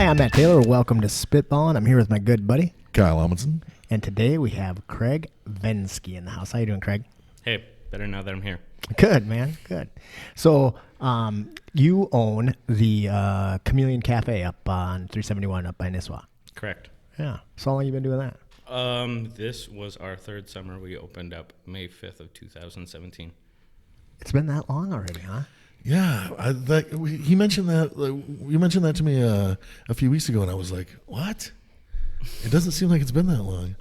Hi, I'm Matt Taylor. Welcome to Spitballin'. I'm here with my good buddy, Kyle Amundsen. And today we have Craig Venske in the house. How you doing, Craig? Hey, better now that I'm here. Good, man. Good. So you own the Chameleon Cafe up on 371 up by Nisswa. Correct. Yeah. So how long you been doing that? This was our third summer. We opened up May 5th of 2017. It's been that long already, huh? Yeah, he mentioned that. You mentioned that to me a few weeks ago, and I was like, "What? It doesn't seem like it's been that long."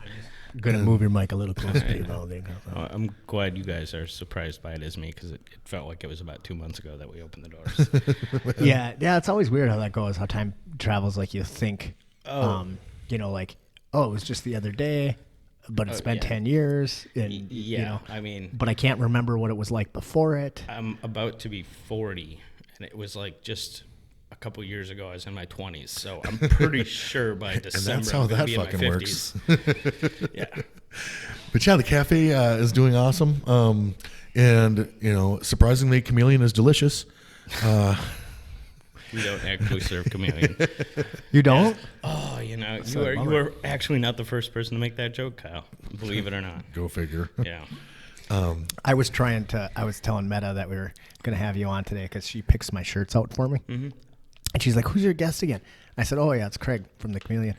Gonna move your mic a little closer to your mouth. I'm glad you guys are surprised by it as me, because it felt like it was about 2 months ago that we opened the doors. Yeah. It's always weird how that goes. How time travels. Like you think, it was just the other day. But it's been 10 years. And, I mean... But I can't remember what it was like before it. I'm about to be 40, and it was like just a couple years ago I was in my 20s. So I'm pretty sure by December And that's how that be fucking in my works. 50s. Yeah. But yeah, the cafe is doing awesome. And, surprisingly, Chameleon is delicious. We don't actually serve Chameleon. You don't? Oh, you are actually not the first person to make that joke, Kyle. Believe it or not. Go figure. Yeah. I was telling Meta that we were going to have you on today because she picks my shirts out for me. Mm-hmm. And she's like, "Who's your guest again?" I said, "Oh, yeah, it's Craig from the Chameleon."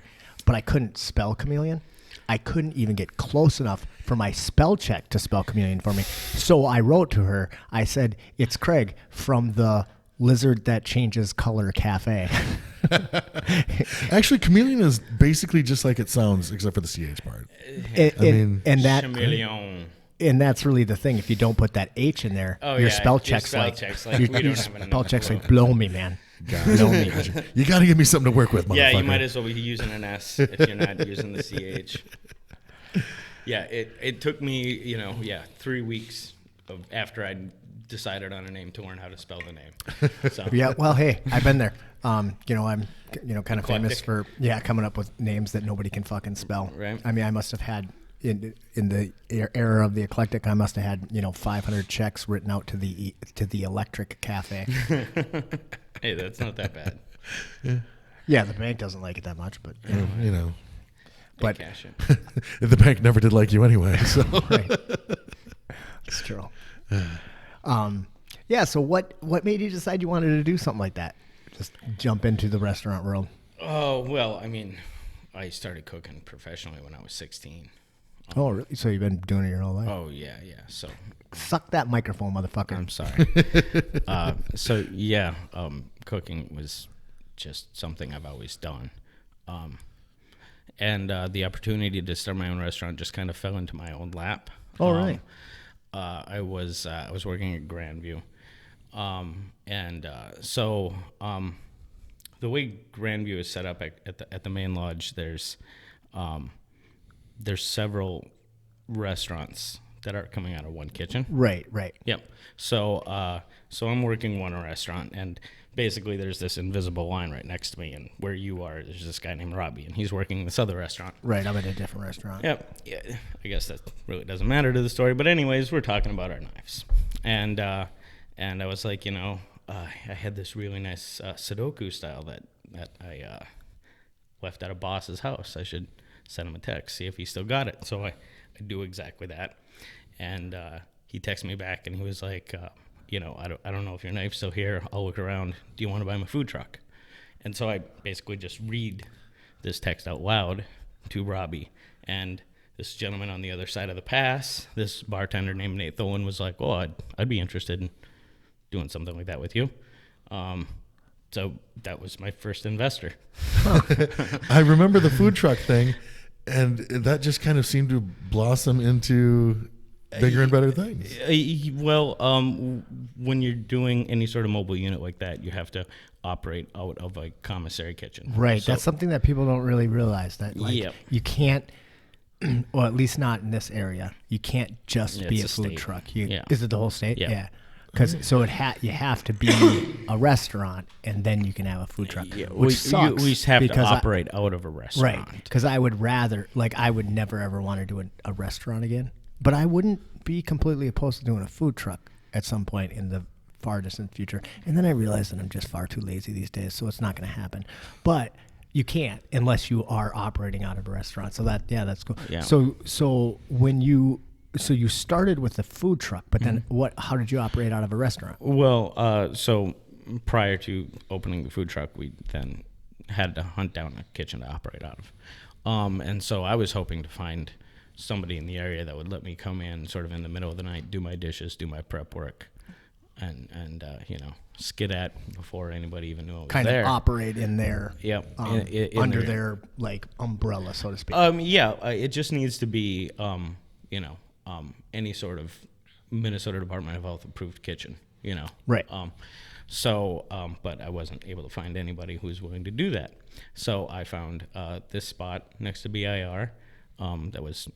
But I couldn't spell Chameleon. I couldn't even get close enough for my spell check to spell Chameleon for me. So I wrote to her. I said, "It's Craig from the Lizard That Changes Color Cafe." Actually, Chameleon is basically just like it sounds, except for the CH part. Chameleon. And that's really the thing. If you don't put that H in there, your spell check's like blow me, man. Blow me. You got to give me something to work with, motherfucker. Yeah, you might as well be using an S if you're not using the CH. Yeah, it took me, 3 weeks after I decided on a name to learn how to spell the name. So. Yeah, well, hey, I've been there. I'm kind of famous for coming up with names that nobody can fucking spell. Right. I mean, I must have had in the era of the eclectic, I must have had 500 checks written out to the Electric Cafe. Hey, that's not that bad. Yeah, the bank doesn't like it that much, but But cash it. The bank never did like you anyway. So right. It's true. So what made you decide you wanted to do something like that? Just jump into the restaurant world? Oh, well, I mean, I started cooking professionally when I was 16. Oh, really? So you've been doing it your whole life? Oh, yeah. So suck that microphone, motherfucker. I'm sorry. Cooking was just something I've always done. And the opportunity to start my own restaurant just kind of fell into my own lap. Oh, right. I was working at Grandview, the way Grandview is set up at the main lodge, there's several restaurants that are coming out of one kitchen. Right. Yep. So I'm working one restaurant, and basically there's this invisible line right next to me, and where you are, there's this guy named Robbie, and he's working this other restaurant. Right, I'm at a different restaurant. Yep. Yeah, I guess that really doesn't matter to the story, but anyways, we're talking about our knives, and I was like, I had this really nice Sudoku style that I left at a boss's house. I should send him a text, see if he still got it. So I do exactly that, and he texted me back, and he was like, I don't know if your knife's still here. I'll look around. Do you want to buy my food truck? And so I basically just read this text out loud to Robbie. And this gentleman on the other side of the pass, this bartender named Nate Tholen, was like, well, I'd be interested in doing something like that with you. So that was my first investor. I remember the food truck thing, and that just kind of seemed to blossom into bigger and better things. Well, when you're doing any sort of mobile unit like that, you have to operate out of a commissary kitchen. Right. So, that's something that people don't really realize. That you can't, well, at least not in this area. You can't just be a food state. truck. Is it the whole state? Yeah. Because you have to be a restaurant, and then you can have a food truck. Yeah, which sucks. We have to operate out of a restaurant. Right. Because I would never ever want to do a restaurant again. But I wouldn't be completely opposed to doing a food truck at some point in the far distant future. And then I realized that I'm just far too lazy these days, so it's not going to happen. But You can't unless you are operating out of a restaurant. So that's cool. Yeah. So when you started with the food truck, but then how did you operate out of a restaurant? Well, so prior to opening the food truck, we then had to hunt down a kitchen to operate out of. And so I was hoping to find somebody in the area that would let me come in sort of in the middle of the night, do my dishes, do my prep work, and skedat before anybody even knew I was Kind there. of operate in their under their like umbrella, so to speak. It just needs to be any sort of Minnesota Department of Health approved kitchen, Right. But I wasn't able to find anybody who was willing to do that. So I found this spot next to BIR that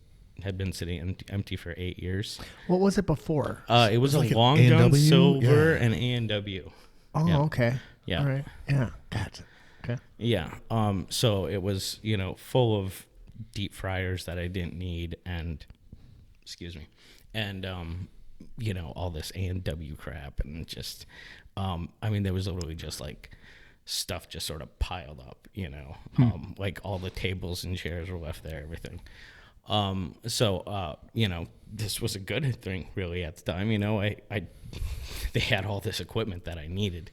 had been sitting empty for 8 years. What was it before? It was like a an Long John A&W? Silver Yeah. and A&W. Oh, Yeah. okay. Yeah. All right. Yeah. Gotcha. Okay. Yeah. So it was, full of deep fryers that I didn't need, and all this A&W crap, and just, there was literally just like stuff just sort of piled up, like all the tables and chairs were left there, everything. This was a good thing really at the time, they had all this equipment that I needed.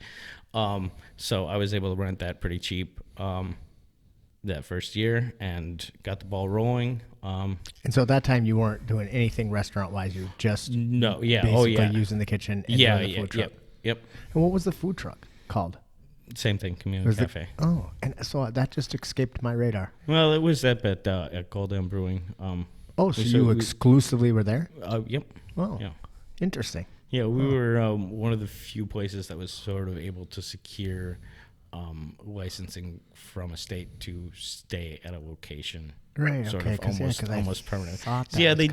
So I was able to rent that pretty cheap, that first year, and got the ball rolling. And so at that time you weren't doing anything restaurant wise. You were just basically using the kitchen and doing the food truck. Yep. And what was the food truck called? Same thing, Chameleon Cafe. And so that just escaped my radar. Well, it was up at Gold M Brewing. So you exclusively were there? Yep. Oh, Yeah. Interesting. Yeah, we were one of the few places that was sort of able to secure licensing from a state to stay at a location. Right. Sort okay. of almost permanent. Yeah. They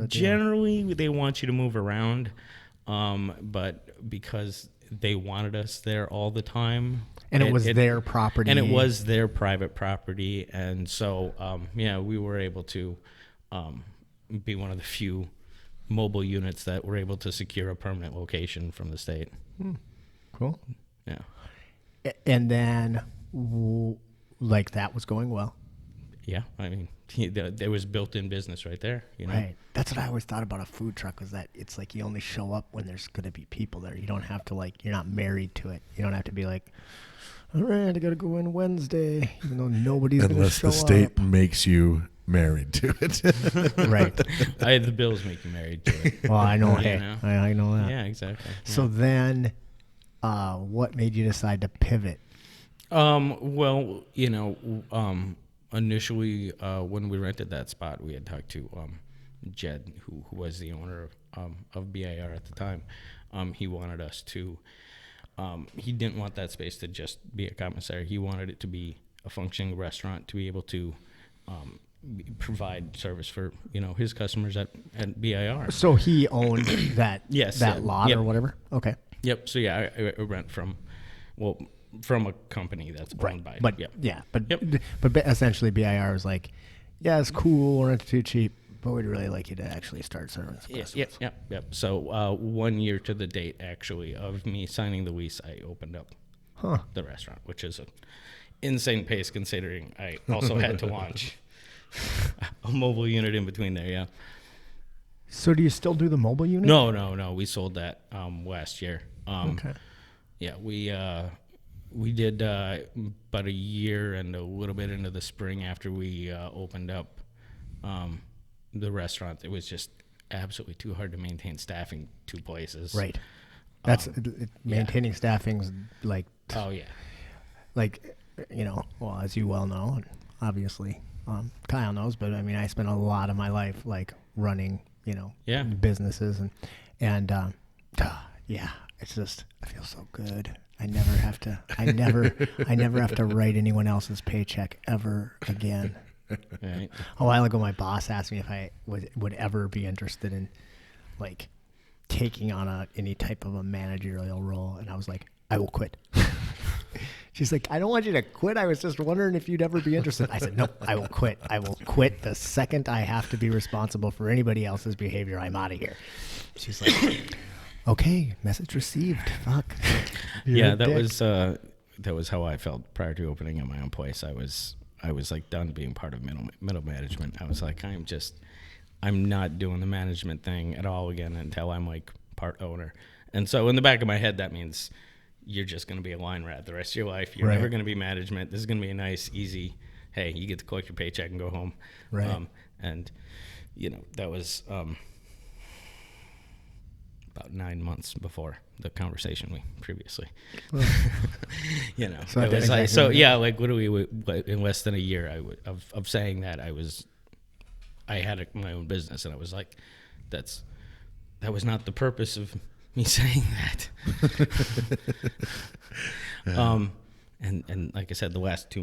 generally they want you to move around, but because they wanted us there all the time, and it was their property, and it was their private property, and so we were able to be one of the few mobile units that were able to secure a permanent location from the state. Cool. Yeah. And then, that was going well. Yeah, there was built-in business right there. Right. That's what I always thought about a food truck, was that it's like you only show up when there's going to be people there. You don't have to you're not married to it. You don't have to be like, all right, I got to go in Wednesday, even though nobody's going to show up. Unless the state makes you married to it. Right. The bills make you married to it. Well, I know. Yeah, I know that. Yeah, exactly. Yeah. So then, what made you decide to pivot? Initially, when we rented that spot, we had talked to Jed, who was the owner of BIR at the time. He wanted us to. He didn't want that space to just be a commissary. He wanted it to be a functioning restaurant, to be able to provide service for his customers at BIR. So he owned that lot or whatever. Okay. Yep. So I rent from a company that's owned by. But but essentially BIR was like, yeah, it's cool, we're not too cheap, but we'd really like you to actually start serving some customers. Yep. So 1 year to the date, actually, of me signing the lease, I opened up the restaurant, which is an insane pace considering I also had to launch a mobile unit in between there. Yeah. So do you still do the mobile unit? No. We sold that last year. Okay. Yeah, we did about a year and a little bit into the spring after we opened up the restaurant. It was just absolutely too hard to maintain staffing 2 places. Right. That's maintaining staffing's like. Oh yeah. Well, as you well know, and obviously Kyle knows, but I spent a lot of my life running, businesses and it's just, I feel so good. I never have to write anyone else's paycheck ever again. Right. A while ago, my boss asked me if I would ever be interested in taking on any type of a managerial role, and I was like, I will quit. She's like, I don't want you to quit. I was just wondering if you'd ever be interested. I said, nope, I will quit. I will quit the second I have to be responsible for anybody else's behavior. I'm out of here. She's like, okay, message received. Fuck. Yeah, that was how I felt prior to opening up my own place. I was like done being part of middle management. I was like, I'm not doing the management thing at all again until I'm like part owner. And so in the back of my head, that means you're just going to be a line rat the rest of your life. You're never going to be management. This is going to be a nice, easy, hey, you get to collect your paycheck and go home. Right. And that was about 9 months before the conversation we previously, So it was like, so yeah, like in less than a year of saying that I had my own business, and I was like, that was not the purpose of me saying that. And like I said, the last 2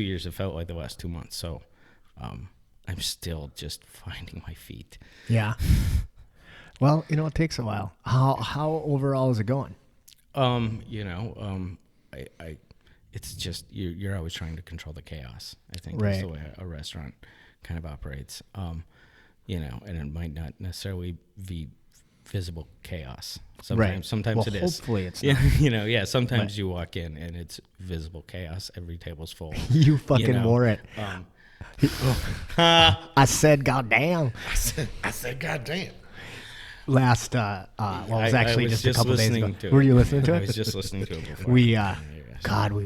years have felt like the last 2 months. So, I'm still just finding my feet. Yeah. Well, it takes a while. How overall is it going? It's just you're always trying to control the chaos. I think Right. that's the way a restaurant kind of operates. And it might not necessarily be visible chaos. Sometimes Well, it is. Hopefully it's Yeah, not. sometimes you walk in and it's visible chaos. Every table's full. You fucking wore it. I said, goddamn. I said, God damn. Last, it was actually was just a couple days ago. listening to it. Were you listening to I it? was just listening to it before. We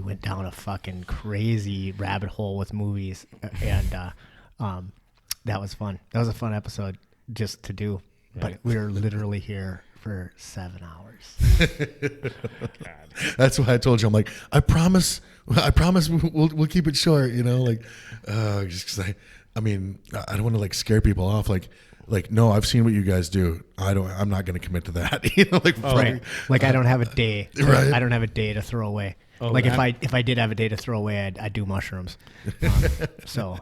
went down a fucking crazy rabbit hole with movies, and that was fun. That was a fun episode just to do. Right. But we were literally here for 7 hours. God. That's why I told you. I'm like, I promise we'll keep it short. Just because I don't want to like scare people off. Like, no, I've seen what you guys do. I'm not going to commit to that. Right. Like I don't have a day. Right. I don't have a day to throw away. Like if I did have a day to throw away, I'd do mushrooms. So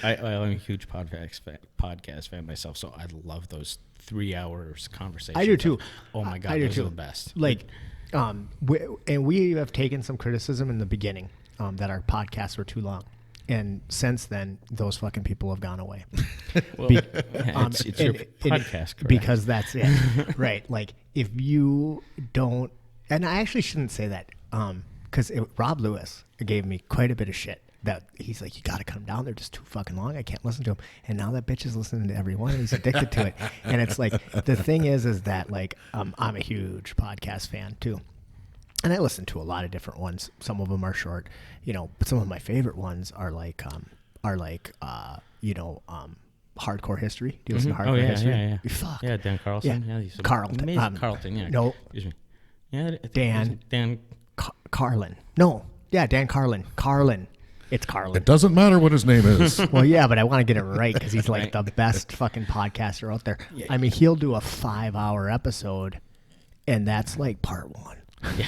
I'm a huge podcast fan myself, so I love those 3 hours conversations. I do too. Oh my God, I do those too. are the best. Like, we have taken some criticism in the beginning that our podcasts were too long. And since then, those fucking people have gone away. Well, it's your podcast, correct? Because that's it. Right. Like, if you don't... And I actually shouldn't say that. Because Rob Lewis gave me quite a bit of shit. That he's like, you got to cut them down. They're just too fucking long. I can't listen to them. And now that bitch is listening to every one, and he's addicted to it. And it's like, the thing is that, like, I'm a huge podcast fan, too. And I listen to a lot of different ones. Some of them are short, but some of my favorite ones are like hardcore history. Do you listen to hardcore history? Yeah. Fuck. Yeah, Dan Carlson. Yeah. He's Carlton. amazing. Carlton, yeah. No. Excuse me. Yeah, I think Dan. Dan. Carlin. No. Yeah, Dan Carlin. Carlin. It's Carlin. It doesn't matter what his name is. Well, yeah, but I want to get it right because he's like the best fucking podcaster out there. Yeah. I mean, he'll do a 5-hour episode, and that's like part one. Yeah.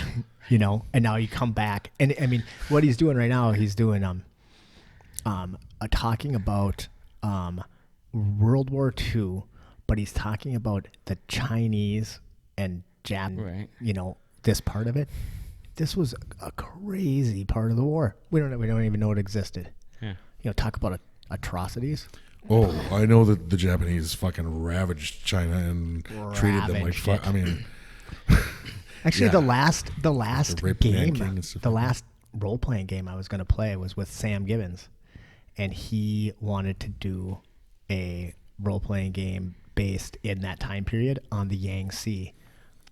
And now you come back, and I mean, what he's doing right now, he's doing talking about World War II, but he's talking about the Chinese and Japan. Right. This part of it. This was a crazy part of the war. We don't even know it existed. Yeah. Talk about atrocities. Oh, I know that the Japanese fucking ravaged China and treated them like fuck. I mean, actually, yeah. the last game, the last role playing game I was going to play was with Sam Gibbons, and he wanted to do a role playing game based in that time period on the Yangtze.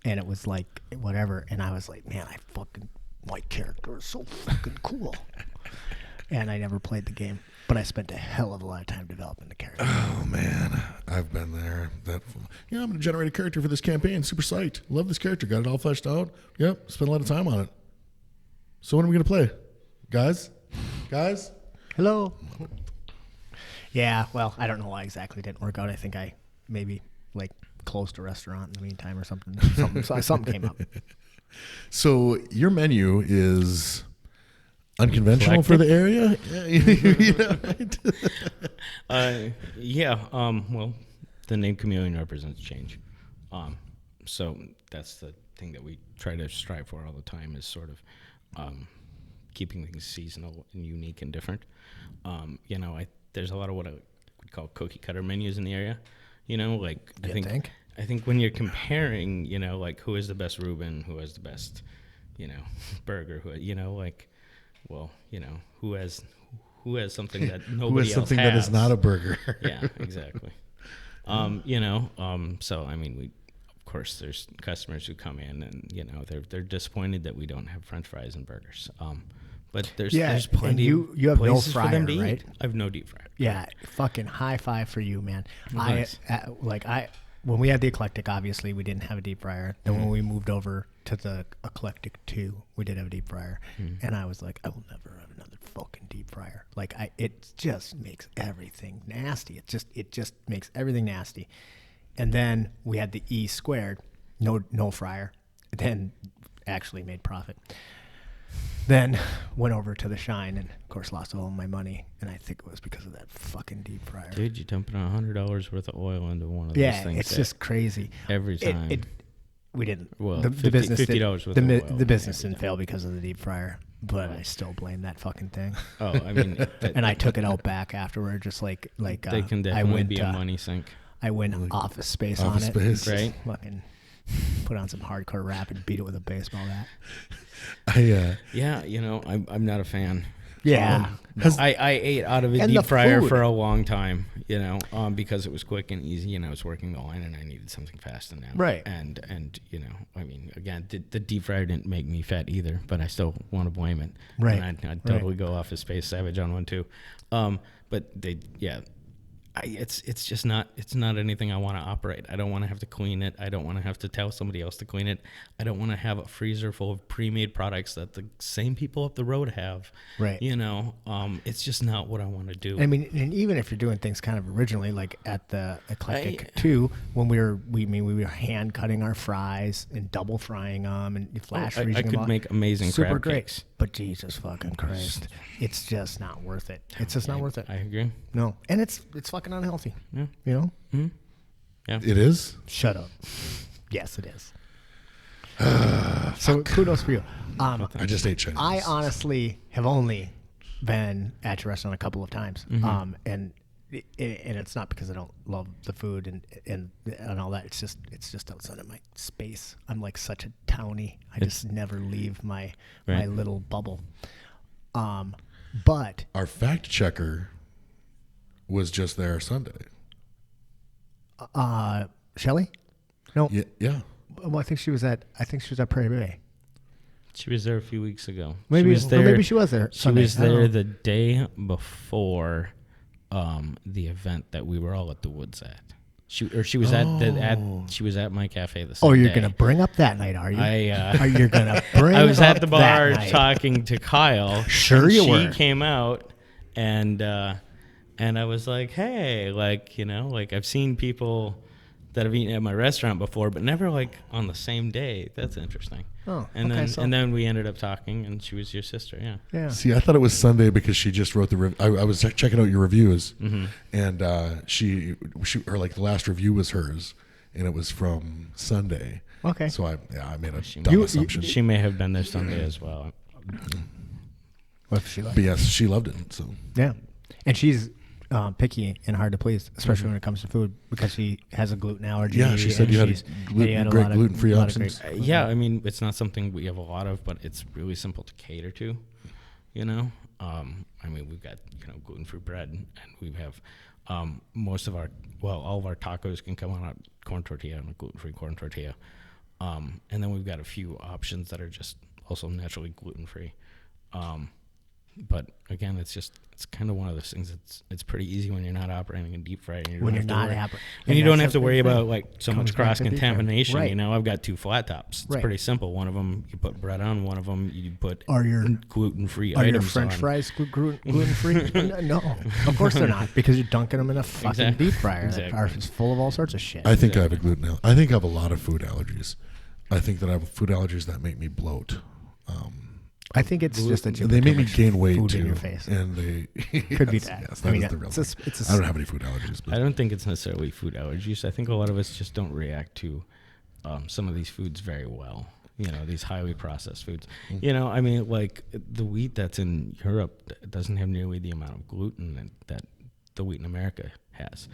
And it was like, whatever. And I was like, man, my character is so fucking cool. And I never played the game, but I spent a hell of a lot of time developing the character. Oh, man. I've been there. I'm going to generate a character for this campaign. Super psyched. Love this character. Got it all fleshed out. Yep. Spent a lot of time on it. So when are we going to play? Guys? Hello? Yeah, well, I don't know why exactly it didn't work out. I think I maybe, closed a restaurant in the meantime or something. Something came up. So your menu is unconventional for the area? Well, the name Chameleon represents change. So that's the thing that we try to strive for all the time is sort of keeping things seasonal and unique and different. There's a lot of what I would call cookie cutter menus in the area. I think when you're comparing, who is the best Reuben, who has the best, burger. Well, who has something that Who nobody has something else has? that is not a burger? Yeah, exactly. So I mean, of course, there's customers who come in and they're disappointed that we don't have French fries and burgers. But there's plenty. And you have no places for them fryer, to right? eat. I have no deep fryer. Yeah, fucking high five for you, man. Nice. When we had the eclectic, obviously we didn't have a deep fryer. Then when we moved over to the eclectic 2, we did have a deep fryer, and I was like, I will never have another fucking deep fryer. Like it just makes everything nasty. It just makes everything nasty. And then we had the E squared, no fryer. Then actually made profit. Then went over to the Shine and, of course, lost all my money. And I think it was because of that fucking deep fryer. Dude, you're dumping $100 worth of oil into one of those things. Yeah, it's just crazy. Every time. We didn't. Well, the business $50 worth of oil. The business didn't fail because of the deep fryer, but I still blame that fucking thing. Oh, I mean, And I took it out back afterward, just like they can definitely be a money sink. I went Office Space Office on it, Space. Right? Fucking put on some hardcore rap and beat it with a baseball bat. Yeah, I'm not a fan. Yeah. I ate out of a And deep the fryer food. for a long time, because it was quick and easy, and I was working the line, and I needed something fast and now. Right. And I mean, again, the deep fryer didn't make me fat either, but I still want to blame it. Right. And I'd totally go off as Space Savage on one too. But it's just not anything I want to operate. I don't want to have to clean it. I don't want to have to tell somebody else to clean it. I don't want to have a freezer full of pre-made products that the same people up the road have. Right. It's just not what I want to do. I mean, and even if you're doing things kind of originally, like at the Eclectic 2, when we were hand cutting our fries and double frying them and flash freezing I them. could make amazing super crab great. cakes. But Jesus fucking Christ, it's just not worth it. It's just not worth it. I agree. No, and it's fucking unhealthy. Yeah. Mm-hmm. It is? Shut up. Yes, it is. So kudos for you. I just ate Chinese. I honestly have only been at your restaurant a couple of times, and it's not because I don't love the food and all that. It's just outside of my space. I'm like such a townie. I just never leave my little bubble. But Our fact checker was just there Sunday. Shelley? No. Yeah. Well, I think she was at Prairie Bay. She was there a few weeks ago. Maybe she was there. Maybe she was there. She Sunday. was I don't there know. the day before the event that we were all at the woods at. She was at my cafe the same Oh, you're day. gonna bring up that night, are you? You're gonna bring. I was up at the bar that night. talking to Kyle. Sure and you she were. came out and I was like, hey, I've seen people that have eaten at my restaurant before, but never on the same day. That's interesting. Oh, and okay, then and then we ended up talking, and she was your sister. Yeah. Yeah. See, I thought it was Sunday because she just wrote the. I was checking out your reviews, and she her the last review was hers, and it was from Sunday. Okay. So I made a dumb assumption. She may have been there Sunday as well. What if she liked But yes, she loved it. So Yeah, and she's picky and hard to please, especially when it comes to food, because she has a gluten allergy. yeah, she said and you had she's- great a lot of- gluten-free a lot of options. great- Yeah, I mean, it's not something we have a lot of, but it's really simple to cater to. I mean, we've got gluten-free bread, and we have all of our tacos can come on a corn tortilla and a gluten-free corn tortilla, and then we've got a few options that are just also naturally gluten-free. But again, it's kind of one of those things. It's pretty easy when you're not operating in deep fry. And When you're you not and you don't have to worry about so much Comes back cross to deep fry. contamination. Right. I've got 2 flat tops. It's Right. pretty simple. One of them you put bread on. One of them you put Are your gluten-free Are your items French on. fries gluten free? No, of course they're not, because you're dunking them in a fucking Exactly. deep fryer Exactly. that are full of all sorts of shit. I think I have a gluten allergy. I think I have a lot of food allergies. I think that I have food allergies that make me bloat. I think it's just that you They put make too me much gain weight food too, in your face. and they Could be yes, that. Yes, I that mean, is the real. it's thing. a- I don't have any food allergies, but I don't think it's necessarily food allergies. I think a lot of us just don't react to some of these foods very well. These highly processed foods. I mean, the wheat that's in Europe doesn't have nearly the amount of gluten that the wheat in America has.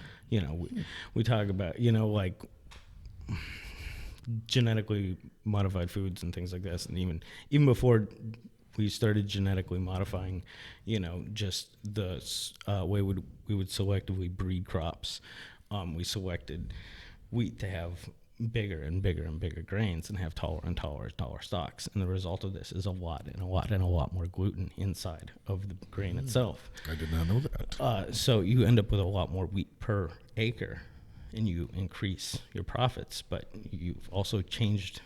We talk about, genetically modified foods and things like this, and even before we started genetically modifying, just the way we would selectively breed crops. We selected wheat to have bigger and bigger and bigger grains and have taller and taller stalks. And the result of this is a lot more gluten inside of the grain itself. I did not know that. So you end up with a lot more wheat per acre, and you increase your profits, but you've also changed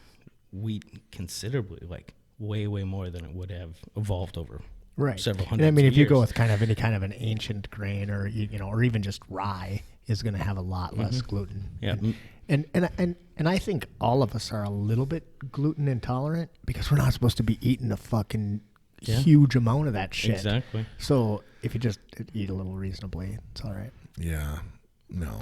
wheat considerably, like way more than it would have evolved over several hundred years. And I mean, if you go with kind of any kind of an ancient grain, or or even just rye, is going to have a lot less gluten. Yeah. And I think all of us are a little bit gluten intolerant because we're not supposed to be eating a fucking huge amount of that shit. Exactly. So if you just eat a little reasonably, it's all right. Yeah. No.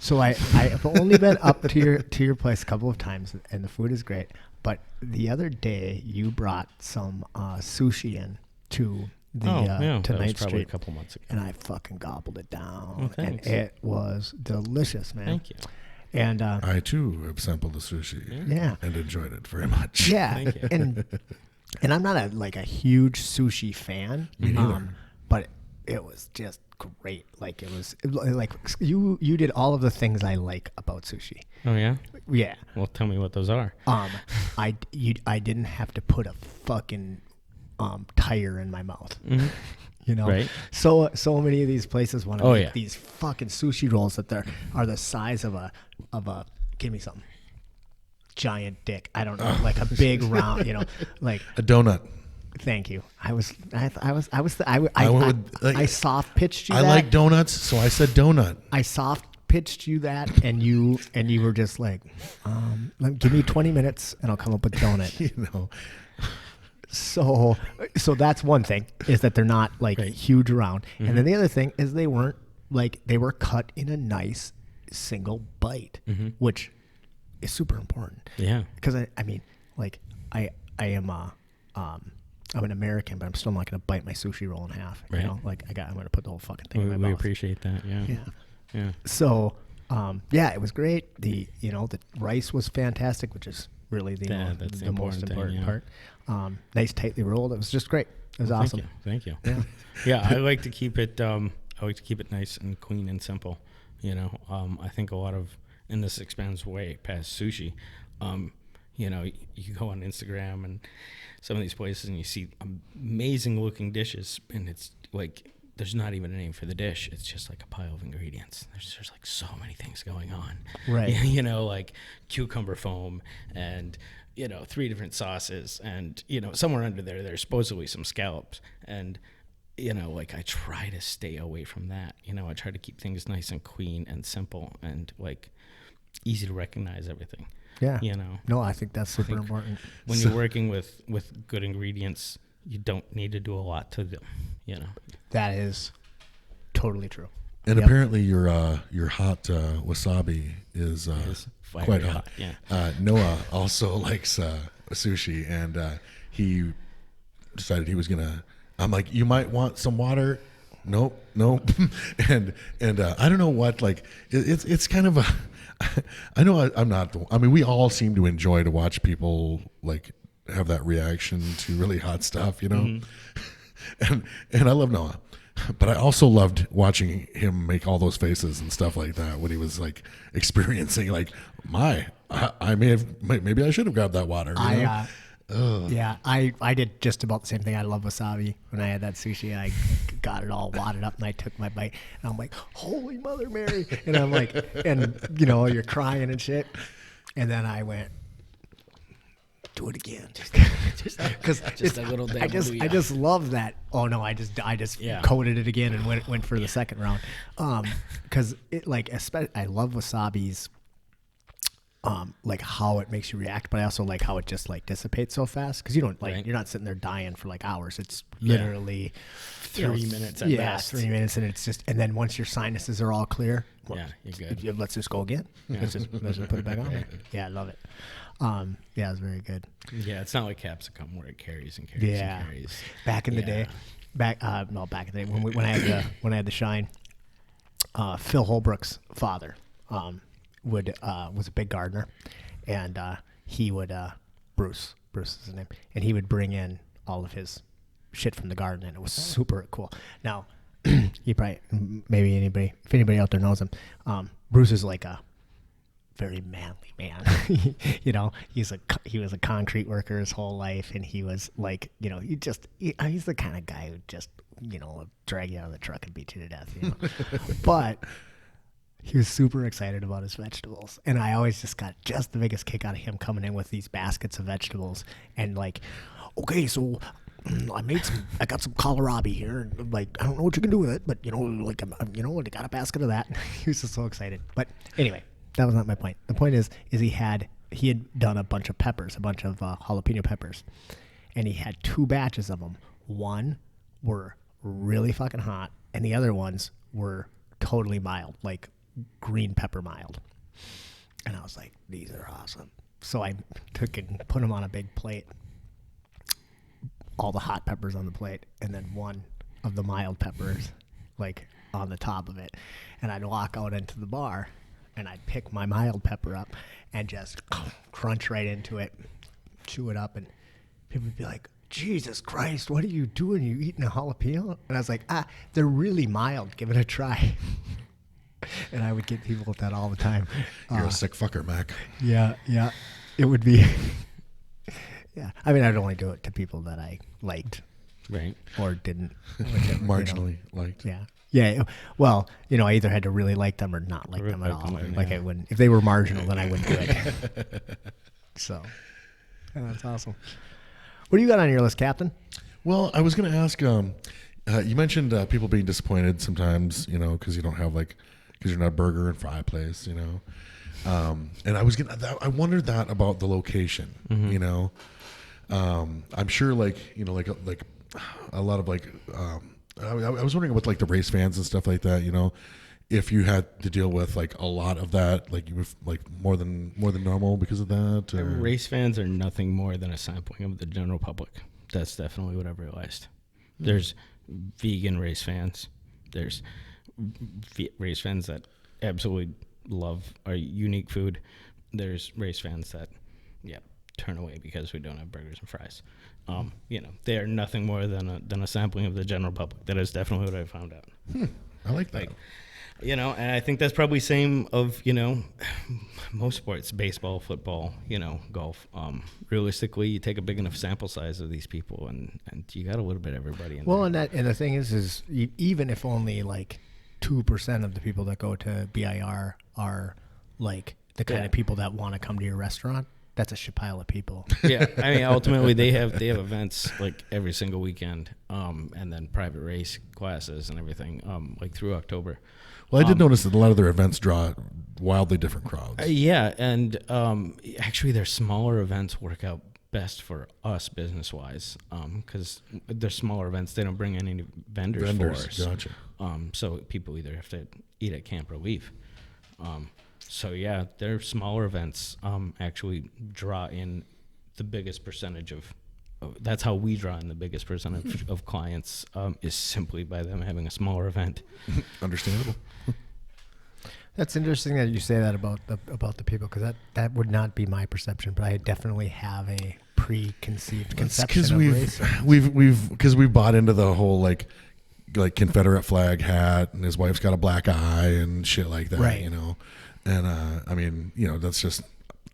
So I've only been up to your place a couple of times, and the food is great. But the other day you brought some sushi in to the to Ninth Street, a couple months ago, and I fucking gobbled it down, Oh, thanks. and it was delicious, man. Thank you. And I too have sampled the sushi. Yeah. And enjoyed it very much. Yeah, Thank you. and I'm not a huge sushi fan, but it was just great. Like it was like you did all of the things I like about sushi. Oh yeah. Yeah. Well, tell me what those are. I didn't have to put a fucking tire in my mouth. Mm-hmm. Right. So many of these places want to make yeah. these fucking sushi rolls that are the size of a give me something giant dick. I don't know, like a big round, like A donut. Thank you. I soft pitched you. I that. like donuts, so I said donut. I soft pitched you that, and you were just like, give me 20 minutes, and I'll come up with donut. So that's one thing, is that they're not like huge around, and then the other thing is they were cut in a nice single bite, which is super important. Yeah. Because I mean, like I am I'm an American, but I'm still not going to bite my sushi roll in half. Right. I'm going to put the whole fucking thing in my mouth. We appreciate that. Yeah. Yeah. So, it was great. The rice was fantastic, which is really the most important part. Nice, tightly rolled. It was just great. It was awesome. Thank you. Yeah. I like to keep it. Nice and clean and simple. I think a lot of, and this expands way past sushi. You go on Instagram and some of these places and you see amazing looking dishes, and it's like there's not even a name for the dish. It's just like a pile of ingredients. There's like so many things going on. Right. Like cucumber foam and 3 different sauces, and somewhere under there's supposedly some scallops, and like I try to stay away from that. I try to keep things nice and clean and simple and like easy to recognize everything. Yeah. No, I think that's super important. When you're working with good ingredients, you don't need to do a lot to them, That is totally true. And apparently your hot wasabi is quite hot. Yeah. Noah also likes sushi, and he decided he was gonna. I'm like, you might want some water. Nope. and I don't know what, like it's kind of a. I know I'm not. We all seem to enjoy to watch people like have that reaction to really hot stuff, and I love Noah, but I also loved watching him make all those faces and stuff like that when he was like experiencing like maybe I should have grabbed that water. Yeah, I did just about the same thing. I love wasabi. When I had that sushi, I got it all wadded up, and I took my bite, and I'm like, "Holy Mother Mary!" And I'm like, you're crying and shit. And then I went, "Do it again," because just a little. I just love that. Oh no, I just coated it again and went for the second round. Because it I love wasabi's. Like how it makes you react, but I also like how it just like dissipates so fast, because you don't you're not sitting there dying for like hours. It's literally 3 minutes at best. 3 minutes, and it's just, and then once your sinuses are all clear, you're good. Let's just go again. Let's just put it back on. Yeah, I love it. It was very good. Yeah, it's not like capsicum where it carries and carries and carries. Back in the day, back in the day when I had the shine, Phil Holbrook's father was a big gardener, and he would Bruce is his name, and he would bring in all of his shit from the garden, and it was super cool. Now, you probably if anybody out there knows him, Bruce is like a very manly man. You know, he was a concrete worker his whole life, and he was like, you know, he's the kind of guy who just, you know, drag you out of the truck and beat you to death, you know. But he was super excited about his vegetables, and I always just got just the biggest kick out of him coming in with these baskets of vegetables, and like, okay, so I got some kohlrabi here, and like, I don't know what you can do with it, but you know, like, you know, I got a basket of that. He was just so excited. But anyway, that was not my point. The point is he had done a bunch of peppers, a bunch of jalapeno peppers, and he had 2 batches of them. One were really fucking hot, and the other ones were totally mild, like green pepper mild. And I was like, these are awesome. So I took and put them on a big plate, all the hot peppers on the plate, and then one of the mild peppers like on the top of it. And I'd walk out into the bar, and I'd pick my mild pepper up and just crunch right into it, chew it up, and people would be like, Jesus Christ, what are you doing? You eating a jalapeno? And I was like, they're really mild. Give it a try. And I would get people with that all the time. You're a sick fucker, Mac. Yeah. It would be... Yeah. I mean, I'd only do it to people that I liked. Right. Or didn't. Marginally liked. Yeah. Yeah. Well, you know, I either had to really like them or not like them at all. Like, I wouldn't... If they were marginal, then I wouldn't do it. So, yeah, that's awesome. What do you got on your list, Captain? Well, I was going to ask, you mentioned people being disappointed sometimes, you know, because you don't have because you're not a burger and fry place, you know. And I wondered that about the location, you know. I'm sure like a lot of I was wondering about like the race fans and stuff like that, you know, if you had to deal with like a lot of that, like you were like more than normal because of that. Or? Race fans are nothing more than a sampling of the general public. That's definitely what I've realized. Mm-hmm. There's vegan race fans. There's race fans that absolutely love our unique food. There's race fans that, turn away because we don't have burgers and fries. You know, they are nothing more than a sampling of the general public. That is definitely what I found out. I like that. You know, and I think that's probably same of, you know, most sports, baseball, football, you know, golf. Realistically, you take a big enough sample size of these people, and you got a little bit of everybody in there. And the thing is even if only like 2% of the people that go to BIR are like the kind of people that want to come to your restaurant, that's a shit pile of people. Yeah, I mean, ultimately they have events like every single weekend, and then private race classes and everything, like through October. Well, I did notice that a lot of their events draw wildly different crowds. Yeah, and actually their smaller events work out best for us business-wise, because they're smaller events. They don't bring any vendors for us. Gotcha. So people either have to eat at camp or leave. So yeah, their smaller events actually draw in the biggest percentage of that's how we draw in the biggest percentage of clients, is simply by them having a smaller event. Understandable. That's interesting that you say that about the people, because that would not be my perception, but I definitely have a preconceived conception of race. We've bought into the whole like Confederate flag hat, and his wife's got a black eye and shit like that, right. You know. And I mean, you know, that's just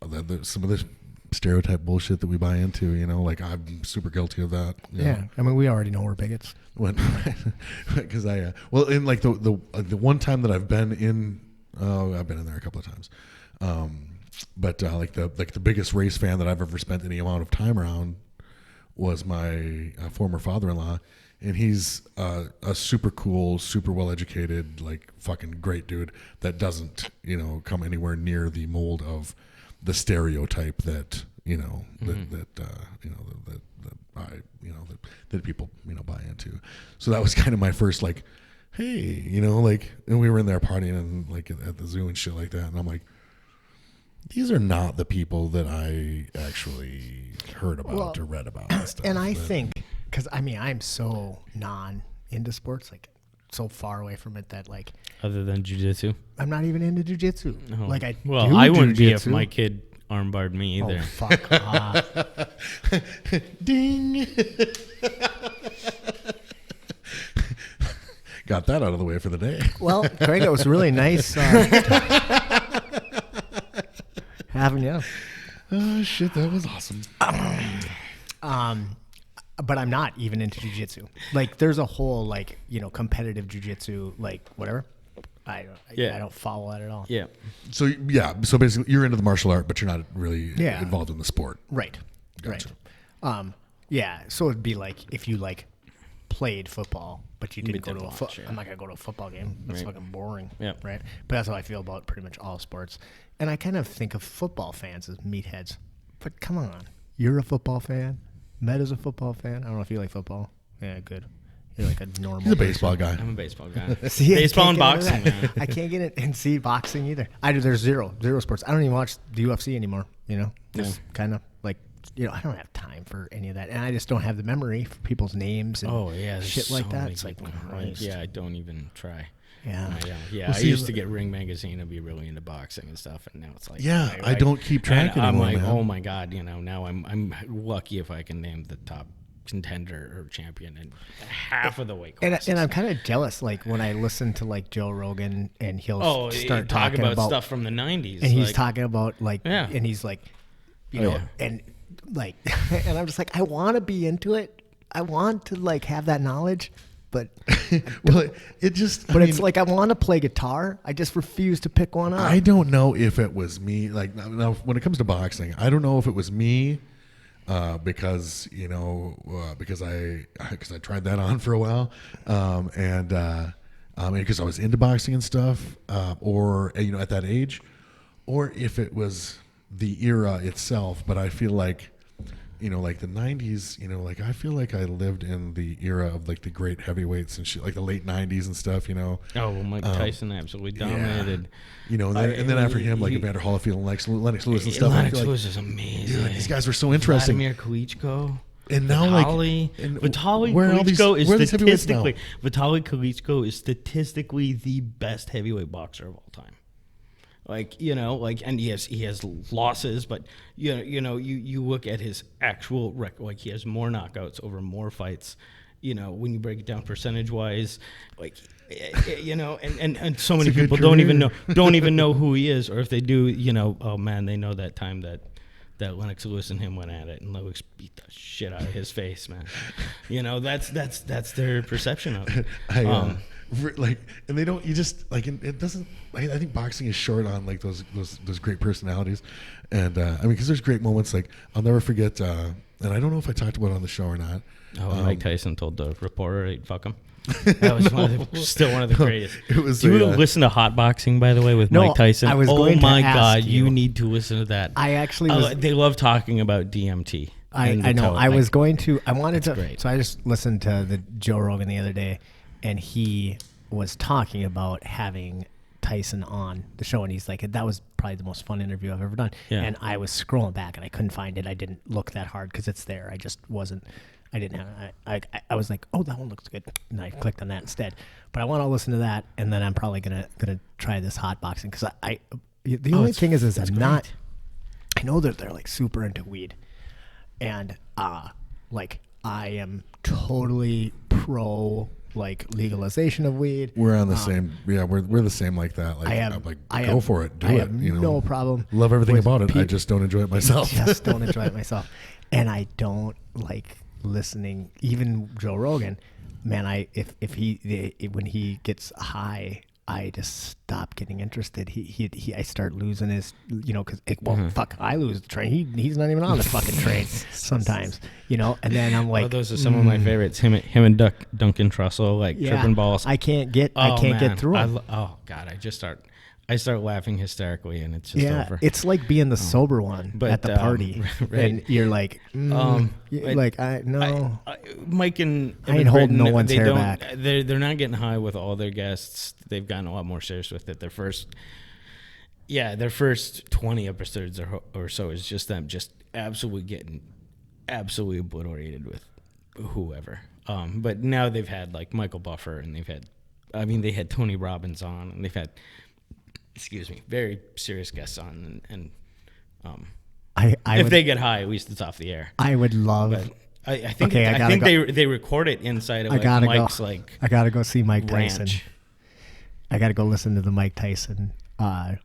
some of the stereotype bullshit that we buy into, you know, like I'm super guilty of that. Yeah. I mean, we already know we're bigots. Because in like the one time that I've been in, I've been in there a couple of times. But like the biggest race fan that I've ever spent any amount of time around was my former father-in-law. And he's a super cool, super well-educated, like fucking great dude that doesn't, you know, come anywhere near the mold of the stereotype that, you know, that people, you know, buy into. So that was kind of my first like, hey, you know, like, and we were in there partying and like at the zoo and shit like that, and I'm like, these are not the people that I actually heard about or read about and stuff. And I think, because I mean, I'm so into sports, like so far away from it that like, other than jiu-jitsu, I'm not even into jiu-jitsu. No. Like I wouldn't be if my kid armbarred me either. Oh, fuck off. Ding. Got that out of the way for the day. Well, Craig, it was really nice having you. Oh shit, that was awesome. But I'm not even into jiu-jitsu. Like, there's a whole, like, you know, competitive jiu-jitsu, like, whatever. I don't follow that at all. Yeah. So so basically you're into the martial art, but you're not really Yeah. involved in the sport. Right. Gotcha. Right. Yeah. So it'd be like if you like played football, but you didn't go to a football. yeah. I'm not gonna go to a football game. That's Right. fucking boring. Yeah. Right. But that's how I feel about pretty much all sports. And I kind of think of football fans as meatheads. But come on, you're a football fan. Meta's a football fan. I don't know if you like football. Yeah, good. You're like a normal. He's a baseball guy. I'm a baseball guy. See, I Baseball can't and get into boxing, that. man. I can't get it and see boxing either. There's zero sports. I don't even watch the UFC anymore. You know, just kind of like, you know, I don't have time for any of that, and I just don't have the memory for people's names and there's shit like so that. many It's like, people. Christ. Yeah, I don't even try. Yeah. Yeah. Well, I see, used to get Ring Magazine and be really into boxing and stuff, and now it's like, Yeah, I don't keep track and I'm anymore, like, man. oh my god, you know, now I'm lucky if I can name the top contender or champion in half of the weight classes. And I'm kind of jealous, like when I listen to like Joe Rogan and he'll start talk talking about stuff from the 90s, and he's like, talking about like, Yeah. and he's like, you Oh, know, yeah. and like, and I'm just like, I want to be into it. I want to like have that knowledge, but Well, it just. But it's like I want to play guitar. I just refuse to pick one up. I don't know if it was me. Like now, when it comes to boxing, I don't know if it was me, because you know, because I tried that on for a while, and because I was into boxing and stuff, or you know, at that age, or if it was the era itself. But I feel like, you know, like the 90s, you know, like I feel like I lived in the era of like the great heavyweights and shit, like the late 90s and stuff, you know. Oh, well, Mike Tyson absolutely dominated. You know, and then after him, like Evander Holyfield and Lennox Lewis and stuff. I Lennox feel like, Lewis is amazing. dude, these guys were so interesting. Vladimir Klitschko. And now, Vitaly where are all these- Klitschko is where are these heavyweights now? statistically Vitaly Klitschko is statistically the best heavyweight boxer of all time. Like, you know, like, and he has losses, but you look at his actual record, like he has more knockouts over more fights. You know, when you break it down percentage wise, like, you know, and so many It's a good people don't career. even know who he is, or if they do, you know, oh man, they know that time that Lennox Lewis and him went at it, and Lewis beat the shit out of his face, man. You know, that's their perception of it. Like, and they don't. You just like it doesn't. I think boxing is short on like those great personalities, and I mean, because there's great moments. Like I'll never forget, and I don't know if I talked about it on the show or not. Mike Tyson told the reporter he'd fuck him. That was still one of the greatest. It was. Do you listen to Hot Boxing, by the way, with No, Mike Tyson? I was oh going to my ask God, you. you need to listen to that. I actually was. They love talking about DMT. I and the know. toe. I Like, was going to. I wanted to. great. So I just listened to the Joe Rogan the other day, and he was talking about having Tyson on the show, and he's like, that was probably the most fun interview I've ever done. Yeah. And I was scrolling back, and I couldn't find it. I didn't look that hard because it's there. I just wasn't. I didn't have. I was like, oh, that one looks good, and I clicked on that instead. But I want to listen to that, and then I'm probably gonna try this hot boxing because the only thing is I'm not. I know that they're like super into weed, and like I am totally pro like legalization of weed. We're on the same. Yeah, we're the same like that. Like, I'm like, go for it, do I it. have You know, no problem. Love everything with about it. I pe- just don't enjoy it myself. just don't enjoy it myself, and I don't like listening. Even Joe Rogan, man, when he gets high, I just stop getting interested. I start losing his, you know, because fuck, I lose the train. He's not even on the fucking train sometimes, you know. And then I'm like, those are some of my favorites. Him and Duncan Trussell, like tripping balls. I can't get through them. Oh God, I start laughing hysterically, and it's just over. It's like being the sober one But, at the party, right. and you're like, like I no. Mike and I ain't holding no one's they hair don't- back. They're not getting high with all their guests. They've gotten a lot more serious with it. Their first 20 episodes or so is just them just absolutely obliterated with whoever. But now they've had like Michael Buffer, and they had Tony Robbins on, and they've had, very serious guests on, and I If would, they get high, at least it's off the air. I would love. But I think Okay, I gotta go. they record it inside of I gotta Mike's go. like I gotta go see Mike Tyson. ranch. I gotta go listen to the Mike Tyson. Tony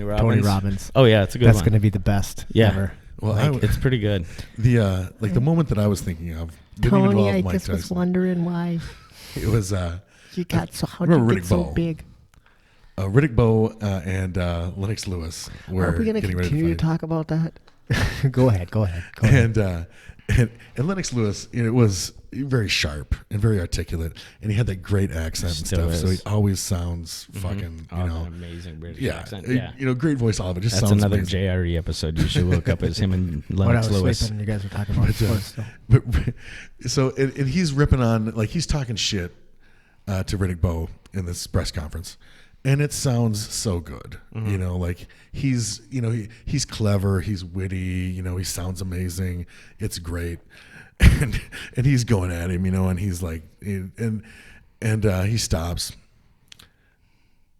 Robbins. Tony Robbins. Oh yeah, it's a good That's one. gonna be the best ever. Well, Like, it's pretty good. the moment that I was thinking of didn't Tony, involve I Mike just was Tyson. wondering why It was you got so how Remember you get Riddick so Bowe? big. Riddick Bowe and Lennox Lewis were Are we gonna getting ready continue to to fight. talk about that? Go ahead. And Lennox Lewis, it was very sharp and very articulate, and he had that great accent and Still stuff. So he is. always sounds fucking, Oh, an amazing British yeah, accent. Yeah. great voice. All of it just That's sounds another amazing. JRE episode you should look up. Is him and When I Lennox was Lewis. sleeping, you guys were talking about But, sports. So. but so and he's ripping on, like, he's talking shit to Riddick Bowe in this press conference, and it sounds so good. Like he's he's clever, he's witty, he sounds amazing. It's great. And he's going at him, and he's like, and he stops,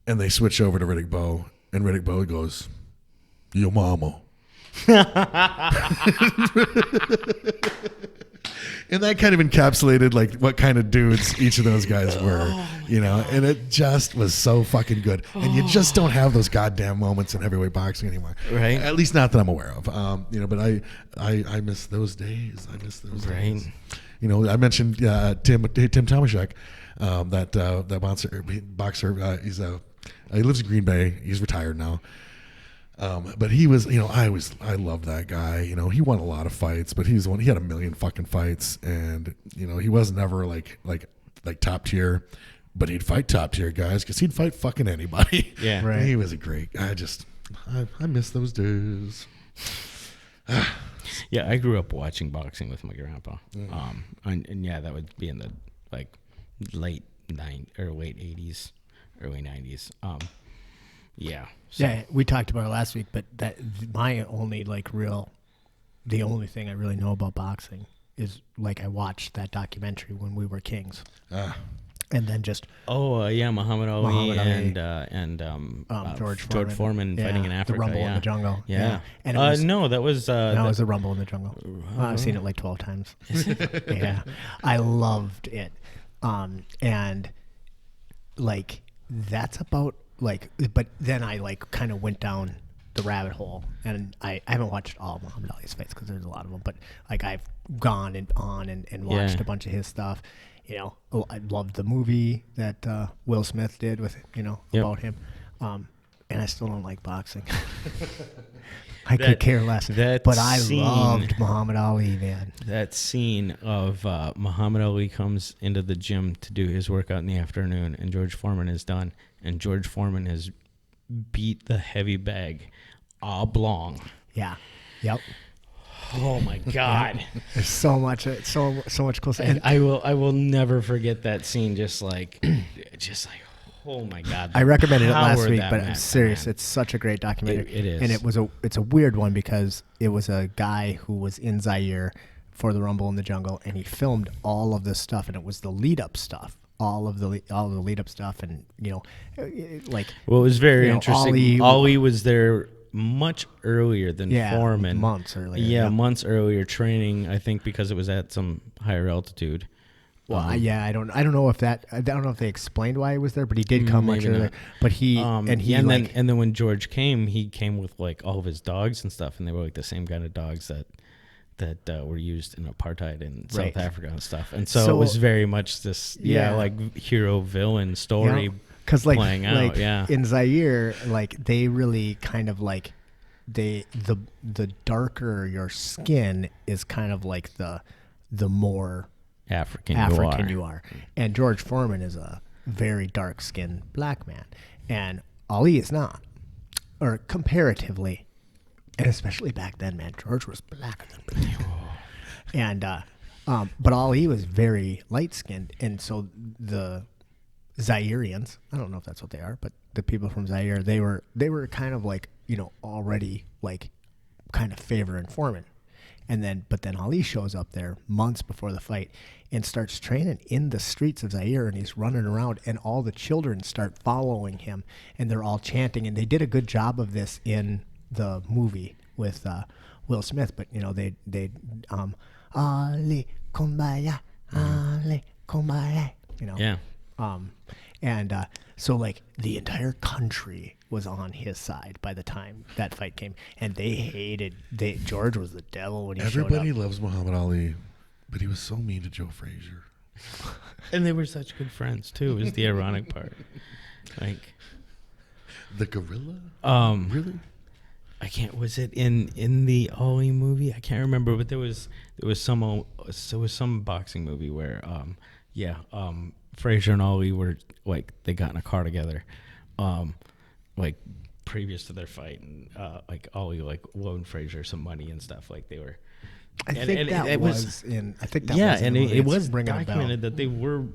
and they switch over to Riddick Bowe, and Riddick Bowe goes, "Yo mama." And that kind of encapsulated like what kind of dudes each of those guys were, and it just was so fucking good. And you just don't have those goddamn moments in heavyweight boxing anymore, Right. At least not that I'm aware of. But I miss those days. I miss those Right. days. I mentioned Tim Tomaszek, that boxer. He lives in Green Bay. He's retired now. But he was, I loved that guy. He won a lot of fights, but he had a million fucking fights, and he was never like top tier, but he'd fight top tier guys because he'd fight fucking anybody. Yeah. Right. He was a great. I miss those days. Yeah, I grew up watching boxing with my grandpa. And yeah, that would be in the like late 80s, early 90s. Yeah. So, Yeah, we talked about it last week, but my only the only thing I really know about boxing is like I watched that documentary When We Were Kings, and then just Muhammad Ali Muhammad Ali. and George Foreman fighting in Africa. the Rumble in the Jungle. Yeah. And it was, no, that was no, it was the Rumble in the Jungle. I've seen it like 12 times. Yeah, I loved it, and like that's about. But then I kind of went down the rabbit hole, and I haven't watched all Muhammad Ali's fights because there's a lot of them. But I've gone and watched a bunch of his stuff. I loved the movie that Will Smith did with about him, and I still don't like boxing. I could care less. But I loved Muhammad Ali, man. That scene of Muhammad Ali comes into the gym to do his workout in the afternoon, and George Foreman is done, and George Foreman has beat the heavy bag oblong. Yeah. Yep. Oh my God! There's so much closer. And I will never forget that scene. Just like, oh my God! I recommended it last power week, that but man- I'm serious. man. It's such a great documentary. It is. And it's a weird one because it was a guy who was in Zaire for the Rumble in the Jungle, and he filmed all of this stuff, and it was the lead up stuff, all of the lead up stuff, and Well, it was very interesting. Ali was there much earlier than Foreman. months earlier. Yeah, months earlier, training. I think because it was at some higher altitude. Well, I don't know if they explained why he was there, but he did come much Maybe earlier. not. But he and then when George came, he came with like all of his dogs and stuff, and they were like the same kind of dogs that were used in apartheid in South Africa and stuff. And so it was very much this like hero villain story. Because playing out, in Zaire, they really kind of the darker your skin is kind of like the more African you are. And George Foreman is a very dark skinned black man, and Ali is not, or comparatively, and especially back then, man, George was blacker than me. And but Ali was very light skinned, and so the Zaireans, I don't know if that's what they are, but the people from Zaire, they were kind of already kind of favoring Foreman. But then Ali shows up there months before the fight and starts training in the streets of Zaire, and he's running around, and all the children start following him, and they're all chanting, and they did a good job of this in the movie with Will Smith, but they Ali Kumbaya, Ali Kumbaya, Yeah. And so like the entire country was on his side by the time that fight came, and they hated. George was the devil when he Everybody showed up. loves Muhammad Ali, but he was so mean to Joe Frazier. And they were such good friends too, is the ironic part. Like The gorilla? Really? I can't. Was it in the Ollie movie? I can't remember, but there was some boxing movie where Frazier and Ollie were like they got in a car together, like previous to their fight, and like Ollie like loaned Frazier some money and stuff. Like they were. I think that was in. I think that yeah, was in and the movie. it It's was ringing a bell. documented that they were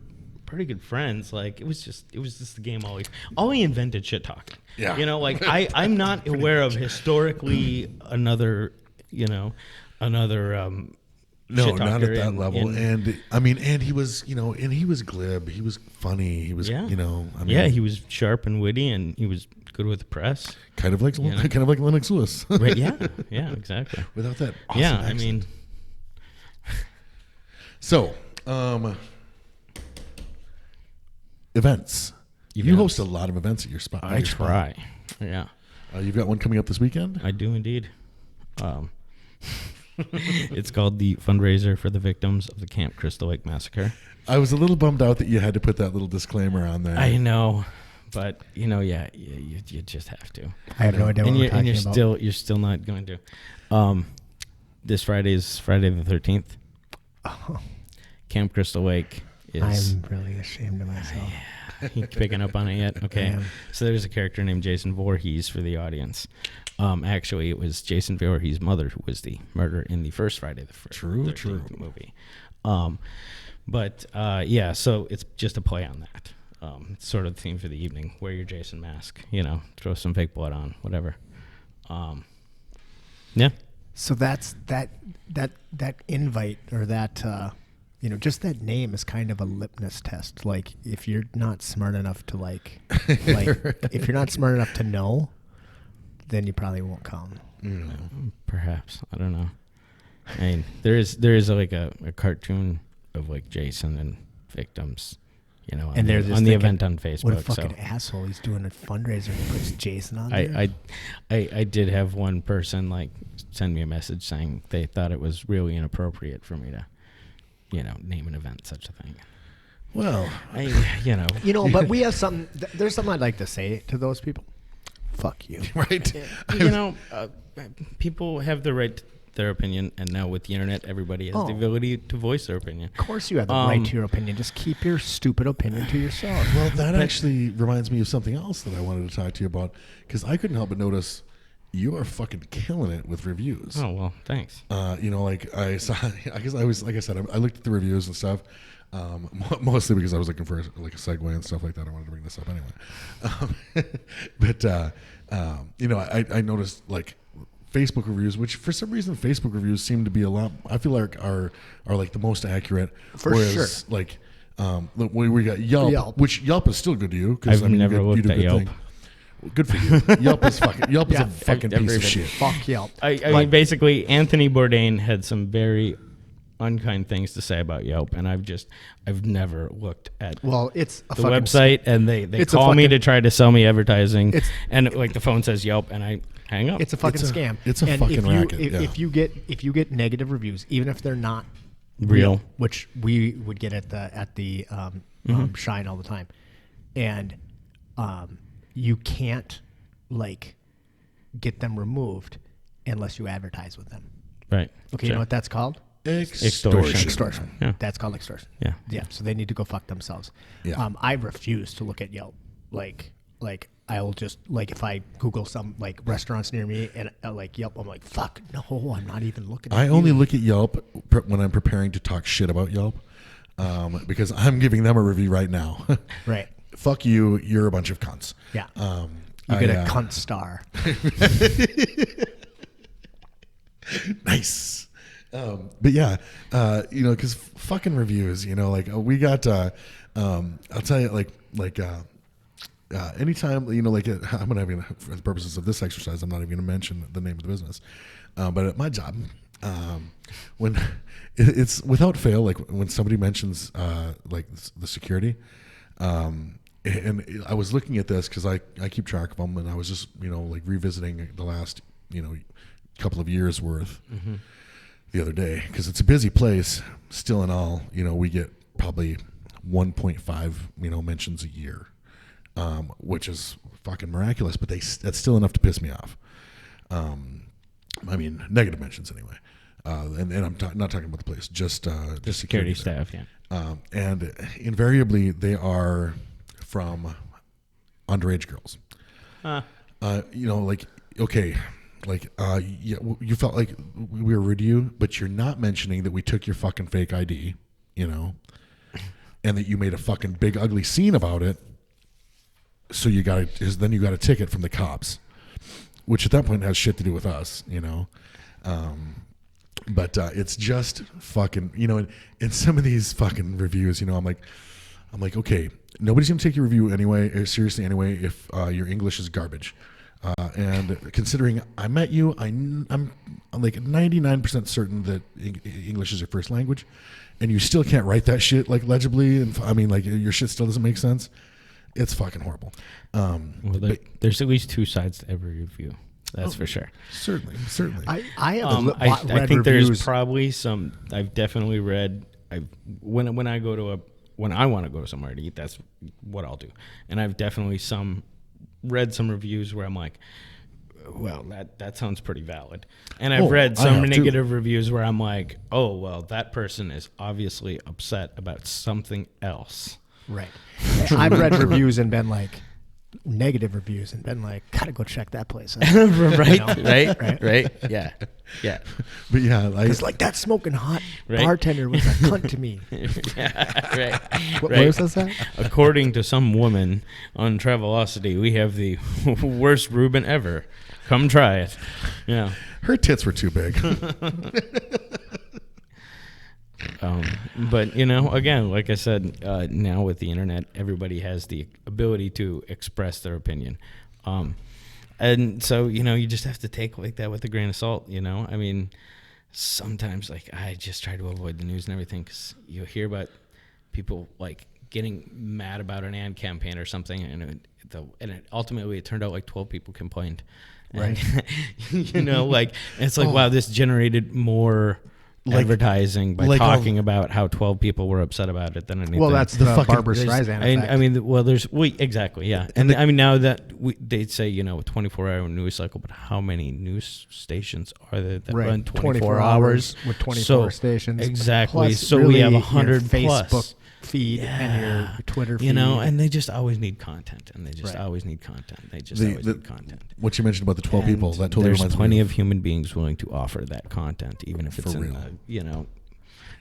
pretty good friends. Like it was just the game Ollie invented shit talking. Yeah. Like I'm not aware of historically another No, shit not at talker that level. And I mean, and he was, and he was glib. He was funny. He was, Yeah. I mean, yeah, he was sharp and witty, and he was good with the press. kind of like Lennox Lewis. Right? Yeah, exactly. Without that awesome Yeah, accent. I mean, So, events. You Events. host a lot of events at your spot. I try. Yeah, You've got one coming up this weekend? I do indeed. It's called the fundraiser for the victims of the Camp Crystal Lake Massacre. I was a little bummed out that you had to put that little disclaimer on there. I know, but you just have to. I have no idea what we're talking about. You're still not going to. This Friday is Friday the 13th. Oh, Camp Crystal Lake is. I'm really ashamed of myself. You picking up on it yet? Okay. I am. So there's a character named Jason Voorhees for the audience. Actually, it was Jason Voorhees' mother who was the murderer in the first Friday the 13th movie. So it's just a play on that. It's sort of the theme for the evening. Wear your Jason mask. Throw some fake blood on, whatever. Yeah. So that's that invite or that just that name is kind of a litmus test. Like if you're not smart enough to like if you're not smart enough to know, then you probably won't come. Perhaps. I don't know. I mean, there is like a cartoon of like Jason and victims, And they're just on the thinking, event on Facebook. What a fucking asshole! He's doing a fundraiser and he puts Jason on there. I did have one person like send me a message saying they thought it was really inappropriate for me to, name an event such a thing. Well, But we have something. There's something I'd like to say to those people. Fuck you. right. People have the right to their opinion, and now with the internet, everybody has the ability to voice their opinion. Of course you have the right to your opinion. Just keep your stupid opinion to yourself. Well, that actually reminds me of something else that I wanted to talk to you about, because I couldn't help but notice you are fucking killing it with reviews. Oh, well, thanks. Like I saw, I guess I was, like I said, I looked at the reviews and stuff, mostly because I was looking for like a segue and stuff like that. I wanted to bring this up anyway. I noticed like Facebook reviews, which for some reason Facebook reviews seem to be a lot, I feel like are like the most accurate. For sure. Like, we got Yelp, which Yelp is still good to you. I've never looked at Yelp. Good for you. Yelp is a fucking piece of shit. Fuck Yelp. I mean, basically, Anthony Bourdain had some very unkind things to say about Yelp, and I've never looked at it's a the fucking website, and they call me to try to sell me advertising, and like the phone says Yelp, and I hang up. It's a fucking scam. It's a fucking racket. If you get negative reviews, even if they're not real, which we would get at the Shine all the time, and you can't like get them removed unless you advertise with them. Right. Okay, you know what that's called? Extortion. Yeah. That's called extortion. Yeah. Yeah. So they need to go fuck themselves. Yeah. I refuse to look at Yelp. Like I'll just like if I Google some like restaurants near me and like Yelp, I'm like, fuck no, I'm not even looking. I only look at Yelp when I'm preparing to talk shit about Yelp, because I'm giving them a review right now. Right. Fuck you. You're a bunch of cunts. Yeah. You get a cunt star. Nice. But yeah, because fucking reviews, like we got, I'll tell you, anytime, you know, like I'm not even, for the purposes of this exercise, I'm not even going to mention the name of the business. But at my job, when it's without fail, like when somebody mentions like the security, and I was looking at this because I keep track of them, and I was just, you know, like revisiting the last, you know, couple of years worth the other day, because it's a busy place still in all. You know, we get probably 1.5, you know, mentions a year, which is fucking miraculous, but that's still enough to piss me off. I mean, negative mentions anyway. And I'm not talking about the place, just the security staff, yeah. And invariably, they are from underage girls. You know, like, okay, like, yeah, you felt like we were rude to you, but you're not mentioning that we took your fucking fake ID, you know, and that you made a fucking big ugly scene about it. So then you got a ticket from the cops, which at that point has shit to do with us, you know. But it's just fucking, you know, in some of these fucking reviews, you know, I'm like, okay, nobody's gonna take your review anyway, seriously anyway, if your English is garbage. And considering I met you, I'm like 99% certain that English is your first language, and you still can't write that shit like legibly, and I mean, like, your shit still doesn't make sense. It's fucking horrible. Well, there's at least two sides to every review. That's for sure. Certainly. I have I think reviews. there's probably some. I've definitely read. When I want to go somewhere to eat, that's what I'll do. And I've definitely read some reviews where I'm like, well, that sounds pretty valid. And I've read some negative reviews where I'm like, oh, well, that person is obviously upset about something else. Right. I've read reviews and been like, negative reviews, and been like, gotta go check that place out. Right, You know? right, yeah. But yeah, It's like that smoking hot bartender was a cunt to me. Yeah, right. Where was that? According to some woman on Travelocity, we have the worst Reuben ever. Come try it. Yeah. her tits were too big. But, you know, again, like I said, now with the internet, everybody has the ability to express their opinion. And so, you know, you just have to take like that with a grain of salt, you know? I mean, sometimes, like, I just try to avoid the news and everything, because you hear about people, like, getting mad about an ad campaign or something, and it ultimately it turned out like 12 people complained. Right. And, you know, like, it's like, wow, this generated more advertising by talking about how 12 people were upset about it than anything. Well, that's the Barbara Streisand effect. I mean, exactly, yeah. And I mean, now that they'd say, you know, a 24-hour news cycle, but how many news stations are there that run 24 hours with 24 stations? Exactly. Plus, so really, we have 100 Facebook plus feed and your Twitter feed. You know, and they just always need content, and they just always need content. They just always need content. What you mentioned about the 12 people, that totally reminds me. There's plenty of human beings willing to offer that content, even if it's in the, you know,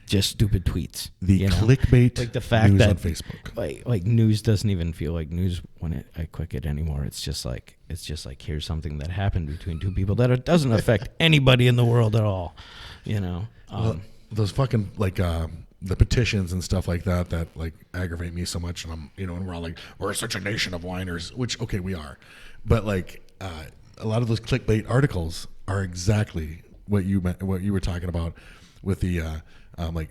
just stupid tweets. The clickbait like the fact news that on Facebook. Like news doesn't even feel like news when I click it anymore. It's just like here's something that happened between two people that it doesn't affect anybody in the world at all. You know, those fucking like the petitions and stuff like that like aggravate me so much, and I'm, you know, and we're all like, we're such a nation of whiners, which, okay, we are, but like a lot of those clickbait articles are exactly what you were talking about with the like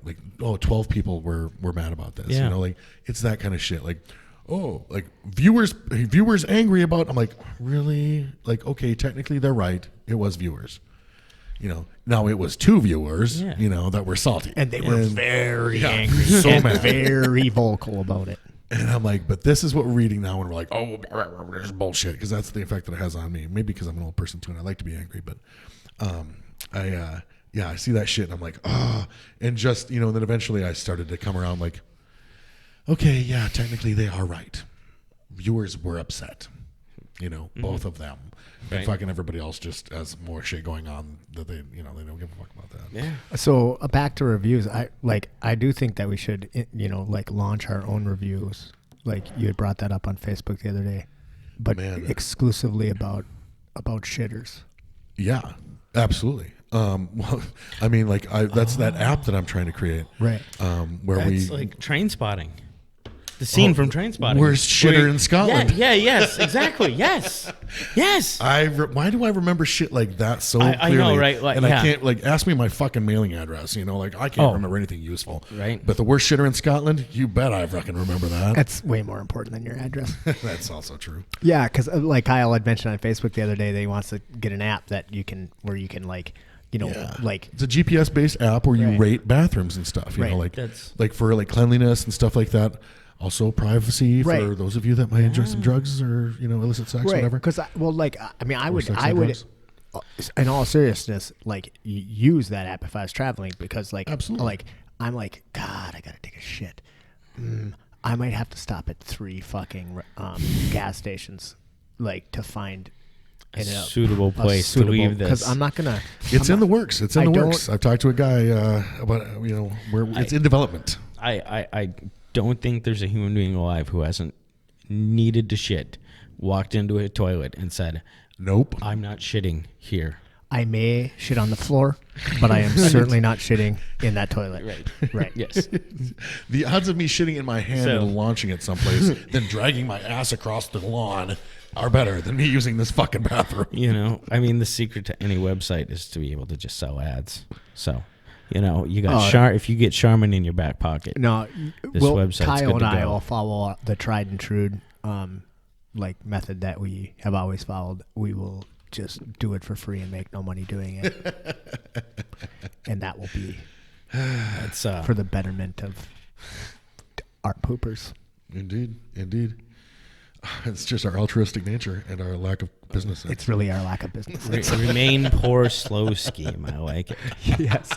12 people were mad about this. You know, like, it's that kind of shit. Like, oh, like viewers angry about. I'm like, really? Like, okay, technically they're right. It was viewers. You know, now it was two viewers, you know, that were salty. And they were very angry. So and very vocal about it. And I'm like, but this is what we're reading now, and we're like, oh, this is bullshit, because that's the effect that it has on me. Maybe because I'm an old person too, and I like to be angry. But I see that shit, and I'm like, and just, you know, and then eventually I started to come around like, okay, yeah, technically they are right. Viewers were upset, you know, both of them. And fucking everybody else just has more shit going on that they, you know, they don't give a fuck about that. Yeah. So back to reviews, I do think that we should, you know, like, launch our own reviews. Like, you had brought that up on Facebook the other day, but exclusively about shitters. Yeah, absolutely. Well, I mean, like, that's that app that I'm trying to create. Right. Where it's like train spotting. The scene from Trainspotting. Worst shitter in Scotland. Yeah, yes, exactly. Yes. Why do I remember shit like that so I clearly? know, right? Like, and yeah. I can't, like, ask me my fucking mailing address, you know? Like, I can't remember anything useful. Right. But the worst shitter in Scotland, you bet I fucking remember that. That's way more important than your address. That's also true. Yeah, because like Kyle had mentioned on Facebook the other day, that he wants to get an app that you can like, like It's a GPS-based app where you Right. rate bathrooms and stuff, you know, like for like cleanliness and stuff like that. Also privacy Right. for those of you that might enjoy some drugs or, illicit sex, right. whatever. Because I would, sex and drugs. in all seriousness, like use that app if I was traveling, because like, Absolutely. like I'm like, God, I gotta take a shit. I might have to stop at 3 fucking gas stations, like, to find a suitable place to leave this. Because I'm not gonna. It's in the works. It's in the works. don't- I've talked to a guy about, where it's in development. I don't think there's a human being alive who hasn't needed to shit, walked into a toilet and said, Nope. I'm not shitting here. I may shit on the floor, but I am certainly not shitting in that toilet. Right. Yes. The odds of me shitting in my hand So- and launching it someplace, then dragging my ass across the lawn, are better than me using this fucking bathroom. The secret to any website is to be able to just sell ads. So, you got if you get Charmin in your back pocket. No, This website's Kyle good to and I go. will follow the tried and true like method that we have always followed. We will just do it for free and make no money doing it, and that will be for the betterment of our poopers. Indeed. It's just our altruistic nature and our lack of business sense. It's really our lack of business. Remain poor, slow scheme. I like it. Yes.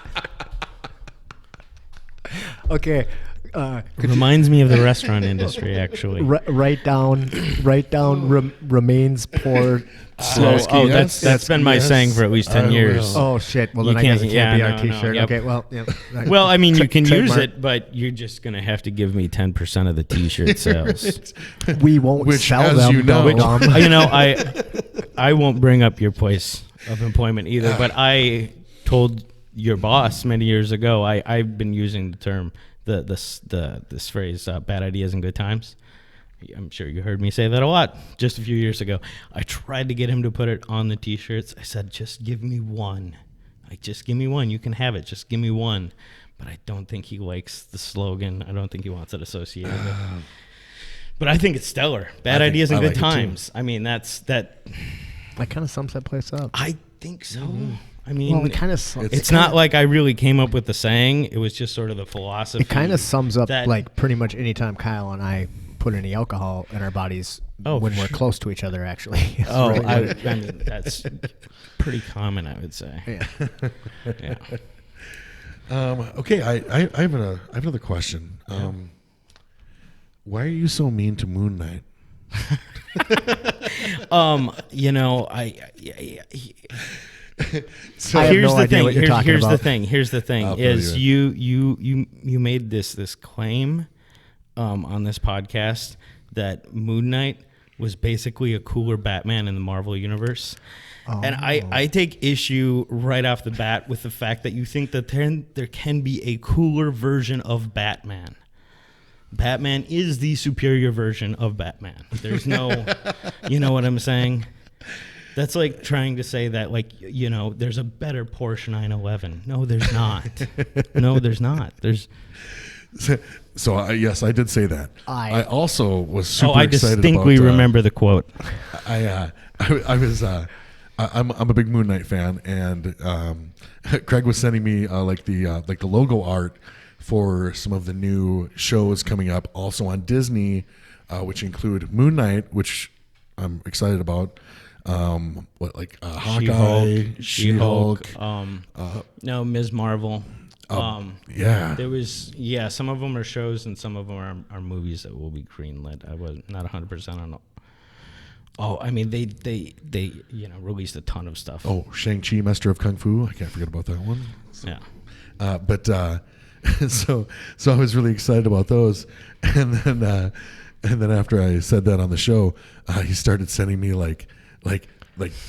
Okay. Reminds me of the restaurant industry, actually. Write down remains poor. Slow ski. Oh, that's been my saying for at least 10 years. Oh shit! Well, You then I guess it can't- can't be yeah, our no, T-shirt. no, yep. Okay, well, yeah. Well, I mean, you can use Trademark. it, but you're just gonna have to give me 10% of the T-shirt sales. We won't Which, sell as them. you know- I won't bring up your place of employment either. But I told your boss many years ago. I've been using the term this phrase, bad ideas and good times. I'm sure you heard me say that a lot just a few years ago. I tried to get him to put it on the T-shirts. I said, just give me one. Just give me one. You can have it. Just give me one. But I don't think he likes the slogan. I don't think he wants it associated with. But I think it's stellar. Bad ideas and I good like it too. times. I mean, that. That kind of sums that place up. I think so. Mm-hmm. I mean, Well, it kind of. it's not like I really came up with the saying. It was just sort of the philosophy. It kind of sums up that- like pretty much any time Kyle and I put any alcohol in our bodies when we're close to each other. Actually. It's really what it- I mean, that's pretty common, I would say. yeah. Yeah. Okay, I have another question. Why are you so mean to Moon Knight? I have Here's no the idea thing. what you're talking about. Here's the thing. I'll Is fill you made this claim on this podcast that Moon Knight was basically a cooler Batman in the Marvel universe. And I take issue right off the bat with the fact that you think that there can be a cooler version of Batman. Batman is the superior version of Batman. There's no, you know what I'm saying? That's like trying to say that, like, there's a better Porsche 911. No, there's not. No, there's not. There's. So yes, I did say that. I also was super I excited distinctly about, remember the quote. I was I'm a big Moon Knight fan, and Craig was sending me like the logo art for some of the new shows coming up, also on Disney, which include Moon Knight, which I'm excited about. Hawkeye, She-Hulk. No, Ms. Marvel. Yeah. There was some of them are shows and some of them are movies that will be greenlit. I was not 100% on. Oh, I mean they released a ton of stuff. Oh, Shang-Chi, Master of Kung Fu. I can't forget about that one. So, yeah. So I was really excited about those, and then after I said that on the show, he started sending me like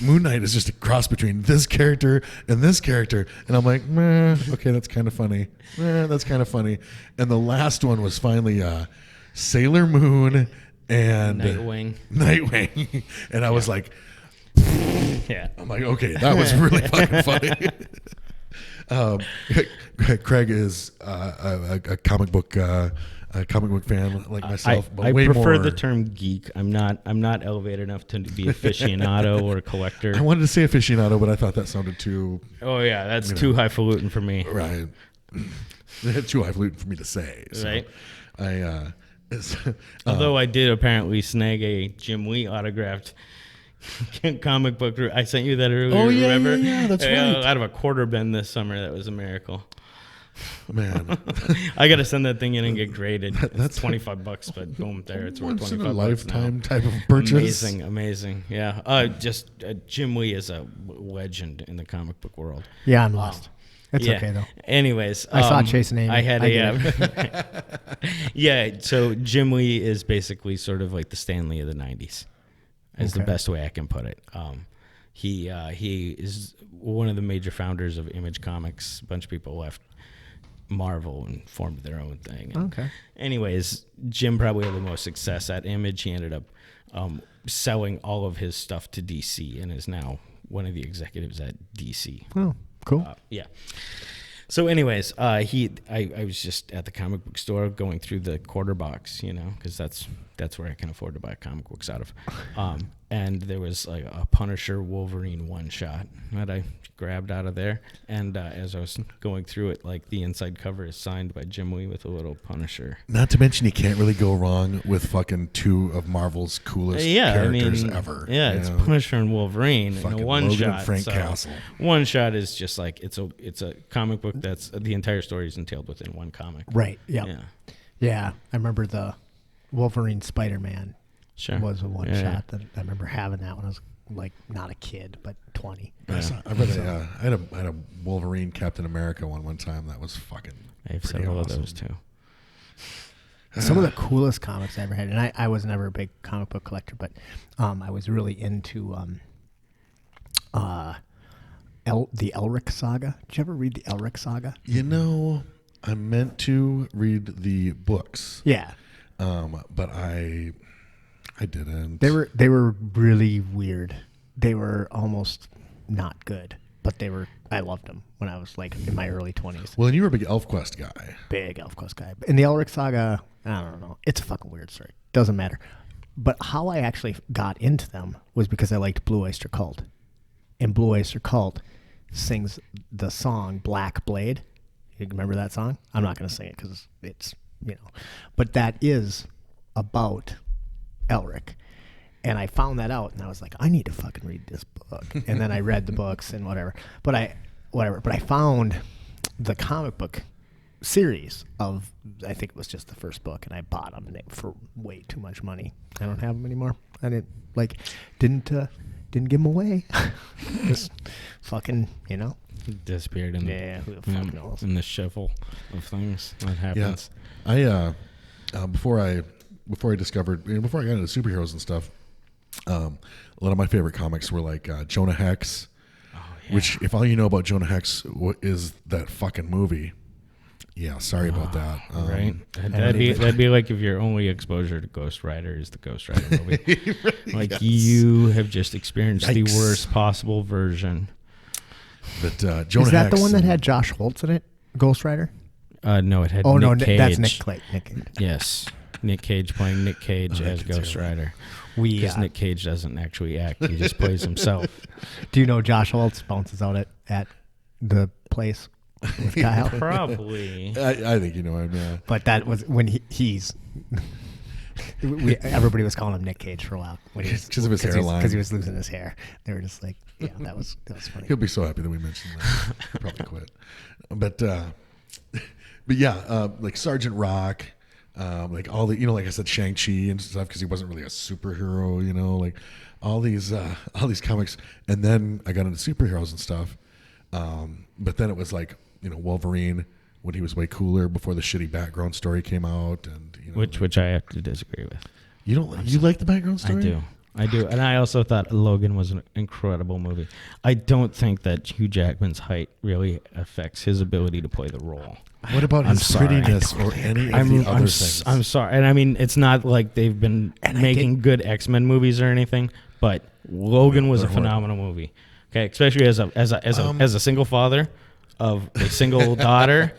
Moon Knight is just a cross between this character and this character, and I'm like, meh, okay, that's kind of funny. That's kind of funny. And the last one was finally Sailor Moon and Nightwing. And I was like, Yeah. I'm like, okay, that was really fucking funny. Craig is a comic book fan like myself, but I way prefer more. the term geek. I'm not elevated enough to be aficionado or collector. I wanted to say aficionado, but I thought that sounded too Oh yeah, that's too highfalutin for me. right. Too highfalutin for me to say. So Right. Although I did apparently snag a Jim Lee autographed comic book. I sent you that earlier. Oh, yeah, remember? yeah, that's right. Out of a quarter bin this summer. That was a miracle. man, I got to send that thing in and get graded. That's $25, but boom, there it's worth once in a $25 lifetime now. type of purchase. Amazing. Yeah. Jim Lee is a legend in the comic book world. Yeah, I'm lost. It's Yeah. okay though. Anyways, I saw Chasing Amy. I had I yeah. So Jim Lee is basically sort of like the Stan Lee of the '90s, is the Okay. best way I can put it. He is one of the major founders of Image Comics. A bunch of people left Marvel and formed their own thing. And Okay. anyways, Jim probably had the most success at Image. He ended up selling all of his stuff to DC and is now one of the executives at DC. Oh, cool. Yeah. So, anyways, I was just at the comic book store going through the quarter box, because that's where I can afford to buy comic books out of. And there was like a Punisher Wolverine one shot that I grabbed out of there. And as I was going through it, like the inside cover is signed by Jim Lee with a little Punisher. Not to mention, you can't really go wrong with fucking two of Marvel's coolest characters ever. Yeah, you it's know? Punisher and Wolverine in Fucking a one Logan shot. and Frank so Castle. one shot is just like it's a comic book that's the entire story is entailed within one comic. Right. Yep. Yeah. Yeah. I remember the Wolverine Spider-Man Sure. was a one Yeah. shot. That I remember having that when I was like not a kid, but 20. I had a Wolverine Captain America one time that was fucking. I have pretty several awesome. of those too. Some of the coolest comics I ever had, and I was never a big comic book collector, but I was really into the Elric saga. Did you ever read the Elric saga? I meant to read the books. Yeah. But I didn't. They were really weird. They were almost not good, but I loved them when I was like in my early 20s. Well, and you were a big ElfQuest guy. Big ElfQuest guy. In the Elric saga, I don't know. It's a fucking weird story. Doesn't matter. But how I actually got into them was because I liked Blue Oyster Cult. And Blue Oyster Cult sings the song Black Blade. You remember that song? I'm not going to sing it because it's, But that is about Elric. And I found that out, and I was like, I need to fucking read this book. And then I read the books and whatever. But I found the comic book series of, I think it was just the first book, and I bought them for way too much money. I don't have them anymore. I didn't give them away. Just fucking, Disappeared in who the fuck knows? in the shuffle of things that happens. Yeah. Before I got into superheroes and stuff, a lot of my favorite comics were like Jonah Hex, which, if all you know about Jonah Hex is that fucking movie, yeah, sorry about that. Right? That'd be like if your only exposure to Ghost Rider is the Ghost Rider movie. Like yes. you have just experienced the Yikes. worst possible version. But Jonah Is that Hex the one that had Josh Holtz in it? Ghost Rider? No, it had Oh, Nick no, Cage. that's Nick Cage. Yes. Nick Cage playing Nick Cage as Ghost Rider. Because Nick Cage doesn't actually act. He just plays himself. Do you know Josh Holtz bounces out at the place with Kyle? Probably. I think you know him, yeah. But that was when he's... everybody was calling him Nick Cage for a while. Because of his hairline. Because he was losing his hair. They were just like, yeah, that was funny. He'll be so happy that we mentioned that. He'll probably quit. But yeah, like Sergeant Rock, like all the, like I said, Shang-Chi and stuff, because he wasn't really a superhero, like all these comics. And then I got into superheroes and stuff. But then it was like, Wolverine, when he was way cooler before the shitty background story came out, and Which I have to disagree with. you like the background story? I do. I do. And I also thought Logan was an incredible movie. I don't think that Hugh Jackman's height really affects his ability to play the role. What about his prettiness or any of the other things? I'm sorry. And I mean, it's not like they've been making good X-Men movies or anything, but Logan was a phenomenal movie. Okay, especially as a single father of a single daughter,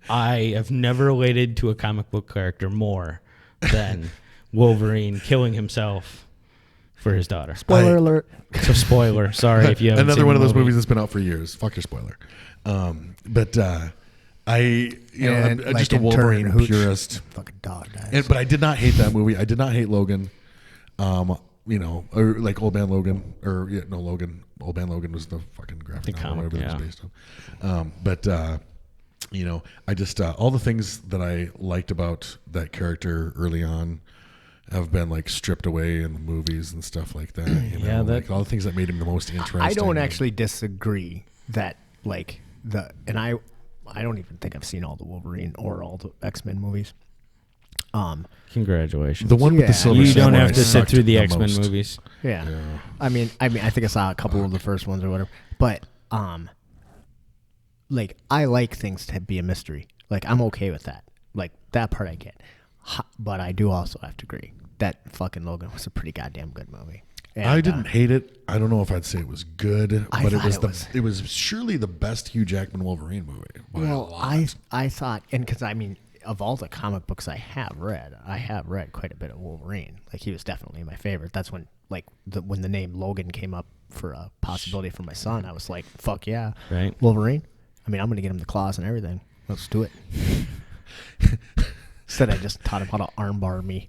I have never related to a comic book character more than Wolverine killing himself for his daughter. Spoiler alert. So spoiler. Sorry if you haven't Another seen one of the those movie. movies that's been out for years. Fuck your spoiler. I'm just a Wolverine purist. Fucking dog dies. But I did not hate that movie. I did not hate Logan. Or like Old Man Logan, Logan. Old Man Logan was the fucking graphic novel, whatever it was based on. I just all the things that I liked about that character early on have been like stripped away in the movies and stuff like that. Like all the things that made him the most interesting. I don't actually disagree that I don't even think I've seen all the Wolverine or all the X-Men movies. Congratulations. The one with the silver You don't samurai have to sit sucked through the X-Men most. movies. Yeah. I mean, I think I saw a couple of the first ones or whatever. But like I like things to be a mystery. Like I'm okay with that. Like that part I get. But I do also have to agree that fucking Logan was a pretty goddamn good movie. And, I didn't hate it. I don't know if I'd say it was good, but it was surely the best Hugh Jackman Wolverine movie. Well, I thought, and because I mean, of all the comic books I have read quite a bit of Wolverine. Like he was definitely my favorite. That's when when the name Logan came up for a possibility for my son, I was like, fuck yeah, right, Wolverine. I mean, I'm gonna get him the claws and everything. Let's do it. Instead, I just taught him how to armbar me.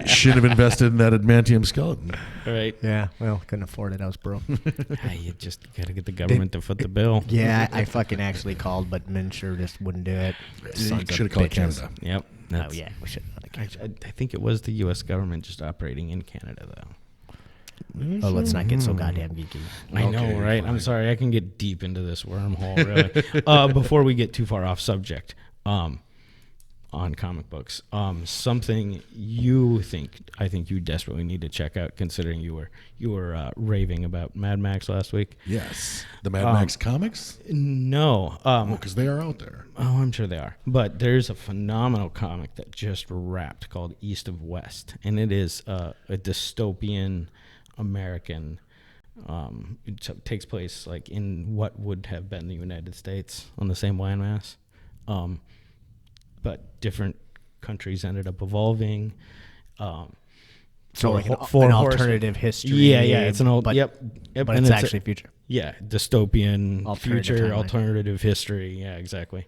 Should have invested in that adamantium skeleton. Right. Yeah. Well, couldn't afford it. I was broke. You just got to get the government to foot the bill. Yeah, I fucking actually called, but Minshew just wouldn't do it. Should have called Canada. Yep. Oh yeah, we should. I think it was the U.S. government just operating in Canada, though. Oh, let's not get so goddamn geeky. I know, right? Fine. I'm sorry. I can get deep into this wormhole, really. Before we get too far off subject, on comic books, something I think you desperately need to check out, considering you were raving about Mad Max last week. Yes, the Mad Max comics. No, because they are out there. Oh, I'm sure they are. But there's a phenomenal comic that just wrapped called East of West, and it is a dystopian American. It takes place like in what would have been the United States on the same landmass, but different countries ended up evolving. So like an alternative history. Yeah, it's an old. But, yep. But it's actually future. Yeah, dystopian Alternative future, timeline. Alternative history. Yeah, exactly.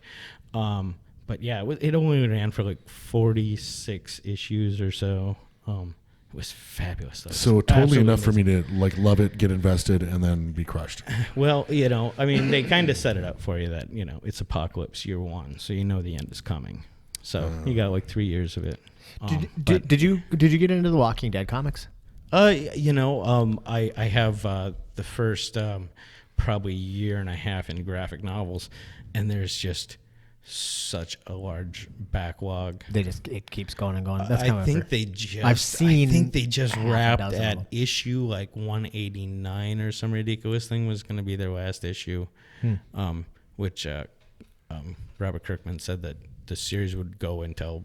But yeah, it only ran for like 46 issues or so. It was fabulous, though. So totally enough for me to like love it, get invested, and then be crushed. Well, I mean, they kind of set it up for you that it's apocalypse year one, so you know the end is coming. So you got like 3 years of it. Did you get into the Walking Dead comics? I have the first probably year and a half in graphic novels, and there's just such a large backlog. It keeps going and going. That's I think they just wrapped at issue like 189 or some ridiculous thing was going to be their last issue, which Robert Kirkman said that the series would go until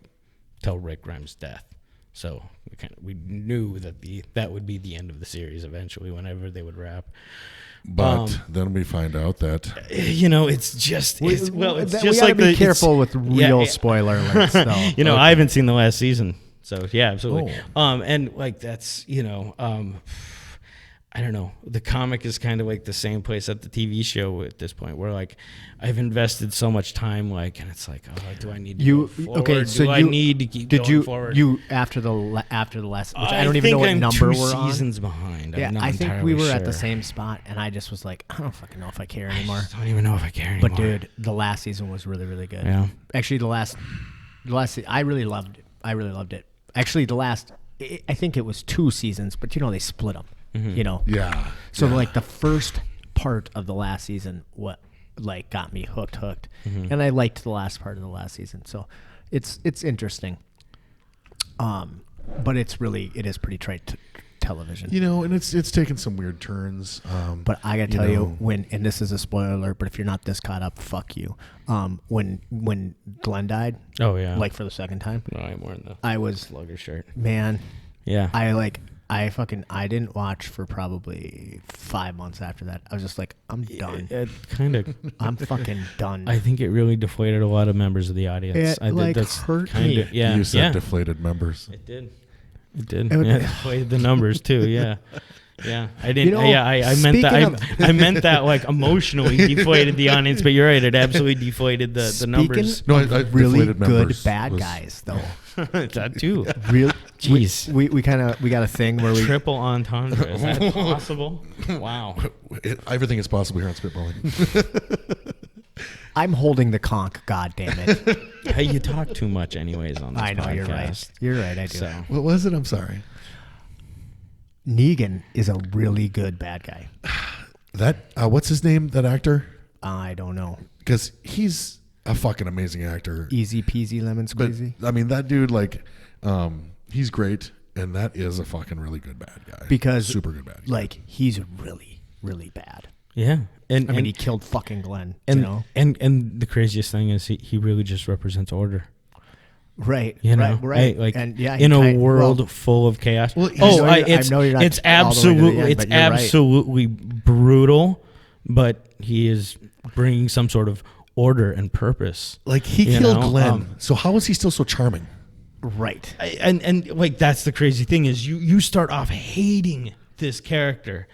Rick Grimes' death. So we knew that would be the end of the series eventually, whenever they would wrap. But then we find out that it's just we like be careful with real spoiler alerts. Though. I haven't seen the last season, so yeah, absolutely. And like that's I don't know. The comic is kind of like the same place at the TV show at this point, where like I've invested so much time, and it's like, do I need to go forward? Okay, so I need to keep going forward? You after the last, which I don't even know what number we're on. Seasons behind. Yeah, I think we were at the same spot, and I just was like, I don't fucking know if I care anymore. I don't even know if I care anymore. But dude, the last season was really, really good. Yeah. Actually, the last I really loved it. Actually, I think it was 2 seasons, but they split them. Mm-hmm. Yeah. So like the first part of the last season, got me hooked, and I liked the last part of the last season. So it's interesting. but it is pretty trite television. You know, and it's taken some weird turns. But I gotta tell you, and this is a spoiler alert, but if you're not this caught up, fuck you. When Glenn died, Oh yeah. like for the second time, no, I'm wearing the I was slugger shirt. man. Yeah. I didn't watch for probably 5 months after that. I was just like, I'm done. It kind of. I'm fucking done. I think it really deflated a lot of members of the audience. It, like, hurt me. Yeah. You said deflated members. It did. It did. It- Yeah, it deflated the numbers too. Yeah. Yeah, I didn't. You know, I meant that. speaking I meant that like emotionally deflated the audience, but you're right. It absolutely deflated the numbers. No, I really deflated good members bad was- guys though. That too. Real, Jeez. we got a thing where we Triple entendre. Is that possible? Wow. Everything is possible here on Spitballing. I'm holding the conch. God damn it! Hey, you talk too much, anyways, on this I know podcast. you're right. You're right. I do. So What was it? I'm sorry. Negan is a really good bad guy. That what's his name? That actor? I don't know. Because he's a fucking amazing actor. Easy peasy lemon But squeezy. I mean, that dude, like, he's great, and that is a fucking really good bad guy. Because super good bad guy. Like he's really really bad. yeah, and I mean, he killed fucking Glenn. and you know. and the craziest thing is he really just represents order. Right. You know, Right. Like and yeah, in a well, world full of chaos. Well, I know you're not it's all the way to the end, absolutely but you're right. absolutely brutal, but he is bringing some sort of order and purpose. Like, he You killed know, Glenn. So how is he still so charming? right. And like that's the crazy thing is you start off hating this character.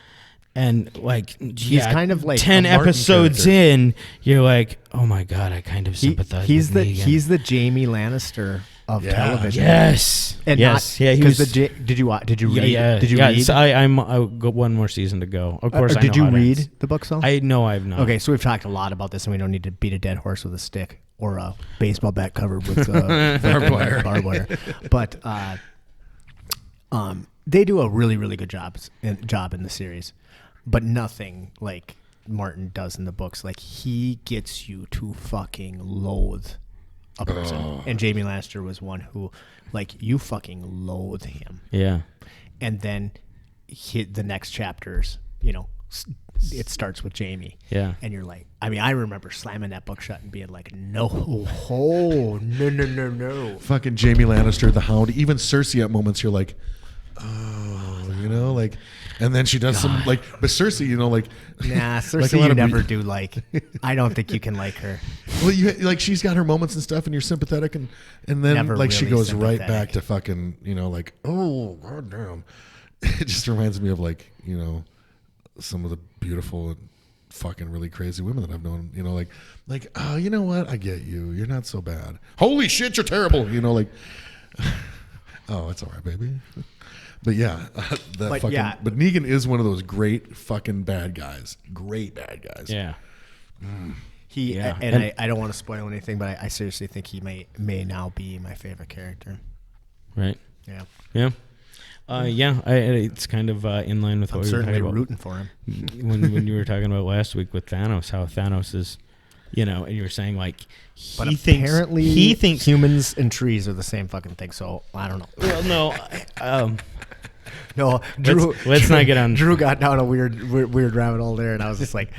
And like He's kind of like 10 a Martin episodes character. in, you're like, oh my god, I kind of sympathize. He's with the Negan. he's the Jamie Lannister of Yeah. television. yes, And yes, yeah. He because was. did you read? Yeah, Did you yeah, read? So I got one more season to go. Of course, I did know you how it read ends. the book? So I know I've not. okay, so we've talked a lot about this, and we don't need to beat a dead horse with a stick or a baseball bat covered with barbed wire. But they do a really really good job in the series, but nothing like Martin does in the books. Like he gets you to fucking loathe a person, and Jamie Lannister was one who, like, you fucking loathe him. Yeah. And then the next chapters, you know, it starts with Jamie. Yeah. And you're like, I mean, I remember slamming that book shut and being like, no, no. Fucking Jamie Lannister, the Hound, even Cersei at moments, you're like, oh, you know, like, and then she does some, like, but Cersei, you know, like, Nah, Cersei, like a lot you of never do like. I don't think you can like her. well, you like, she's got her moments and stuff, and you're sympathetic, and then Never like she really goes right sympathetic. back to fucking, you know, like, oh goddamn. It just reminds me of, like, you know, some of the beautiful and fucking really crazy women that I've known, you know, like, oh, you know what? I get you. You're not so bad. Holy shit, you're terrible. You know, like, oh, it's all right, baby. But yeah, but Negan is one of those great fucking bad guys. Great bad guys. Yeah. Yeah. And I don't want to spoil anything, but I seriously think he may now be my favorite character. Right. Yeah. Yeah. It's kind of in line with I'm what we were certainly talking about rooting for him. when you were talking about last week with Thanos, how Thanos is, you know, and you were saying like But he apparently thinks humans and trees are the same fucking thing, so I don't know. well, no, No, Drew. let's not get on. Drew got down a weird rabbit hole there, and I was just like,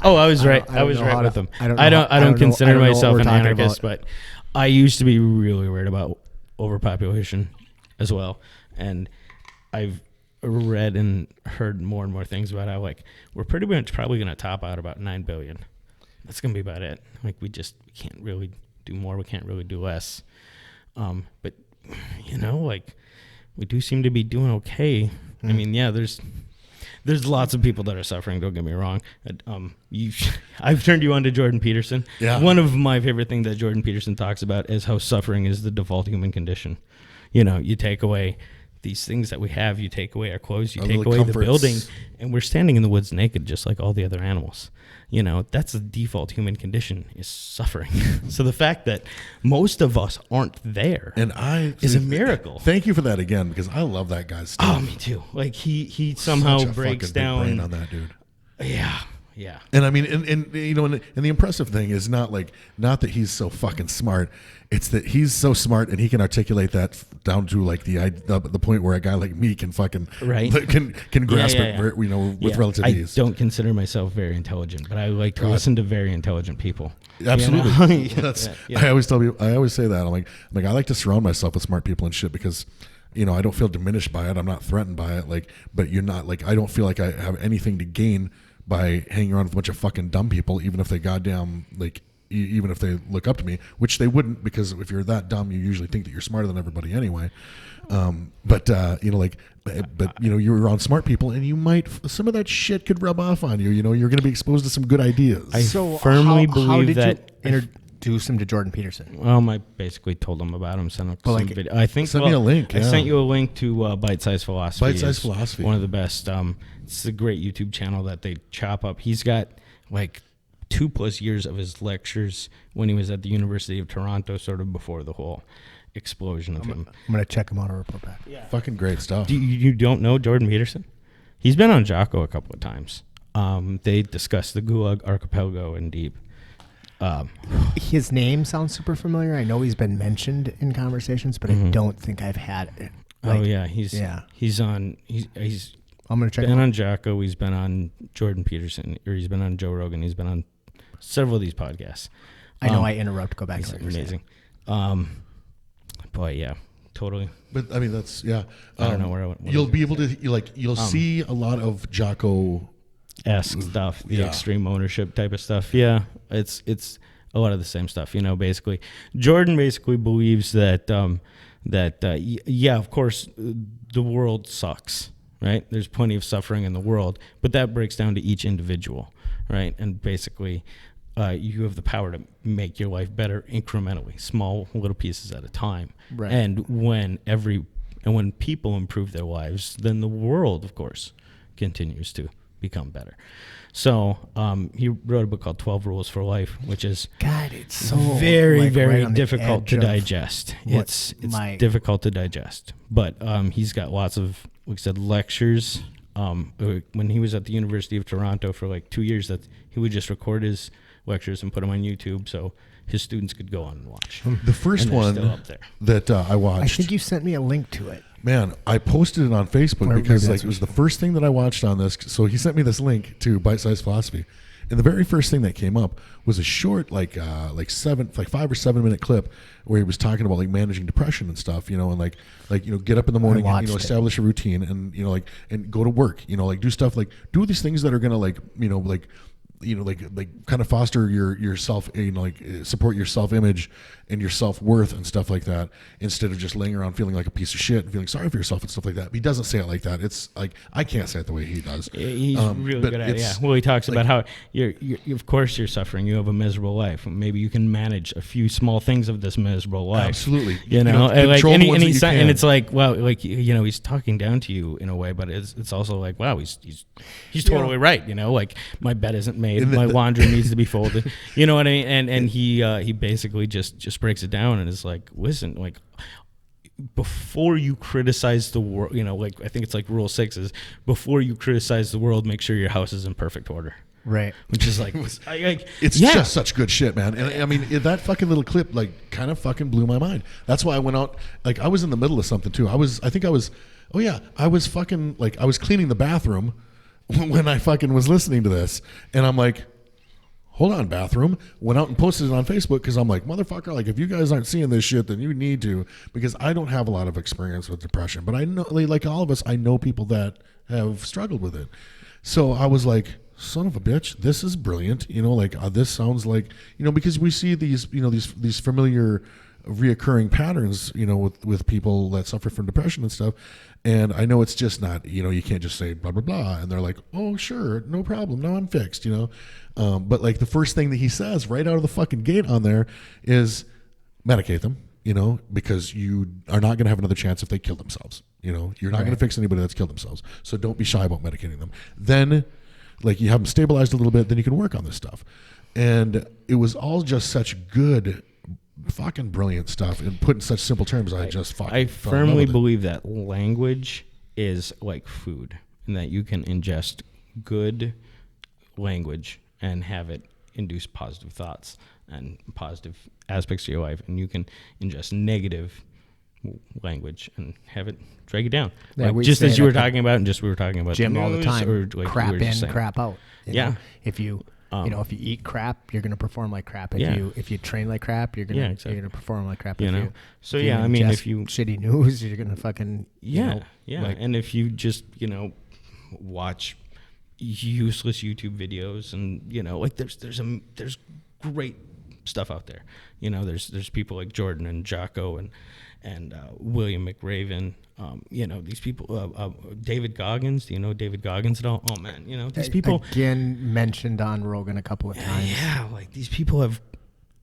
Oh, I was right. I I was don't know right how with to- him. I don't I know don't. how- I don't consider I don't know what myself we're an talking anarchist, about. but I used to be really worried about overpopulation as well, and I've read and heard more and more things about how like we're pretty much probably going to top out about 9 billion. That's going to be about it. Like we can't really do more. We can't really do less. But you know, like we do seem to be doing okay. I mean, yeah, there's lots of people that are suffering. Don't get me wrong. I've turned you on to Jordan Peterson. Yeah. One of my favorite things that Jordan Peterson talks about is how suffering is the default human condition. You know, you take away these things that we have. You take away our clothes. You Our take little away comforts. the building, and we're standing in the woods naked, just like all the other animals. You know, that's the default human condition is suffering. So the fact that most of us aren't there And is a miracle. Thank you for that again, because I love that guy's stuff. Oh, me too. Like he somehow Such a breaks fucking big brain down. on that dude. Yeah, yeah. And I mean, and you know, and the impressive thing is not that he's so fucking smart. It's that he's so smart and he can articulate that down to like the point where a guy like me can fucking can grasp it, you know, with relative ease. I don't consider myself very intelligent, but I like to listen to very intelligent people. Absolutely. You know? I always say that. I'm like I like to surround myself with smart people and shit because, you know, I don't feel diminished by it. I'm not threatened by it. Like, but you're not like, I don't feel like I have anything to gain by hanging around with a bunch of fucking dumb people, even if they goddamn like, even if they look up to me, which they wouldn't, because if you're that dumb, you usually think that you're smarter than everybody anyway. But you know, like, but you know, you're around smart people, and you might, some of that shit could rub off on you. You know, you're going to be exposed to some good ideas. I firmly believe how did that. You introduce him to Jordan Peterson? I basically told him about him. Sent him some video. I think send me a link. I sent you a link to Bite Size Philosophy. Bite Size Philosophy, one of the best. It's a great YouTube channel that they chop up. He's got like 2+ years of his lectures when he was at the University of Toronto, sort of before the whole explosion of him. I'm gonna check him out and report back. Yeah, fucking great stuff. You don't know Jordan Peterson? He's been on Jocko a couple of times. They discussed the Gulag Archipelago in deep. His name sounds super familiar. I know he's been mentioned in conversations, but I don't think I've had it. He's on. I'm gonna check. Been on Jocko. He's been on Jordan Peterson, or he's been on Joe Rogan. He's been on several of these podcasts. I know I interrupt. Go back. He's amazing. But yeah, totally. But I mean, that's I don't know where I went. You'll be able to you'll see a lot of Jocko-esque stuff, the extreme ownership type of stuff. Yeah, it's a lot of the same stuff. You know, basically, Jordan basically believes that of course, the world sucks. Right? There's plenty of suffering in the world, but that breaks down to each individual, right? And basically, you have the power to make your life better incrementally, small little pieces at a time. Right. And when people improve their lives, then the world, of course, continues to become better. So he wrote a book called 12 Rules for Life, which is it's so very difficult to digest. It's difficult to digest. But he's got lots of, like I said, lectures. When he was at the University of Toronto for like 2 years, that he would just record his lectures and put them on YouTube so his students could go on and watch. The first one that I watched, I think you sent me a link to it. Man, I posted it on Facebook because like it was the first thing that I watched on this. So he sent me this link to Bite Size Philosophy, and the very first thing that came up was a short, like 5 or 7 minute clip where he was talking about like managing depression and stuff, you know, and like you know, get up in the morning and, you know, establish a routine, and you know, like, and go to work, you know, like do stuff, like do these things that are gonna like, you know, like kind of foster your self, you know, like support your self-image and your self-worth and stuff like that, instead of just laying around feeling like a piece of shit and feeling sorry for yourself and stuff like that. But he doesn't say it like that. It's like, I can't say it the way he does. He's really good at it. Yeah. Well, he talks about how you're of course you're suffering. You have a miserable life. Maybe you can manage a few small things of this miserable life. Absolutely. You know, and like and it's like, well, like, you know, he's talking down to you in a way, but it's also like, wow, he's totally right. You know, like, my bed isn't made, my laundry needs to be folded. You know what I mean? And he basically just breaks it down and is like, listen, like, before you criticize the world, you know, like, I think it's like rule 6 is, before you criticize the world, make sure your house is in perfect order. Right. Which is like, it's just such good shit, man. And I mean, that fucking little clip, like, kind of fucking blew my mind. That's why I went out, like, I was in the middle of something too. I was fucking, like, I was cleaning the bathroom when I fucking was listening to this, and I'm like, hold on, bathroom. Went out and posted it on Facebook because I'm like, motherfucker, like, if you guys aren't seeing this shit, then you need to, because I don't have a lot of experience with depression, but I know, like all of us, I know people that have struggled with it. So I was like, son of a bitch, this is brilliant. You know, like, this sounds like, you know, because we see these, you know, these familiar reoccurring patterns, you know, with people that suffer from depression and stuff. And I know it's just not, you know, you can't just say blah, blah, blah. And they're like, oh, sure, no problem. Now I'm fixed, you know. But like, the first thing that he says right out of the fucking gate on there is medicate them, you know, because you are not going to have another chance if they kill themselves. You know, you're not going to fix anybody that's killed themselves. So don't be shy about medicating them. Then, like, you have them stabilized a little bit, then you can work on this stuff. And it was all just such good, fucking brilliant stuff, and put in such simple terms. I firmly believe that language is like food, and that you can ingest good language and have it induce positive thoughts and positive aspects to your life, and you can ingest negative language and have it drag you down. Yeah, like, we just say as you it were at the talking about, and just we were talking about gym the all the news, time. or like Crap you were just in, saying. crap out. You Yeah. know? If you if you eat crap, you're gonna perform like crap. Yeah. If you train like crap, you're gonna exactly. you're gonna perform like crap. You if know? you, So if yeah, you I mean, ingest if you shitty news, you're gonna fucking like, like, and if you just watch useless YouTube videos, and like there's great stuff out there. There's people like Jordan and Jocko and William McRaven. These people, David Goggins. Do you know David Goggins at all? Oh man, these people again mentioned on Rogan a couple of times. Yeah, like these people have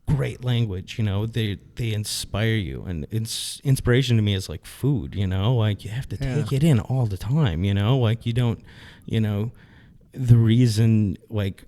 great language. They inspire you, and it's inspiration to me is like food. Like you have to take it in all the time. Like you don't. The reason like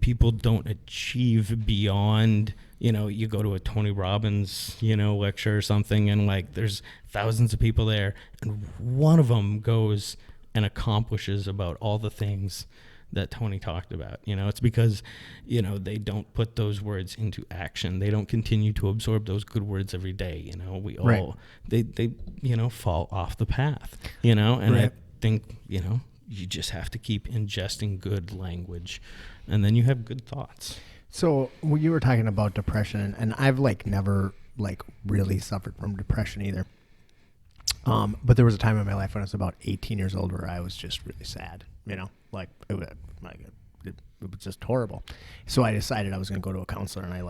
people don't achieve beyond. You go to a Tony Robbins, lecture or something, and like there's thousands of people there, and one of them goes and accomplishes about all the things that Tony talked about. It's because, they don't put those words into action. They don't continue to absorb those good words every day. We all, they fall off the path, and I think, you just have to keep ingesting good language, and then you have good thoughts. So when you were talking about depression, and I've like never like really suffered from depression either. But there was a time in my life when I was about 18 years old where I was just really sad, like it was just horrible. So I decided I was going to go to a counselor, and I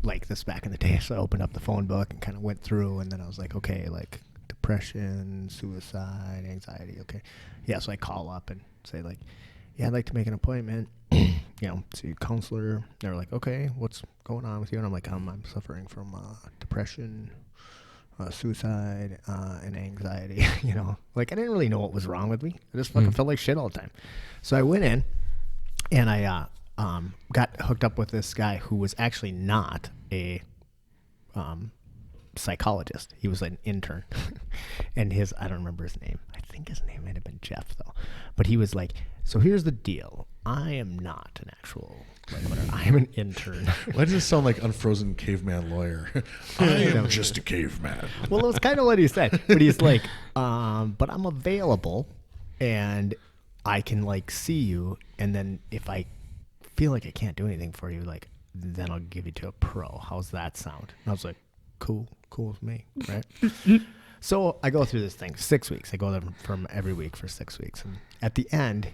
like this back in the day. So I opened up the phone book and kind of went through, and then I was like, okay, like depression, suicide, anxiety. Okay. Yeah. So I call up and say like, yeah, I'd like to make an appointment. See a counselor. They're like, okay, what's going on with you? And I'm like, I'm suffering from depression, suicide, and anxiety. Like I didn't really know what was wrong with me. I just fucking felt like shit all the time. So I went in, and I got hooked up with this guy who was actually not a psychologist. He was an intern. And I don't remember his name. I think his name might have been Jeff though. But he was like, so here's the deal. I am not an actual, I'm an intern. Why does it sound like Unfrozen Caveman Lawyer? I am just a caveman. Well, it was kind of what he said. But he's like, but I'm available, and I can like see you. And then if I feel like I can't do anything for you, like, then I'll give you to a pro. How's that sound? And I was like, cool with me, right? So I go through this thing 6 weeks. I go there from every week for 6 weeks, and at the end,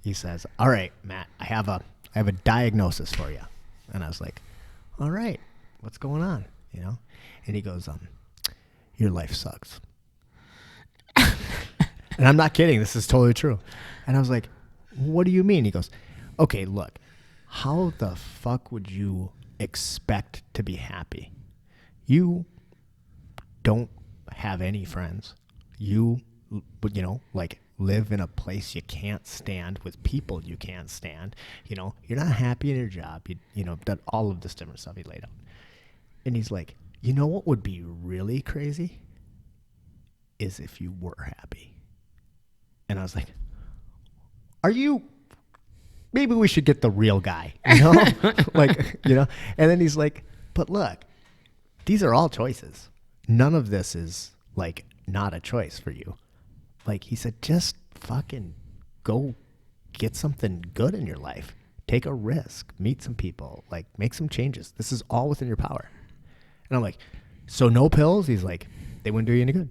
he says, "All right, Matt, I have a diagnosis for you." And I was like, "All right, what's going on?" And he goes, "Your life sucks." And I'm not kidding. This is totally true. And I was like, "What do you mean?" He goes, "Okay, look, how the fuck would you expect to be happy? You don't have any friends. You like live in a place you can't stand with people you can't stand. You're not happy in your job. That all of this different stuff he laid out." And he's like, what would be really crazy is if you were happy. And I was like, maybe we should get the real guy, and then he's like, but look, these are all choices. None of this is like not a choice for you. Like he said, just fucking go get something good in your life. Take a risk, meet some people, like make some changes. This is all within your power. And I'm like, so no pills? He's like, they wouldn't do you any good.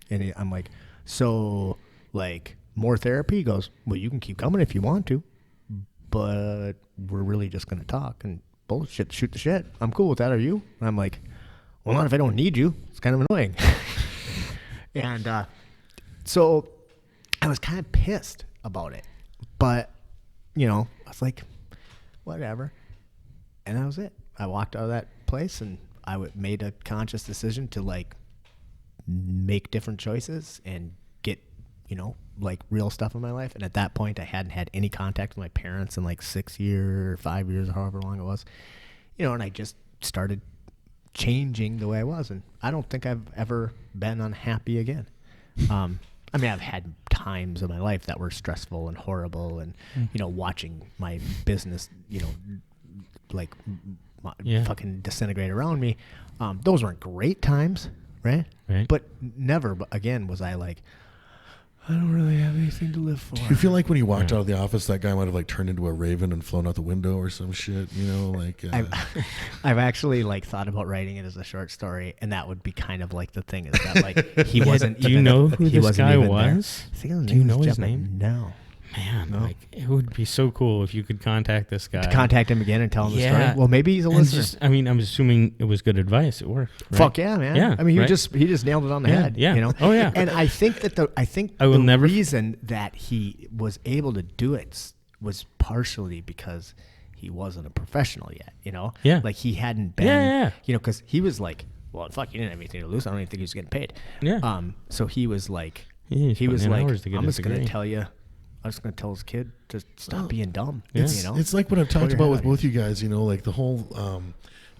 And I'm like, so like more therapy? He goes, well, you can keep coming if you want to, but we're really just going to talk and bullshit, shoot the shit. I'm cool with that. Are you? And I'm like, well, not if I don't need you. It's kind of annoying. And so I was kind of pissed about it. But, I was like, whatever. And that was it. I walked out of that place, and I made a conscious decision to, like, make different choices and get, like, real stuff in my life. And at that point, I hadn't had any contact with my parents in, like, 6 years, 5 years, however long it was. And I just started changing the way I was, and I don't think I've ever been unhappy again. I mean, I've had times in my life that were stressful and horrible, and watching my business, like fucking disintegrate around me. Those weren't great times, right? But never, again, was I like, I don't really have anything to live for. Do you feel like when you walked out of the office, that guy might have like turned into a raven and flown out the window or some shit? I've actually like thought about writing it as a short story, and that would be kind of like the thing is that like he wasn't. Do you know who this guy was? Do you know his name? No. Man, like it would be so cool if you could contact this guy. To contact him again and tell him the story. Well, maybe he's a listener. I'm assuming it was good advice. It worked. Right? Fuck yeah, man. Yeah, I mean, he just nailed it on the head. Yeah. Oh yeah. And I think that the reason that he was able to do it was partially because he wasn't a professional yet. Yeah. Like he hadn't been. Yeah. Because he was like, well, fuck, he didn't have anything to lose. I don't even think he was getting paid. Yeah. So he was like, he was like, I'm just gonna tell you. I was going to tell his kid to stop being dumb. It's like what I've talked about with both you guys, like the whole,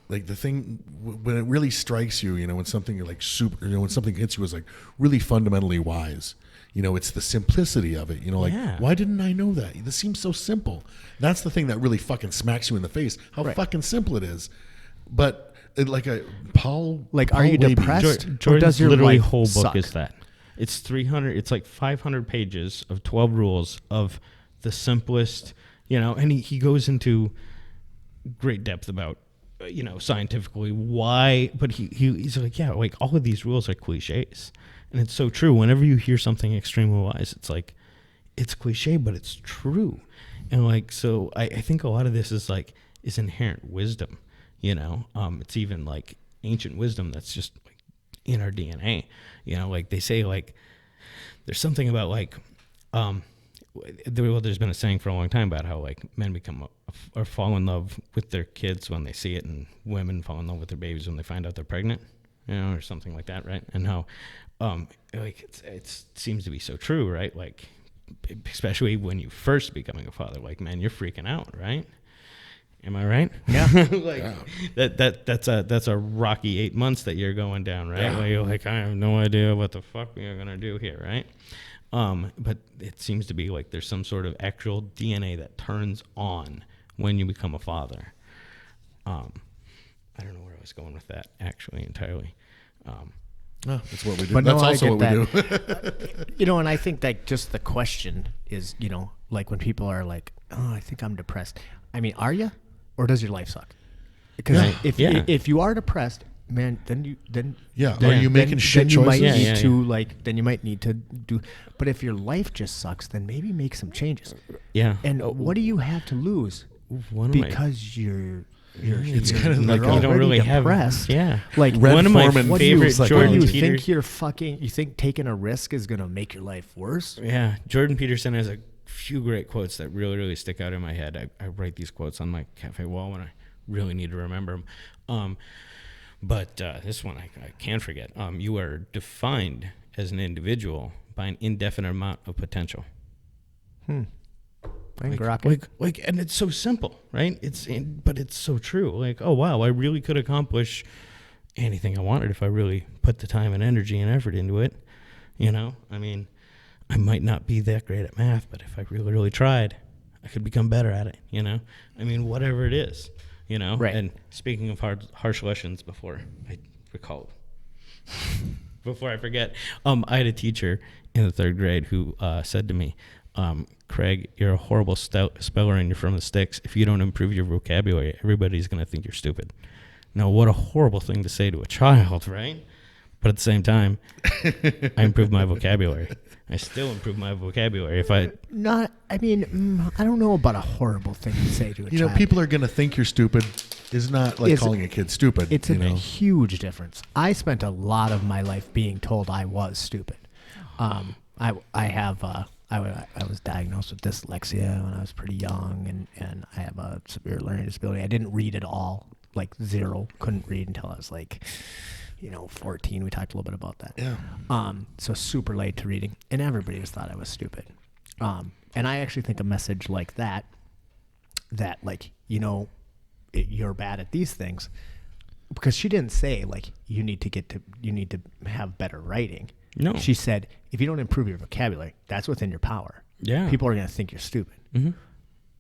like the thing when it really strikes you, when something you're like super, when something hits you is like really fundamentally wise, it's the simplicity of it, why didn't I know that? This seems so simple. That's the thing that really fucking smacks you in the face, how fucking simple it is. But are you depressed? Or does your literally whole book suck? Is that? It's 300. It's like 500 pages of 12 rules of the simplest, and he goes into great depth about, scientifically why, but he's like, yeah, like all of these rules are cliches. And it's so true. Whenever you hear something extremely wise, it's like, it's cliche, but it's true. And like, so I think a lot of this is inherent wisdom, it's even like ancient wisdom that's just like in our DNA, like they say, like there's something about like, there's been a saying for a long time about how like men or fall in love with their kids when they see it, and women fall in love with their babies when they find out they're pregnant, or something like that, right? And how, like it seems to be so true, right? Like, especially when you first becoming a father, like, man, you're freaking out, right? Am I right? Yeah. Like that's a rocky 8 months that you're going down, right? Where you're like, I have no idea what the fuck we are gonna do here, right? But it seems to be like there's some sort of actual DNA that turns on when you become a father. I don't know where I was going with that actually entirely. That's what we do. But that's no, also what we do. And I think that just the question is, like when people are like, oh, I think I'm depressed. I mean, are you? Or does your life suck? Because if you are depressed, man, then are you making shit choices? Then you might need to do. But if your life just sucks, then maybe make some changes. Yeah. And what do you have to lose? Because you're it's kind of like you don't really depressed. Like Red one of my Foreman favorite feels like Jordan you Peterson. think you think taking a risk is going to make your life worse? Yeah. Jordan Peterson has a few great quotes that really, really stick out in my head. I write these quotes on my cafe wall when I really need to remember them. But this one I can't forget. You are defined as an individual by an indefinite amount of potential. Like, and it's so simple, right? But it's so true. Like, oh wow, I really could accomplish anything I wanted if I really put the time and energy and effort into it. I mean, I might not be that great at math, but if I really, really tried, I could become better at it. I mean, whatever it is. Right. And speaking of harsh lessons, before I recall, before I forget, I had a teacher in the 3rd grade who said to me, Craig, you're a horrible speller and you're from the sticks. If you don't improve your vocabulary, everybody's going to think you're stupid. Now, what a horrible thing to say to a child, right? But at the same time, I improved my vocabulary. I still improve my vocabulary. I don't know about a horrible thing to say to a child. People are going to think you're stupid is not like calling a kid stupid. It's a huge difference. I spent a lot of my life being told I was stupid. I was diagnosed with dyslexia when I was pretty young, and I have a severe learning disability. I didn't read at all, like zero. Couldn't read until I was like 14. We talked a little bit about that. Yeah. So super late to reading, and everybody just thought I was stupid. And I actually think a message like that like, you're bad at these things, because she didn't say like you need to have better writing. No. She said, if you don't improve your vocabulary, that's within your power. Yeah. People are going to think you're stupid. Mm-hmm.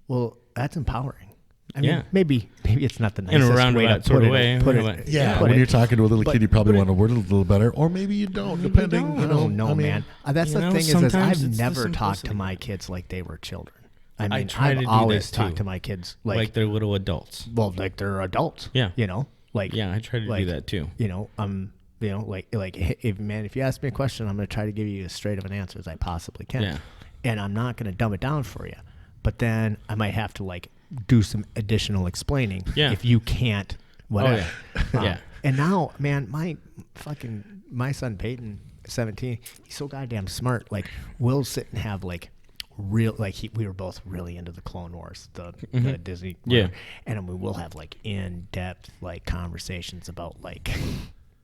Well, that's empowering. I mean, Yeah. maybe it's not the In a nicest way to roundabout sort of way. put Right. it. Yeah, put when it. you're talking to a little kid, you probably but want to word it a little better, or maybe you don't, depending. don't. You I know, don't know, I mean, man. That's you the know, thing is sometimes I've it's the never talked to simplicity. my kids like they were children. I mean, try to I've do always that, talked too. to my kids Like they're little adults. well, like they're adults. Yeah. You know, like Yeah, I try to like, do that too. You know, if you ask me a question, I'm going to try to give you as straight of an answer as I possibly can. Yeah. And I'm not going to dumb it down for you. But then I might have to like do some additional explaining if you can't whatever. Oh, yeah. Yeah. And now, man, my son Peyton, 17, he's so goddamn smart. Like we'll sit and have like we were both really into the Clone Wars, the Disney, Yeah. and we will have like in-depth like conversations about like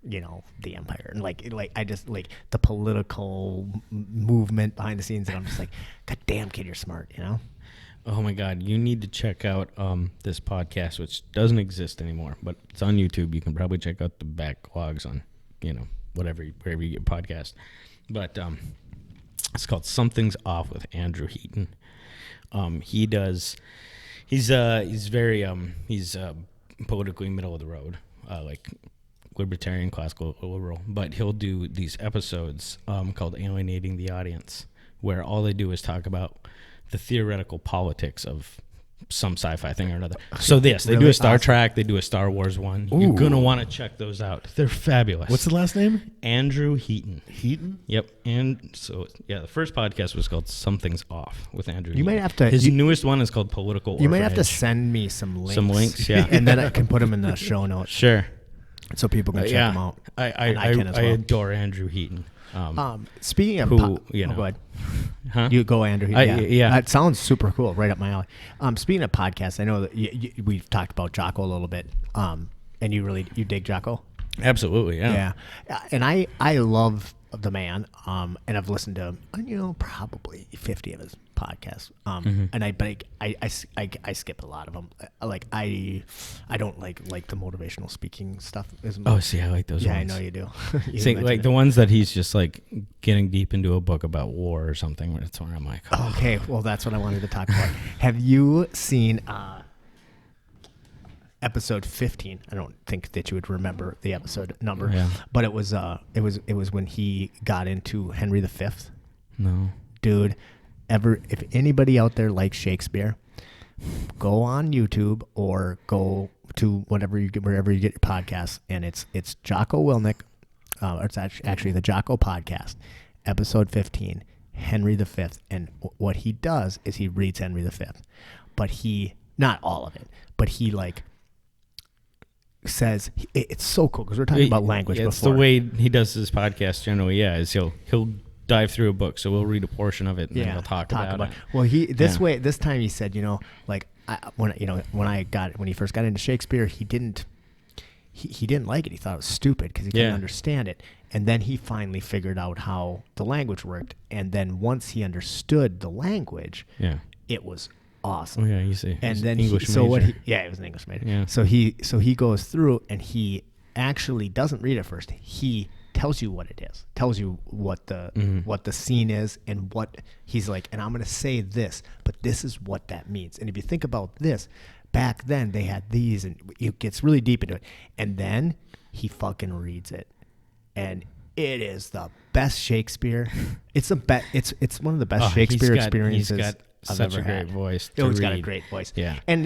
you know the Empire and like I just like the political movement behind the scenes, and I'm just like, God damn, kid, you're smart, you know. Oh my God, you need to check out this podcast, which doesn't exist anymore, but it's on YouTube. You can probably check out the backlogs on, wherever you get podcast. But it's called Something's Off with Andrew Heaton. He's politically middle of the road, like libertarian, classical liberal, but he'll do these episodes called Alienating the Audience, where all they do is talk about the theoretical politics of some sci-fi thing or another. So they do Really a Star awesome. Trek, they do a Star Wars one. Ooh. You're gonna want to check those out. They're fabulous. what's the last name? Andrew Heaton? Heaton. Yep. And so the first podcast was called Something's Off with Andrew. You might Heaton. have to- His you- newest one is called Political. You might have to Orphanage. send me some links. Some links, yeah. And then I can put them in the show notes Sure. so people can check Yeah. them out. I And can as well. adore Andrew Heaton. Speaking of, Who, go ahead. Huh? You go, Andrew. Yeah. That sounds super cool, right up my alley. Speaking of podcasts, I know that we've talked about Jocko a little bit, and you dig Jocko? Absolutely. Yeah. Yeah, and I love the man, and I've listened to probably 50 of his podcasts, and I skip a lot of them. Like I don't like the motivational speaking stuff as much. Oh, see, I like those yeah, ones. I know you do. You See, mentioned like it. the ones that he's just like getting deep into a book about war or something. Where it's where I'm like, oh. Okay, well, that's what I wanted to talk about. Have you seen episode 15? I don't think that you would remember the episode number, Yeah. but it was when he got into Henry V. No. Dude, if anybody out there likes Shakespeare, go on YouTube or go to wherever you get your podcasts, and it's Jocko Willink, or it's actually the Jocko Podcast, episode 15, Henry V. And what he does is he reads Henry V, but not all of it, but he like says it's so cool because we're talking about language It's before. the way he does his podcast generally. Yeah, is he'll dive through a book, so we'll read a portion of it and then we'll talk about it. Well, this time he said, like when he first got into Shakespeare, he didn't like it. He thought it was stupid because he couldn't understand it. And then he finally figured out how the language worked. And then once he understood the language, it was awesome. Oh yeah, you see. And He's then English he major. was an English major. Yeah. So he goes through and he actually doesn't read it first. He tells you what it is, tells you what the scene is, and what he's like, and I'm going to say this, but this is what that means. And if you think about this, back then they had these, and it gets really deep into it. And then he fucking reads it, and it is the best Shakespeare. It's one of the best Shakespeare experiences He's got I've such ever a great had. voice. Oh, he's got a read. great voice. Yeah. And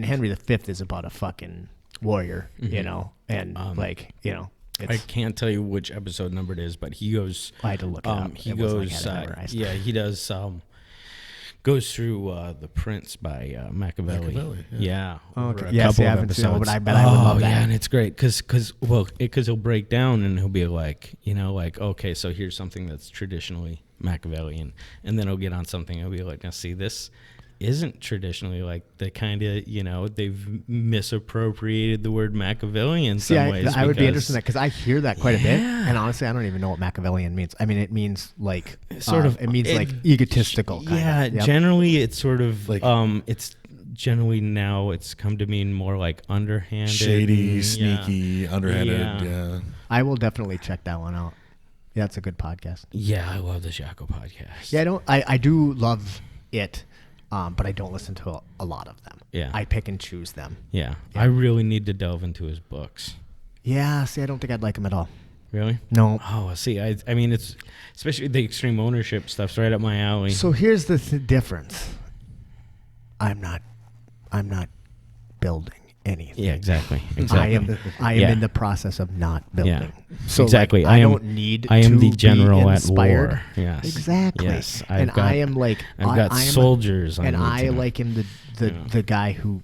Henry V is about a fucking warrior, and I can't tell you which episode number it is, but he goes. I had to look it up. He It wasn't like I goes. had it memorized. He does. Goes through The Prince by Machiavelli. Yeah. Over a Yes, couple I of haven't seen it, but episodes. I bet I would love that. Yeah, and it's great because he'll break down and he'll be like, okay, so here's something that's traditionally Machiavellian, and then he'll get on something. He'll be like, now see, this isn't traditionally like the kind of they've misappropriated the word Machiavellian in some ways. I would be because- interested in that because I hear that quite a bit, and honestly, I don't even know what Machiavellian means. I mean, it means like it means like egotistical. Kind of. Yep. Generally, it's sort of Like- it's generally now it's come to mean more like underhanded, Shady, and- sneaky, underhanded. Yeah. Yeah. I will definitely check that one out. Yeah, it's a good podcast. Yeah, I love the Jocko podcast. Yeah, I do love it, but I don't listen to a lot of them. Yeah. I pick and choose them. Yeah. I really need to delve into his books. Yeah, see, I don't think I'd like them at all. Really? No. Oh, see, I mean, it's especially the extreme ownership stuff's right up my alley. So here's the difference. I'm not building anything. Yeah, exactly. I am in the process of not building. Yeah. So exactly. Like, I don't need. I am to the general be at inspired. war. Yes. Exactly. Yes. And I am like I've got soldiers. and I liken the guy who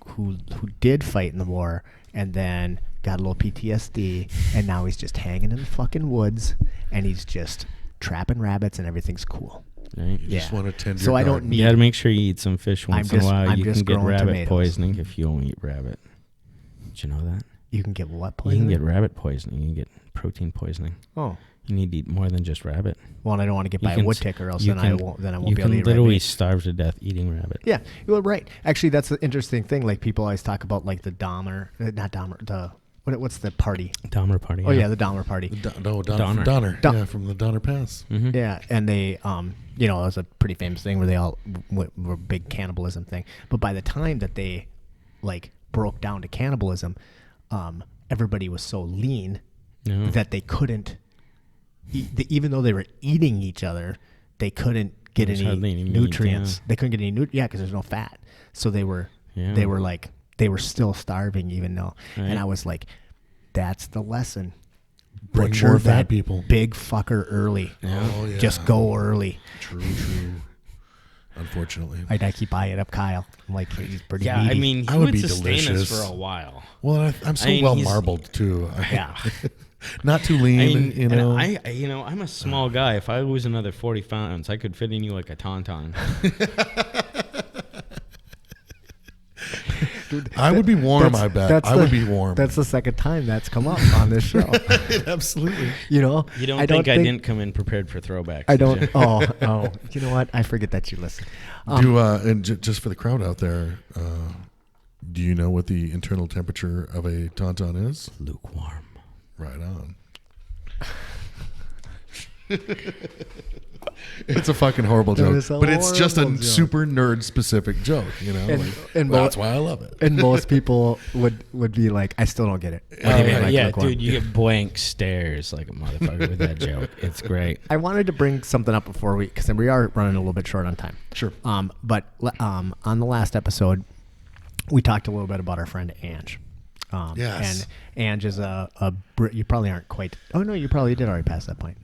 did fight in the war and then got a little PTSD and now he's just hanging in the fucking woods and he's just trapping rabbits and everyth's cool. Right? You just want to tend your So I don't garden. need. You got to make sure you eat some fish once in a while. I'm You just can get growing rabbit tomatoes. poisoning if you don't eat rabbit. Did you know that? You can get what You poisoning? can get rabbit poisoning. You can get protein poisoning. Oh. You need to eat more than just rabbit. Well, and I don't want to get You by a can wood s- tick, or else you then I can- won't. Then I You won't be able to can eat literally rabbit. starve to death eating rabbit. Yeah, well, right. Actually, that's the interesting thing. Like people always talk about like the Dahmer, not Dahmer. What's the party? Dahmer party. Oh yeah, the Dahmer party. Donner. Donner. Yeah, from the Donner Pass. Mm-hmm. Yeah, and they, it was a pretty famous thing where they all were a big cannibalism thing. But by the time that they, like, broke down to cannibalism, everybody was so lean that they couldn't, even though they were eating each other, they couldn't get There's any hardly any meat, nutrients. yeah. They couldn't get any nutrients, because there's no fat. So they were still starving, even though. Right. And I was like, that's the lesson. Bring Butcher more fat that people. big fucker early. Oh, yeah. Just go early. True. Unfortunately. I keep eyeing up Kyle. I'm like, he's pretty Yeah, meaty. I mean, he I would would be sustain us delicious. for a while. Well, I'm so I mean, well he's- marbled too. Yeah. Not too lean. I mean, you know. and I'm a small guy. If I lose another 40 pounds, I could fit in you like a tauntaun. Dude, I would be warm. I bet I would be warm. That's the second time that's come up on this show. Absolutely. You know, You don't think I didn't come in prepared for throwbacks? I did don't. you? Oh. You know what? I forget that you listen. And just for the crowd out there, do you know what the internal temperature of a tauntaun is? Lukewarm. Right on. It's a fucking horrible That joke, is a but it's just a horrible joke. super nerd specific joke, you know. And That's why I love it. And most people would be like, I still don't get it. What do you mean, like, yeah, lukewarm? dude, you get blank stares like a motherfucker with that joke. It's great. I wanted to bring something up before because we are running a little bit short on time. Sure. But on the last episode, we talked a little bit about our friend Ange. Yes. And Ange is you probably aren't quite. Oh no, you probably did already pass that point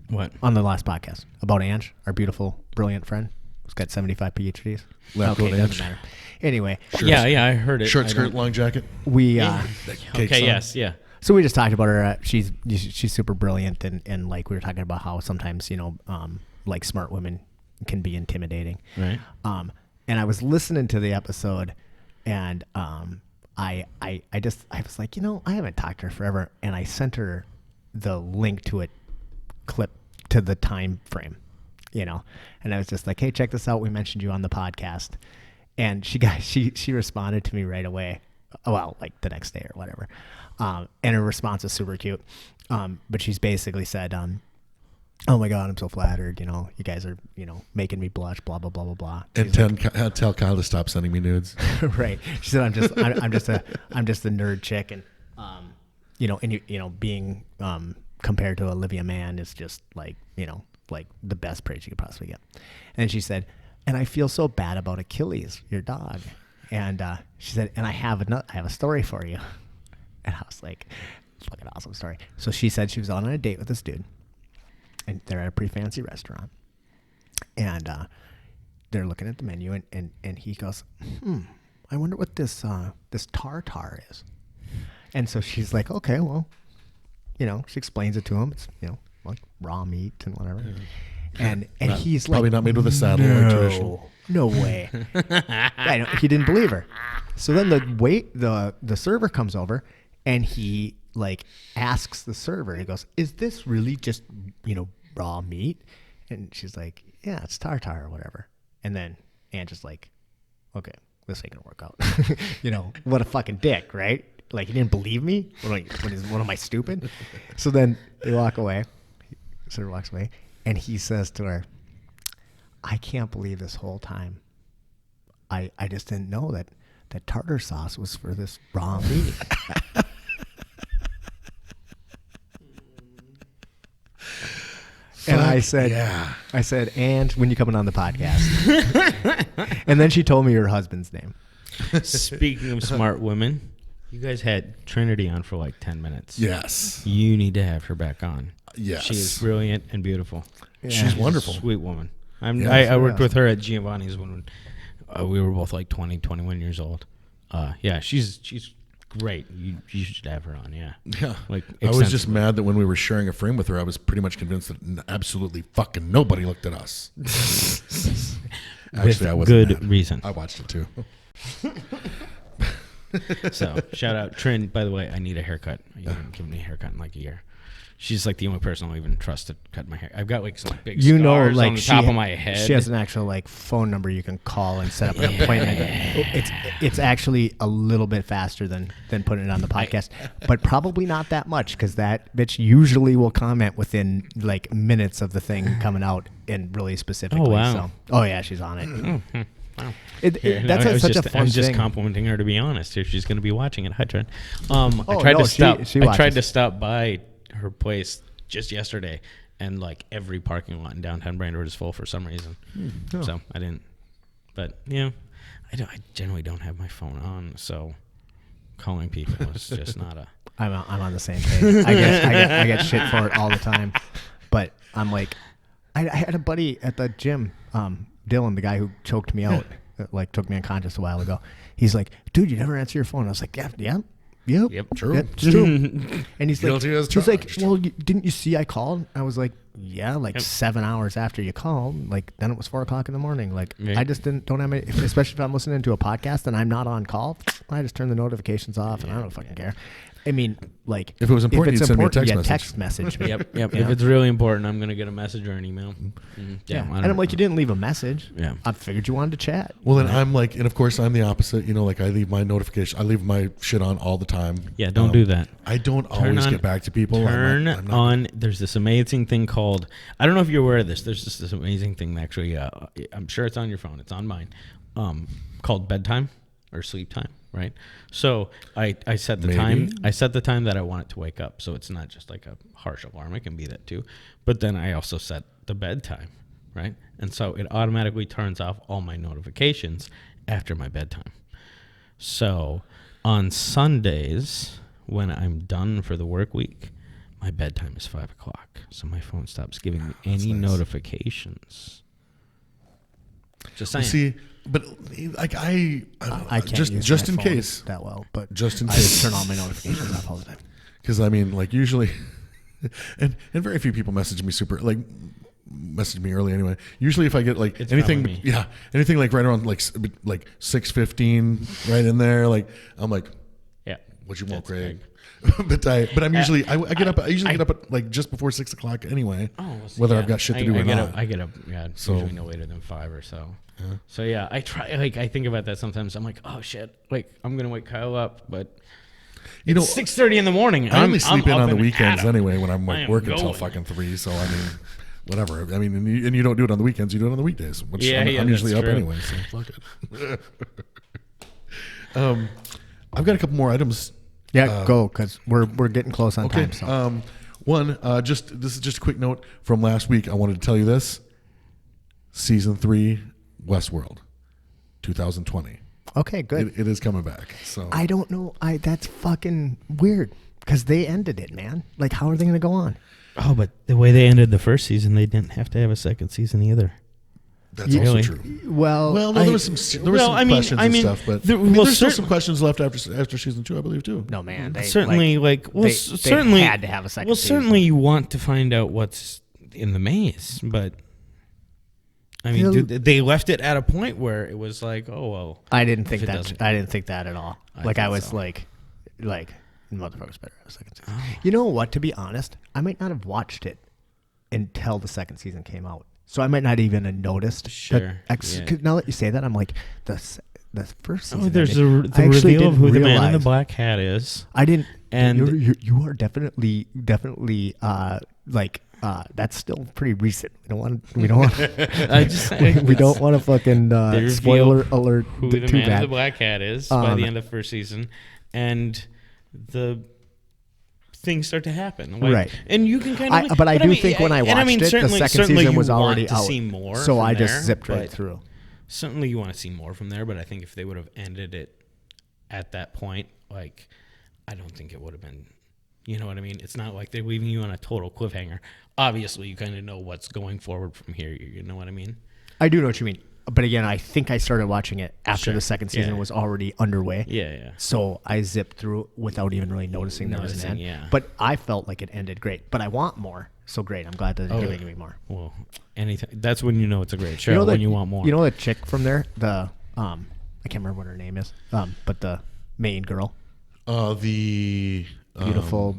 What? on the last podcast about Ange, our beautiful, brilliant friend who's got 75 PhDs. Left Okay, field doesn't Ange. matter. Anyway, Yeah, I heard it. Short I skirt, don't- long jacket. we Cake Okay, song. yes, yeah. So we just talked about her. She's super brilliant, and like we were talking about how sometimes like smart women can be intimidating. Right. And I was listening to the episode, and I was like, I haven't talked to her forever, and I sent her the link to it clip to the time frame, and I was just like, hey, check this out. We mentioned you on the podcast, and she responded to me right away. Well, like the next day or whatever. And her response was super cute. But she's basically said, oh my God, I'm so flattered. You guys are, making me blush, blah, blah, blah, blah, blah. And tell Kyle to stop sending me nudes. Right. She said, I'm just a nerd chick. And, being, compared to Olivia Mann is just like, like the best praise you could possibly get. And she said, and I feel so bad about Achilles, your dog. And she said, and I have a story for you. And I was like, fucking awesome story. So she said she was on a date with this dude, and they're at a pretty fancy restaurant, and they're looking at the menu, and he goes, I wonder what this tartar is. And so she's like, okay, well, she explains it to him. It's like raw meat and whatever. And he's like, Probably not made with a saddle like traditional. No way. He didn't believe her. So then the server comes over, and he like asks the server, he goes, is this really just, raw meat? And she's like, yeah, it's tartar or whatever. And then Ange is like, okay, this ain't gonna work out. What a fucking dick, right? Like, he didn't believe me? What am I stupid? So then they walk away. sort of walks away, and he says to her, "I can't believe this whole time. I just didn't know that tartar sauce was for this raw meat." And I said, yeah. "And when you coming on the podcast?" And then she told me her husband's name. Speaking of smart women, you guys had Trinity on for like 10 minutes. Yes. You need to have her back on. Yes. She is brilliant and beautiful. Yeah. She's wonderful. Sweet woman. Yeah, I worked with her at Giovanni's when we were both like 20, 21 years old. Yeah, she's great. You should have her on. Yeah. Yeah. Like I was just mad that when we were sharing a frame with her, I was pretty much convinced that absolutely fucking nobody looked at us. Actually, I wasn't good mad. reason. I watched it too. So shout out Trin. By the way, I need a haircut. You haven't given me a haircut in like a year. She's like the only person I'll even trust to cut my hair. I've got like some big scars on the top of my head. She has an actual like phone number you can call and set up an appointment. It's actually a little bit faster than putting it on the podcast, but probably not that much because that bitch usually will comment within like minutes of the thing coming out and really specifically. Oh, wow. So, oh yeah, she's on it. Mm-hmm. Wow. That's such a fun thing. I was just complimenting her, to be honest. If she's going to be watching it, hi Trin. Oh, I tried to stop by her place just yesterday, and like every parking lot in downtown Brandon is full for some reason. Oh. So I didn't. But yeah, I generally don't have my phone on, so calling people is just not a. I'm on the same page. I get shit for it all the time, but I'm like, I had a buddy at the gym, Dylan, the guy who choked me out, like took me unconscious a while ago. He's like, "Dude, you never answer your phone." I was like, "Yeah, yep, True. Yep, it's true." And he's Guilty as like, charged. "Well, didn't you see I called?" I was like, "Yeah, like 7 hours after you called. Like then it was 4 o'clock in the morning. Like I just don't have any, especially if I'm listening to a podcast and I'm not on call. I just turn the notifications off and I don't fucking care. I mean, like If it was important, you'd send me a text message. me. Yep. Yeah. If it's really important, I'm gonna get a message or an email. Yeah, and I'm like, you didn't leave a message. Yeah. I figured you wanted to chat. Well, then I'm like, and of course I'm the opposite. You know, like I leave my notification, I leave my shit on all the time. Yeah, don't do that. I don't always get back to people. Turn I'm not on. There's this amazing thing called. I don't know if you're aware of this. There's just this amazing thing that actually. I'm sure it's on your phone. It's on mine. Called bedtime or sleep time. Right. So I set the time. I set the time that I want it to wake up. So it's not just like a harsh alarm. It can be that too. But then I also set the bedtime. Right. And so it automatically turns off all my notifications after my bedtime. So on Sundays, when I'm done for the work week, my bedtime is 5 o'clock. So my phone stops giving me any notifications. Just saying. See, but like I can't just use just my in phone case, that well, but just in I case, turn all my notifications off all the time. because I mean, like usually, and very few people message me early anyway. Usually, if I get like It's anything, probably me. anything like right around like 6:15, right in there, like I'm like, Yeah. what you want, That's Craig? big. but I'm usually I get up. I usually get up at like just before 6 o'clock anyway. Oh, well, see, whether yeah. I've got shit to do or not. I get up. Yeah, So- usually no later than 5 or so. So yeah, I try. Like I think about that sometimes. I'm like, oh shit, like I'm gonna wake Kyle up, but You know, 6:30 in the morning. I only sleep in up on the and weekends at 'em. anyway when I'm I like am working until going. fucking 3. So I mean, whatever. I mean, and you don't do it on the weekends. You do it on the weekdays. Which Yeah, I'm usually that's up true. anyway. So fuck it. I've got a couple more items. Yeah, go because we're getting close on Okay. time. So One, this is just a quick note from last week. I wanted to tell you this. Season 3, Westworld, 2020. okay, good. It is coming back. So I don't know. That's fucking weird because they ended it, man. Like, how are they going to go on? Oh, but the way they ended the first season, they didn't have to have a second season either. that's Really? also true. Well, Well, no, there was some questions and stuff, but there's still some questions left after season 2, I believe, too. no, man. They, Certainly, they certainly had to have a second. Well, season. certainly you want to find out what's in the maze, but I mean, You know- they left it at a point where it was like, oh well. I didn't think If it that. doesn't- I didn't think that at all. I Like, think I was so. like, motherfuckers better have a second season. You know what? To be honest, I might not have watched it until the second season came out. So I might not even have noticed. Sure, yeah. 'Cause now that you say that, I'm like, the first season. Oh, there's ended. the I actually reveal of didn't who the man in the realize- black hat is. I didn't. And- you are definitely like That's still pretty recent. We don't want. We don't want. We don't want to fucking spoiler alert. Who the man in the black hat is by the end of first season, and the things start to happen. Like, right. And you can kind of. But I do think when I watched it, the second season was already out. See more so I just there, zipped right through. Certainly, you want to see more from there. But I think if they would have ended it at that point, like, I don't think it would have been. You know what I mean? It's not like they're leaving you on a total cliffhanger. Obviously, you kind of know what's going forward from here. You know what I mean? I do know what you mean. But again, I think I started watching it after the second season was already underway. Yeah. So I zipped through without even really noticing there was an end. Yeah. But I felt like it ended great. But I want more. So great. I'm glad that they're giving me more. Well, anything. That's when you know it's a great show, when you want more. You know the chick from there? I can't remember what her name is. But the main girl. The beautiful,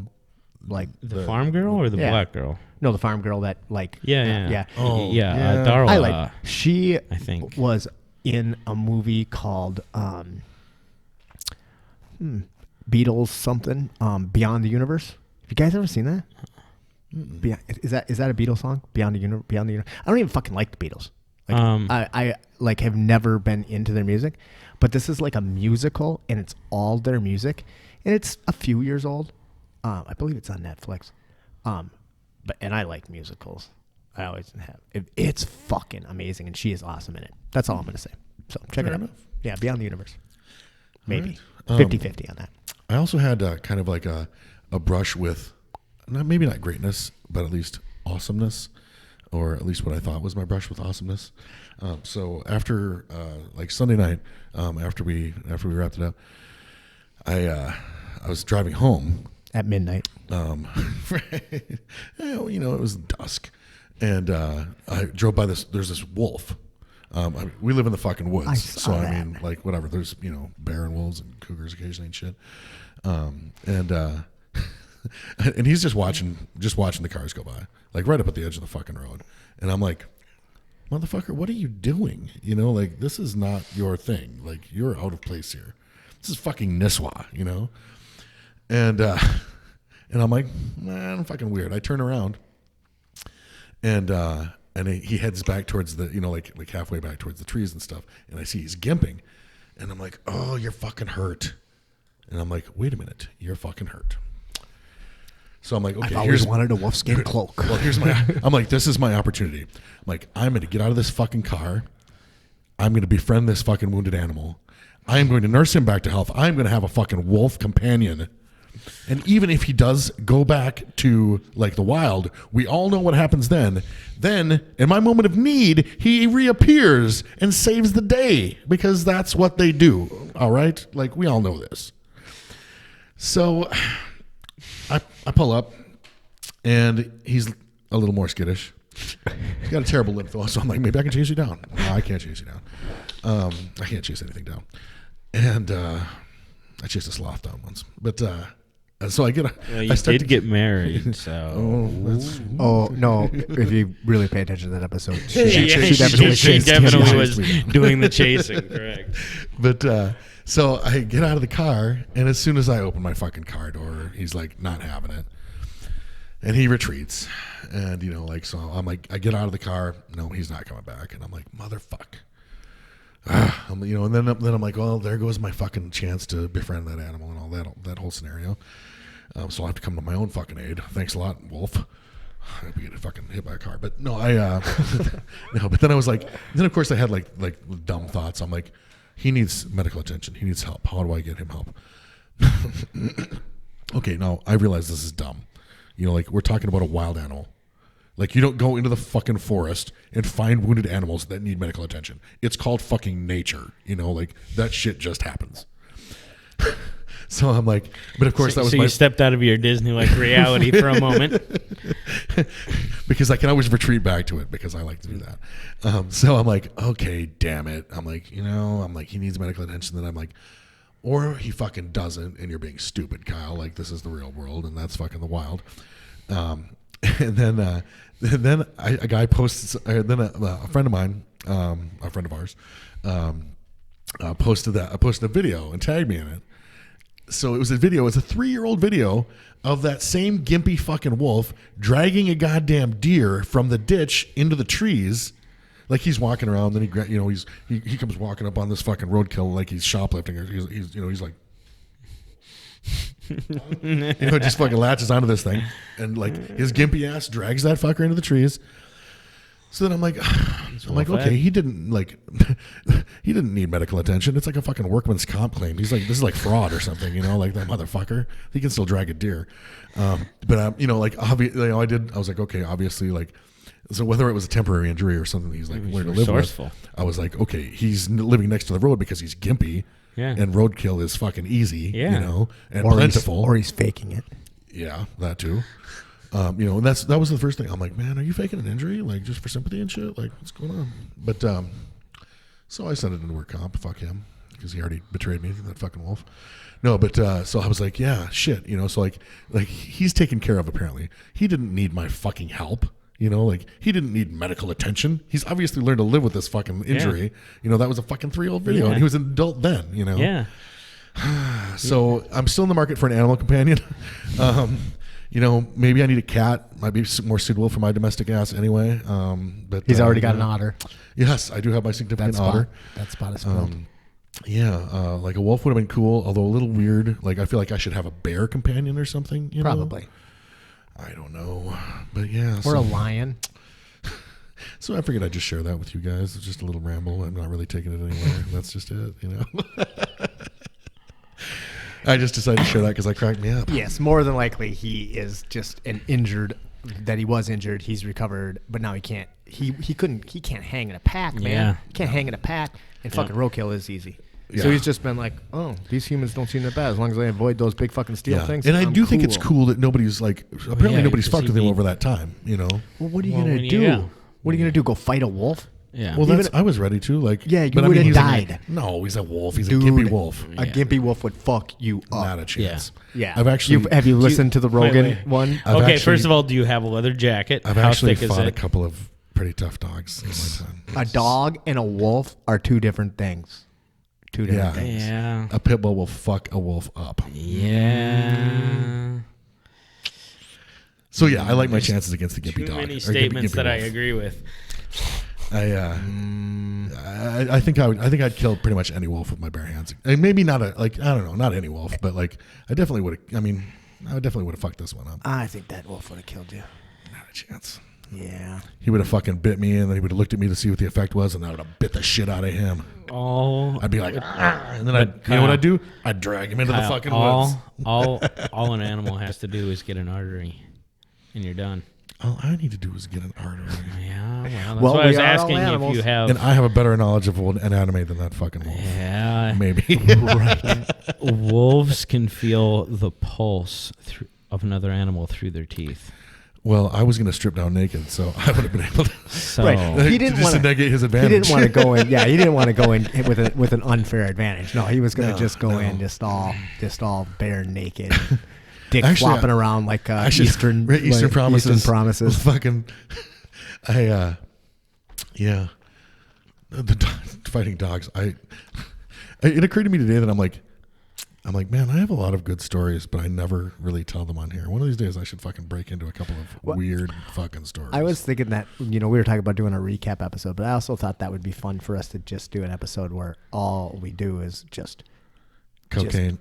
like the farm girl or the black girl? No, the farm girl that yeah. Darla. I like. She I think was in a movie called Beatles something Beyond the Universe. Have you guys ever seen that? Is that a Beatles song? Beyond the Universe. I don't even fucking like the Beatles. Like, I like have never been into their music, but this is like a musical and it's all their music, and it's a few years old. I believe it's on Netflix. And I like musicals. I always have. It's fucking amazing, and she is awesome in it. That's all I'm gonna say. So check it out. Enough. Yeah, Beyond the Universe. Maybe 50-50 on that. I also had kind of like a brush with, maybe not greatness, but at least awesomeness, or at least what I thought was my brush with awesomeness. So after like Sunday night, after we wrapped it up, I was driving home at midnight. It was dusk, and I drove by this. There's this wolf. We live in the fucking woods, so I mean, like, whatever. There's bear and wolves and cougars occasionally and shit. And he's just watching the cars go by, like right up at the edge of the fucking road. And I'm like, motherfucker, what are you doing? Like, this is not your thing. Like, you're out of place here. This is fucking Nisswa, And I'm like, man, fucking weird. I turn around, and he heads back towards the, like halfway back towards the trees and stuff. And I see he's gimping, and I'm like, oh, you're fucking hurt. And I'm like, wait a minute, you're fucking hurt. So I'm like, okay, I've always wanted a wolfskin cloak. Well, I'm like, this is my opportunity. I'm like, I'm going to get out of this fucking car. I'm going to befriend this fucking wounded animal. I am going to nurse him back to health. I'm going to have a fucking wolf companion. And even if he does go back to like the wild, we all know what happens then. Then, in my moment of need, he reappears and saves the day, because that's what they do. All right? Like, we all know this. So I pull up, and he's a little more skittish. He's got a terrible limp, though, so I'm like, maybe I can chase you down. No, I can't chase you down. I can't chase anything down. And I chased a sloth down once. But so I get you did get married, so. Oh, no. If you really pay attention to that episode, she definitely was doing the chasing, correct. But so I get out of the car, and as soon as I open my fucking car door, he's like not having it. And he retreats. And, so I'm like, I get out of the car. No, he's not coming back. And I'm like, motherfuck. And then I'm like, well, there goes my fucking chance to befriend that animal and all that whole scenario. So I'll have to come to my own fucking aid. Thanks a lot, wolf. I'd be getting fucking hit by a car. But no, no. But then I was like, then of course I had like dumb thoughts. I'm like, he needs medical attention. He needs help. How do I get him help? Okay, now I realize this is dumb. Like, we're talking about a wild animal. Like, you don't go into the fucking forest and find wounded animals that need medical attention. It's called fucking nature. Like, that shit just happens. So I'm like, but of course that was you stepped out of your Disney-like reality for a moment. Because I can always retreat back to it, because I like to do that. So I'm like, okay, damn it. I'm like, he needs medical attention. Then I'm like, or he fucking doesn't, and you're being stupid, Kyle. Like, this is the real world, and that's fucking the wild. And then a guy posts. Then a friend of mine, a friend of ours, posted a video and tagged me in it. So it was a video. It was a 3-year-old video of that same gimpy fucking wolf dragging a goddamn deer from the ditch into the trees. Like he's walking around, then he comes walking up on this fucking roadkill like he's shoplifting, or he's like, just fucking latches onto this thing, and like his gimpy ass drags that fucker into the trees. So then I'm like, okay, he didn't need medical attention. It's like a fucking workman's comp claim. He's like, this is like fraud or something, like that motherfucker. He can still drag a deer. But I was like, okay, obviously, like, so whether it was a temporary injury or something he's like learned to live with, I was like, okay, he's living next to the road because he's gimpy, and roadkill is fucking easy, and or plentiful, or he's faking it. Yeah, that too. And that was the first thing. I'm like, man, are you faking an injury, like just for sympathy and shit? Like, what's going on? But so I sent it into work comp. Fuck him, because he already betrayed me, that fucking wolf. No, but so I was like, yeah, shit, So like he's taken care of. Apparently, he didn't need my fucking help. Like he didn't need medical attention. He's obviously learned to live with this fucking injury. That was a fucking 3-year-old video, and he was an adult then. Yeah. So I'm still in the market for an animal companion. Maybe I need a cat. Might be more suitable for my domestic ass anyway. But he's already got an otter. Yes, I do have my significant otter. That spot is filled. Like a wolf would have been cool, although a little weird. Like I feel like I should have a bear companion or something. Probably. I don't know, but yeah. Or a lion. So I figured I'd just share that with you guys. It's just a little ramble. I'm not really taking it anywhere. That's just it, I just decided to share that because I cracked me up. Yes, more than likely he is just that he was injured. He's recovered, but now he can't. He can't hang in a pack, man. Yeah. Can't hang in a pack, and fucking roadkill is easy. Yeah. So he's just been like, oh, these humans don't seem that bad as long as they avoid those big fucking steel things. And I do think it's cool that nobody's like, apparently nobody's fucked with him over that time, Well, what are you going to do? What are you going to do? Go fight a wolf? Yeah. Well, I was ready to. Like, yeah, you would have died. No, he's a wolf. He's a gimpy wolf. A gimpy wolf would fuck you up. Not a chance. Yeah. I've actually. Have you listened to the Rogan one? First of all, do you have a leather jacket? I've actually fought a couple of pretty tough dogs in my time. A dog and a wolf are two different things. Two different things. Yeah. A pit bull will fuck a wolf up. Yeah. So yeah, I like my chances against the gimpy dog. Too many statements that I agree with. I think I'd kill pretty much any wolf with my bare hands. Maybe not not any wolf, but like I definitely would have. I definitely would have fucked this one up. I think that wolf would have killed you. Not a chance. Yeah. He would have fucking bit me, and then he would have looked at me to see what the effect was, and I would have bit the shit out of him. Oh. I'd be like, and then you know what I'd do? I'd drag him into the fucking woods. All an animal has to do is get an artery, and you're done. All I need to do is get an artery. Yeah, that's well, why I was we are all asking animals. if you have. And I have a better knowledge of anatomy than that fucking wolf. Yeah, maybe. Right. Wolves can feel the pulse of another animal through their teeth. Well, I was going to strip down naked, so I would have been able to. So right. He didn't want to negate his advantage. He didn't want to go in. Yeah, he didn't want to go in with an unfair advantage. No, he was going to just go in just all bare naked. Dick flopping around like Eastern Promises. Eastern Promises. Fucking, yeah. Fighting dogs. It occurred to me today that I'm like, man, I have a lot of good stories, but I never really tell them on here. One of these days, I should fucking break into a couple of weird fucking stories. I was thinking that, we were talking about doing a recap episode, but I also thought that would be fun for us to just do an episode where all we do is just cocaine.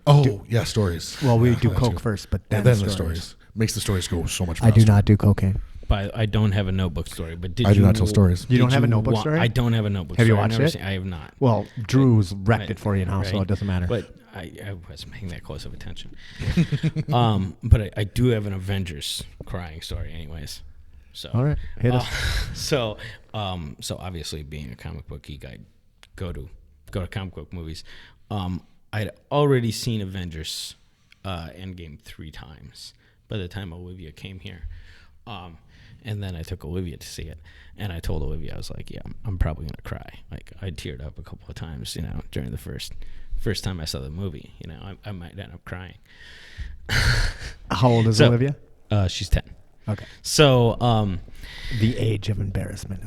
Stories. Well, we Yeah, do that coke too. first, but then the stories. Makes the stories go so much faster. I do not do cocaine. But I don't have a notebook story. But I do not tell stories. You don't have a notebook story? I don't have a notebook have story. Have you watched it? I have not. Well, Drew's wrecked it for you now, so it doesn't matter. But I wasn't paying that close of attention. But I do have an Avengers crying story anyways. So all right, hit us. So obviously being a comic book geek, I go to comic book movies. I'd already seen Avengers Endgame 3 times by the time Olivia came here. And then I took Olivia to see it, and I told Olivia, I was like, yeah, I'm probably going to cry. Like, I teared up a couple of times, during the first time I saw the movie. I might end up crying. How old is Olivia? She's 10. Okay. So, the age of embarrassment.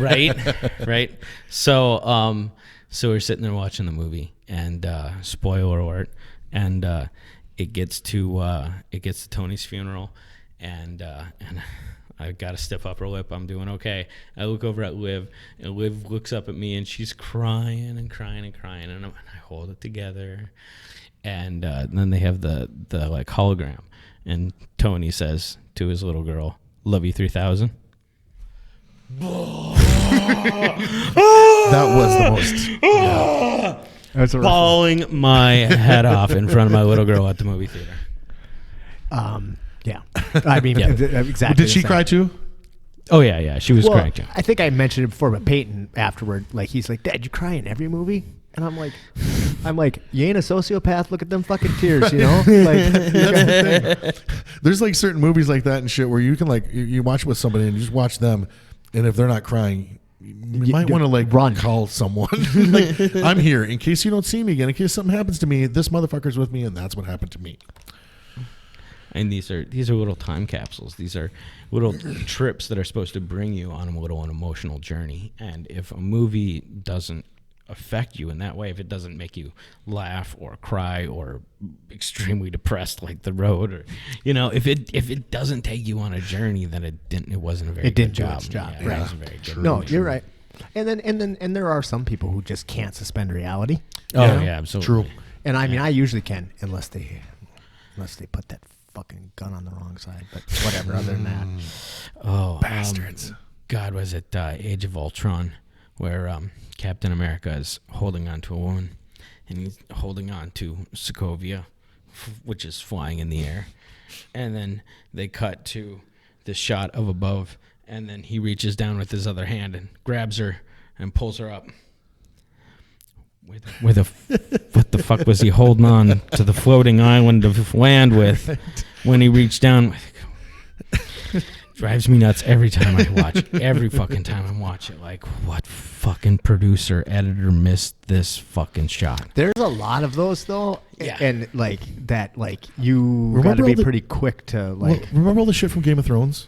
right. So we're sitting there watching the movie, and spoiler alert, and it gets to Tony's funeral, and I got a stiff upper lip. I'm doing okay. I look over at Liv, and Liv looks up at me, and she's crying and crying and crying, and I hold it together. And then they have the like hologram, and Tony says to his little girl, "Love you 3000." That was the most. Yeah. That's a rough Bawling my head off in front of my little girl at the movie theater. Yeah. I mean, Yeah. exactly. Did she cry too? Oh yeah, she was Well, crying too. I think I mentioned it before, but Peyton afterward, like, he's like, "Dad, you cry in every movie?" And I'm like, you ain't a sociopath. Look at them fucking tears, you know? Like, That's the thing. There's like certain movies like that and shit where you can like you watch with somebody and you just watch them, and if they're not crying, you might want to like run. call someone. Like, I'm here in case you don't see me again. In case something happens to me, this motherfucker's with me, and that's what happened to me. And these are little time capsules. These are little trips that are supposed to bring you on an emotional journey. And if a movie doesn't affect you in that way, if it doesn't make you laugh or cry or extremely depressed like The Road, or if it doesn't take you on a journey, then it wasn't a very good job. do its job. Yeah, Right. It wasn't very good. no, you're right. And then there are some people who just can't suspend reality. Oh Yeah. yeah, absolutely. True. And I mean, I usually can, unless they put that fucking gun on the wrong side. But whatever. Other than that, Oh, Bastards. God, was it Age of Ultron, where Captain America is holding on to a woman, and he's holding on to Sokovia, which is flying in the air. And then they cut to this shot of above, and then he reaches down with his other hand and grabs her and pulls her up. What the fuck was he holding on to the floating island of land with when he reached down? Drives me nuts every time I watch it. Every fucking time I watch it. Like, what fucking producer, editor missed this fucking shot? there's a lot of those though. Yeah. And like that, like you got Remember to be all the- pretty quick to like. Remember all the shit from Game of Thrones?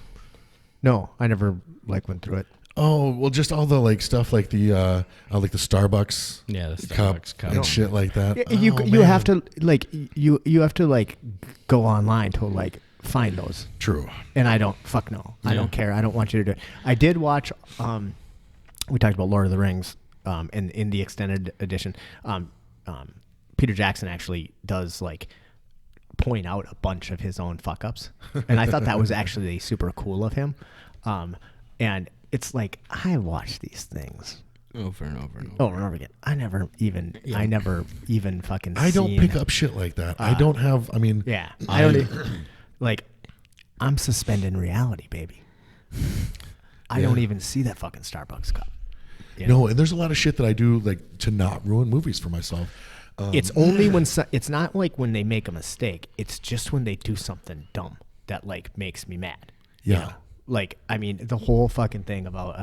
No, I never like went through it. Oh well, just all the like stuff like the Starbucks Yeah, the cup Starbucks cup. and shit like that. You Oh, you man. have to like you have to like go online to like find those. True. And I don't I Yeah. don't care. I don't want you to do it. I did watch we talked about Lord of the Rings in the extended edition. Peter Jackson actually does like point out a bunch of his own fuck ups. And I thought that was actually super cool of him. And it's like I watch these things Over and over and over. over and over again. I never even fucking I don't seen- pick up shit like that. I don't have. I mean, Yeah. I don't like I'm suspending reality, baby. I don't even see that fucking Starbucks cup. You know? no. And there's a lot of shit that I do like to not ruin movies for myself. It's only when it's not like when they make a mistake. It's just when they do something dumb that like makes me mad. you Yeah. know? Like I mean, the whole fucking thing about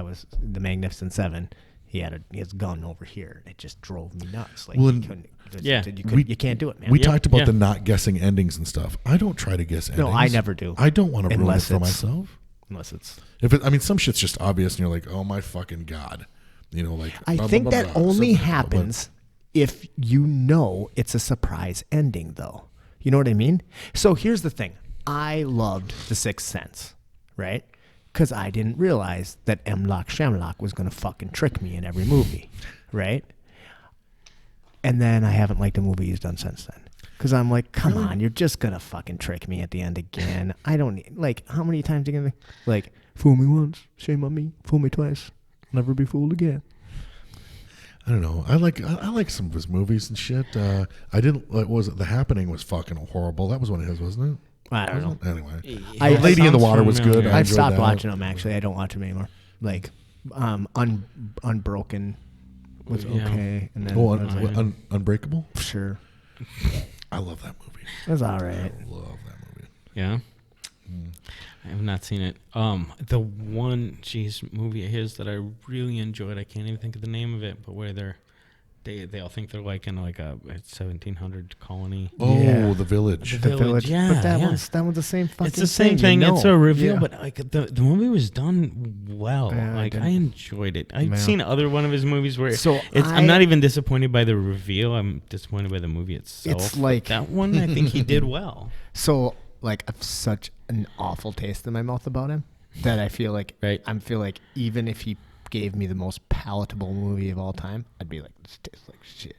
the Magnificent Seven. He had his gun over here. It just drove me nuts. Like Well, you couldn't, yeah. you can't do it, man. We Yep, talked about yeah. the not guessing endings and stuff. I don't try to guess endings. No, I never do. I don't want to ruin it Unless for it's- myself. Unless it's. I mean, some shit's just obvious, and you're like, oh my fucking god, like. I blah, think blah, blah, that blah. only So- happens if you know it's a surprise ending, though. You know what I mean? So here's the thing. I loved The Sixth Sense, right? Because I didn't realize that M. Lock Shamlock was going to fucking trick me in every movie, right? And then I haven't liked a movie he's done since then. Because I'm like, come on, you're just going to fucking trick me at the end again. I don't need, like, how many times are you going to, like, fool me once, shame on me, fool me twice, never be fooled again. I don't know. I like some of his movies and shit. I didn't. Like, was it The Happening was fucking horrible? That was one of his, wasn't it? I don't know. Anyway, I- Lady in the Sounds Water was familiar. good. I I've enjoyed stopped that. watching them, actually. I don't watch them anymore. Like, Unbroken was Yeah. okay. And then Oh, what was it? Unbreakable. Sure. I love that movie. It was all right. Love that movie. Yeah. I have not seen it. The one movie of his that I really enjoyed, I can't even think of the name of it, but where they're they all think they're like in like a 1700 colony. Oh, Yeah. the village. The village. Yeah, but that yeah. one's the same fucking It's the same thing. you know. It's a reveal, Yeah. but like the movie was done well. Yeah, I like didn't- I enjoyed it. I've Yeah. seen other one of his movies where So I'm not even disappointed by the reveal. I'm disappointed by the movie itself. It's like- that one. I think he did well. So like I have such an awful taste in my mouth about him that I feel like Right. I feel like even if he gave me the most palatable movie of all time, I'd be like, this tastes like shit.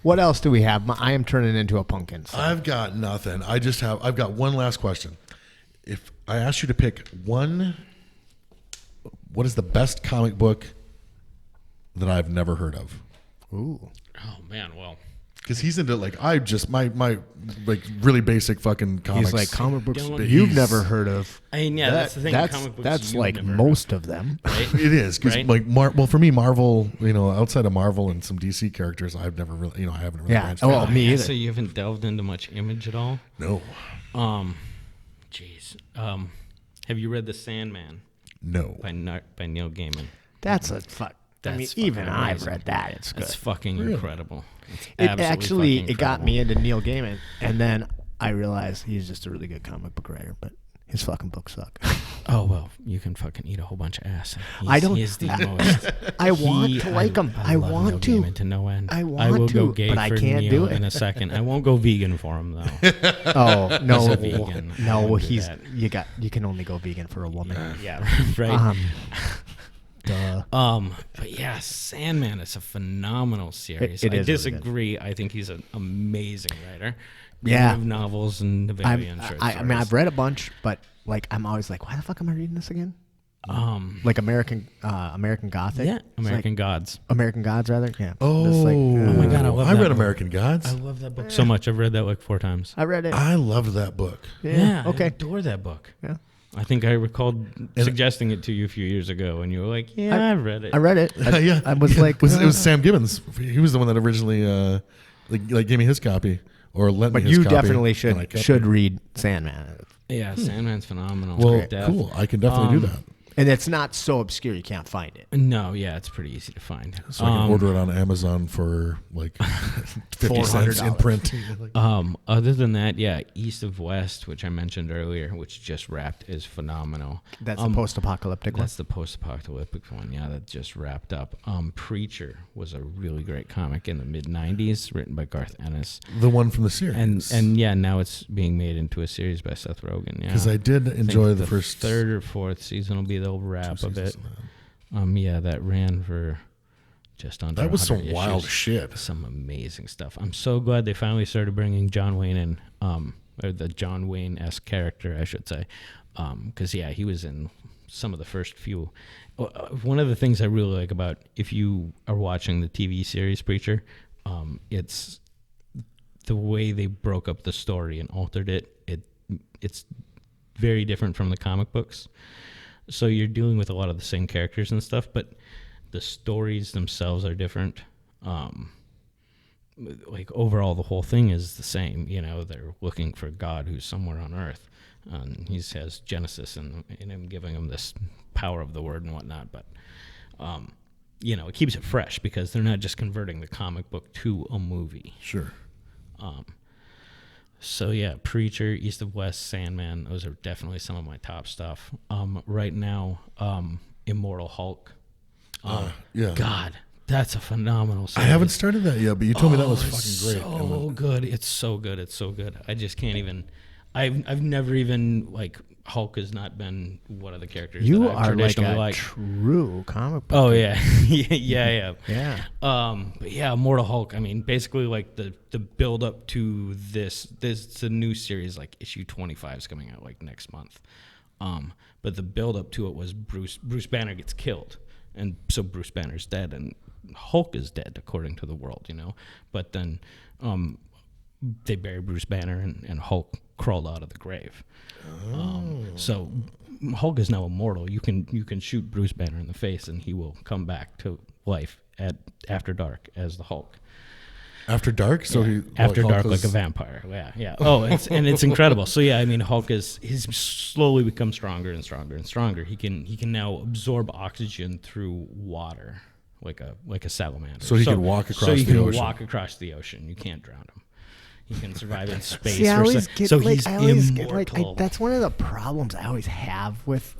What else do we have? I am turning into a pumpkin. So. I've got nothing. I've got one last question. If I asked you to pick one, what is the best comic book that I've never heard of? Ooh. Oh man, well, Because he's into my like really basic fucking comics. He's like comic books Don't- that you've he's- never heard of. I mean, yeah, that's the thing. Comic books That's you've like never heard most of them. right? It is because Right? like well for me Marvel, outside of Marvel and some DC characters, I've never really I haven't really Yeah. branched Oh, out. me Yeah, either. so you haven't delved into much Image at all? No, Jeez. Have you read The Sandman no. by Neil Gaiman? That's a fuck. I mean, That's even fucking I've amazing. read that. It's good. It's fucking incredible. It's It absolutely actually fucking it got incredible. me into Neil Gaiman, and then I realized he's just a really good comic book writer, but his fucking books suck. Oh well, you can fucking eat a whole bunch of ass. I don't- He's the most. I want to like him. I love want Neil to. Gaiman to no end. I want will go to, gay but I for can't Neil do it. in a second. I won't go vegan for him though. Oh no, He's a vegan. I no, won't do he's that. you can only go vegan for a woman. Yeah, right. Duh. But yeah, Sandman is a phenomenal series. It I is really good. disagree. I think he's an amazing writer. Yeah. Of novels and the I variant short mean, stories. I've read a bunch, but like I'm always like, why the fuck am I reading this again? Like American Gothic. Yeah, It's American like Gods. American Gods rather. Yeah. Oh, Just like, my God, I love I that read book. American Gods. I love that book so much. I've read that like 4 times. I read it. I loved that book. Yeah. I Okay. adore that book. Yeah. I think I recalled suggesting it to you a few years ago, and you were like, "Yeah, I read it." I read it. Yeah, I was yeah. like, it was Sam Gibbons. He was the one that originally like gave me his copy or lent but me his you copy. definitely and I kept should it. read Sandman. Yeah, Sandman's phenomenal. Well, Death. cool. I can definitely do that. And it's not so obscure you can't find it. No, yeah, it's pretty easy to find. So I can order it on Amazon for like 50 cents in $400. print. Other than that, yeah, East of West, which I mentioned earlier, which just wrapped, is phenomenal. That's the post-apocalyptic one. That's the post-apocalyptic one, yeah, that just wrapped up. Preacher was a really great comic in the mid-'90s, written by Garth Ennis. The one from the series. And yeah, now it's being made into a series by Seth Rogen. Yeah, Because I did I think enjoy the first 3rd or 4th season will be the wrap of it. seasons. Yeah, that ran for just under. That was some 100 wild issues. shit. Some amazing stuff. I'm so glad they finally started bringing John Wayne in, or the John Wayne-esque character, I should say, because yeah, he was in some of the first few. One of the things I really like about, if you are watching the TV series Preacher, it's the way they broke up the story and altered it. It's very different from the comic books. So you're dealing with a lot of the same characters and stuff, but the stories themselves are different. Like overall, the whole thing is the same. They're looking for God who's somewhere on Earth, and he has Genesis and him giving them this power of the word and whatnot. But it keeps it fresh because they're not just converting the comic book to a movie. Sure. So yeah, Preacher, East of West, Sandman, those are definitely some of my top stuff. Right now, Immortal Hulk. Yeah. God, that's a phenomenal series. I haven't started that yet, but you told me that was fucking great. So good. It's so good. It's so good. I just can't even. I've never even Hulk has not been one of the characters You that I've are like traditionally a liked. true comic book. Oh yeah, yeah. Yeah. But yeah, Immortal Hulk. I mean, basically, like the build up to this the new series, like issue 25 is coming out like next month. But the build up to it was Bruce Banner gets killed, and so Bruce Banner's dead, and Hulk is dead according to the world, But then they bury Bruce Banner, and Hulk crawled out of the grave. So Hulk is now immortal. You can shoot Bruce Banner in the face, and he will come back to life after dark as the Hulk. After dark, so he After Hulk dark, like is- a vampire. Yeah. Oh, it's incredible. So yeah, I mean, Hulk he's slowly become stronger and stronger and stronger. He can now absorb oxygen through water, like a salamander. So he can walk across So you the can ocean. walk across the ocean. You can't drown him. He can survive in space. See, I always get, so like, he's I always get, immortal. like, that's one of the problems I always have with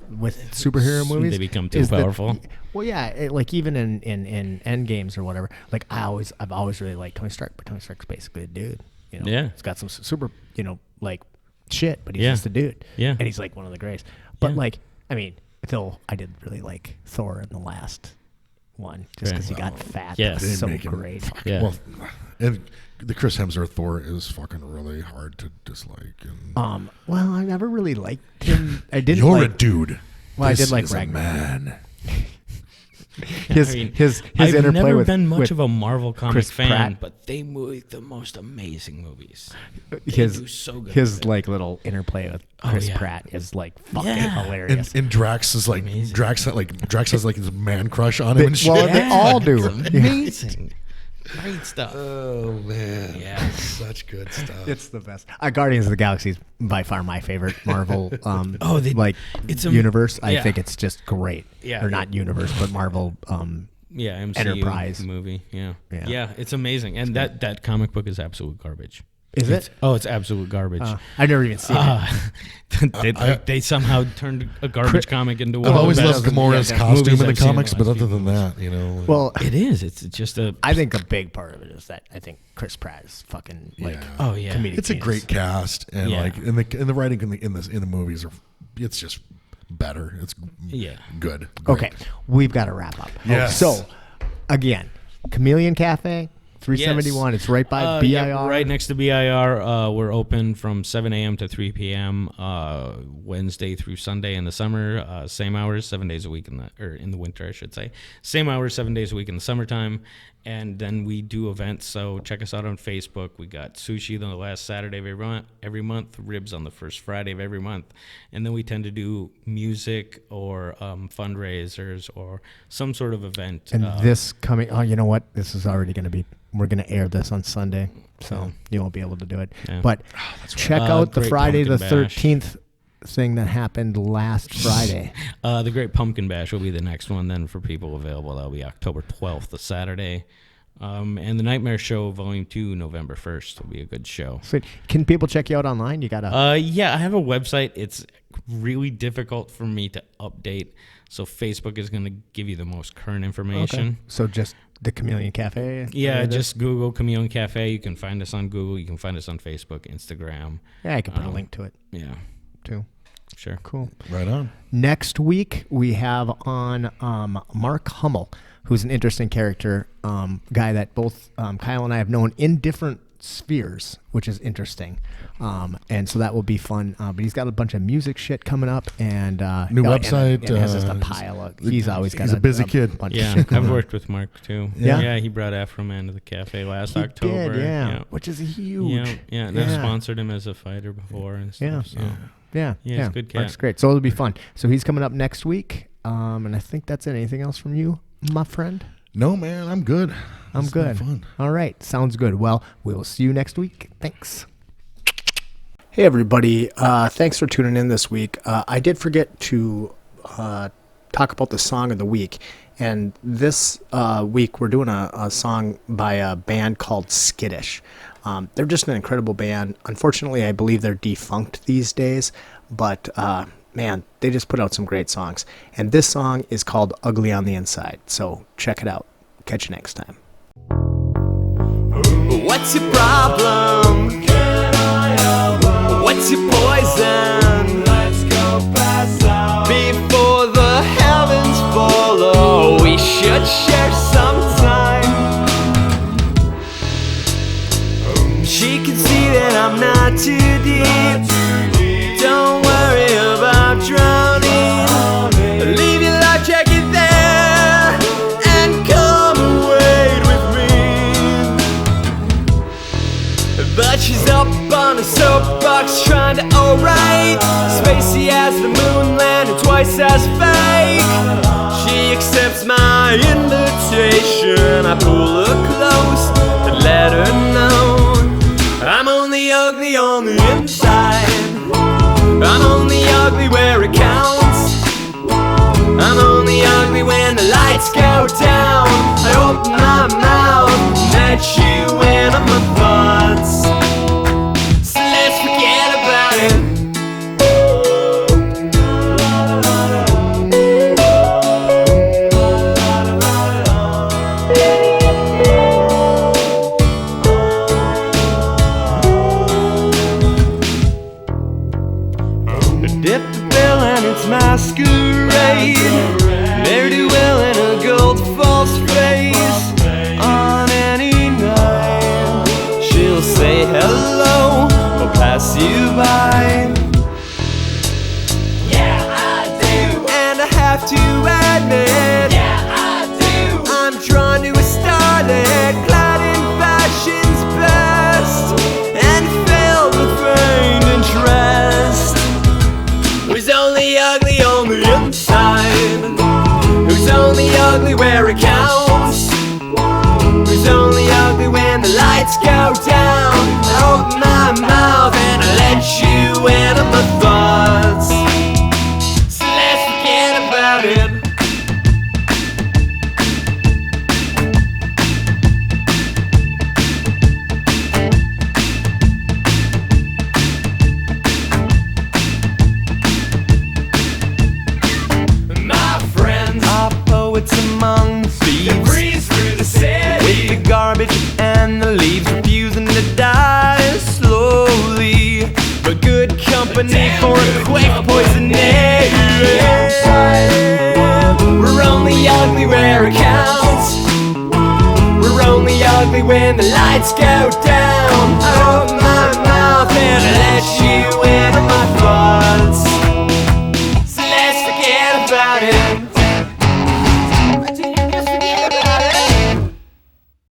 superhero movies. They become too is that- powerful. well, yeah, like even in end games or whatever. Like I've always really liked Tony Stark, but Tony Stark's basically a dude. You know, Yeah. he's got some super, like shit, but he's Yeah. just a dude. Yeah. and he's like one of the greatest. But Yeah. like, I mean, though I did really like Thor in the last one, just because he got fat. Yeah. That They was so make him great. Yeah. Well, and the Chris Hemsworth Thor is fucking really hard to dislike. And Well, I never really liked him. I didn't. you're like, a dude. Well, I This did like is a Ragnarok. man. His I mean, his I've interplay never with been much with of a Marvel comic Chris fan, Pratt. but they make the most amazing movies. his do so good his with it. like little interplay with Chris yeah. Pratt is like fucking Yeah. hilarious. And Drax is like Drax has like his man crush on him and shit. well, they all do. It's amazing. Great stuff. Oh man, Yeah. such good stuff. It's the best. Guardians of the Galaxy is by far my favorite Marvel. it's a- universe. I yeah. think it's just great. Yeah. or not universe, but Marvel. Yeah, MCU Enterprise. movie. Yeah. Yeah. Yeah, it's amazing. And that comic book is absolute garbage. Is it? It's absolute garbage. I've never even seen it. They somehow turned a garbage comic into one I've of always the loved best Gamora's yeah, costume movies in the I've seen in comics, the but last other few than that, you know. Well, It is. It's just a. I think a big part of it is that I think Chris Pratt is fucking like Yeah. Oh yeah. comedic. it's a genius. great cast, and Yeah. like in the writing in the movies it's just better. It's Yeah. good. Okay, Great. we've got to wrap up. Yes. So, again, Chameleon Cafe, 371. It's right by BIR. Yeah, right next to BIR. We're open from 7 a.m. to 3 p.m. Wednesday through Sunday in the summer. Same hours, 7 days a week in the winter, I should say. Same hours, 7 days a week in the summertime. And then we do events. So check us out on Facebook. We got sushi the last Saturday of every month, ribs on the first Friday of every month. And then we tend to do music or fundraisers or some sort of event. And this coming, you know what? This is already going to be, we're going to air this on Sunday, so you won't be able to do it. Yeah. But check out the Great Friday the Pumpkin Bash. 13th thing that happened last Friday. The Great Pumpkin Bash will be the next one then for people available. That'll be October 12th, the Saturday. And the Nightmare Show Volume 2, November 1st will be a good show. Sweet. Can people check you out online? You got to... Yeah, I have a website. It's really difficult for me to update. So Facebook is going to give you the most current information. So just the Chameleon Cafe? Yeah, just Google Chameleon Cafe. You can find us on Google. You can find us on Facebook, Instagram. Yeah, I can put a link to it, Yeah, too. sure. Cool. Right on. Next week, we have on Mark Hummel, who's an interesting character, guy that both Kyle and I have known in different spheres, which is interesting. And so that will be fun. But he's got a bunch of music shit coming up and New website, And has just a pile of. He's always got he's a busy kid. Bunch Yeah, of shit going I've on. worked with Mark too. Yeah? Yeah, he brought Afro Man to the cafe last He October. did, yeah, which is huge. Yeah, and I've sponsored him as a fighter before and stuff. Yeah. So. Yeah, Yeah, he's a good cat. Mark's great. So it'll be fun. So he's coming up next week. And I think that's it. Anything else from you, my friend? No, man, I'm good. I'm It's been good. Fun. All right. Sounds good. Well, we will see you next week. Thanks. Hey, everybody. Thanks for tuning in this week. I did forget to talk about the song of the week. And this week, we're doing a song by a band called Skittish. They're just an incredible band. Unfortunately, I believe they're defunct these days. But, man, they just put out some great songs. And this song is called Ugly on the Inside. So check it out. Catch you next time. What's your problem? What's your poison? Let's go pass out before the heavens fall. Oh, we should share some time. She can see that I'm not too deep. Don't worry about drowning. Leave your life jacket there and come wade with me. But she's up on a soapbox trying to alright. Spacey as the moon landing twice as fake. She accepts my my invitation. I pull her close and let her know I'm only ugly on the inside. I'm only ugly where it counts. I'm only ugly when the lights go down. I open my mouth and let you in on my thoughts. So let's forget about it. Dip the bell and it's masquerade. Ne'er-do-well in a gold false face. On any night she'll say hello or pass you by. Yeah, I do. And I have to admit, yeah, I do. I'm drawn to a starlet clad in fashion's best and filled with feigned interest. Who's only ugly on the inside? Who's only ugly where it counts? Who's only ugly when the lights go down? I open my mouth and I let you in on my thoughts. So let's forget about it. Poets among thieves, they breeze through the city with the garbage and the leaves, refusing to die slowly. But good company for a quick poisoning. We're only ugly where it counts. We're only ugly when the lights go down. I open my mouth and I let you in.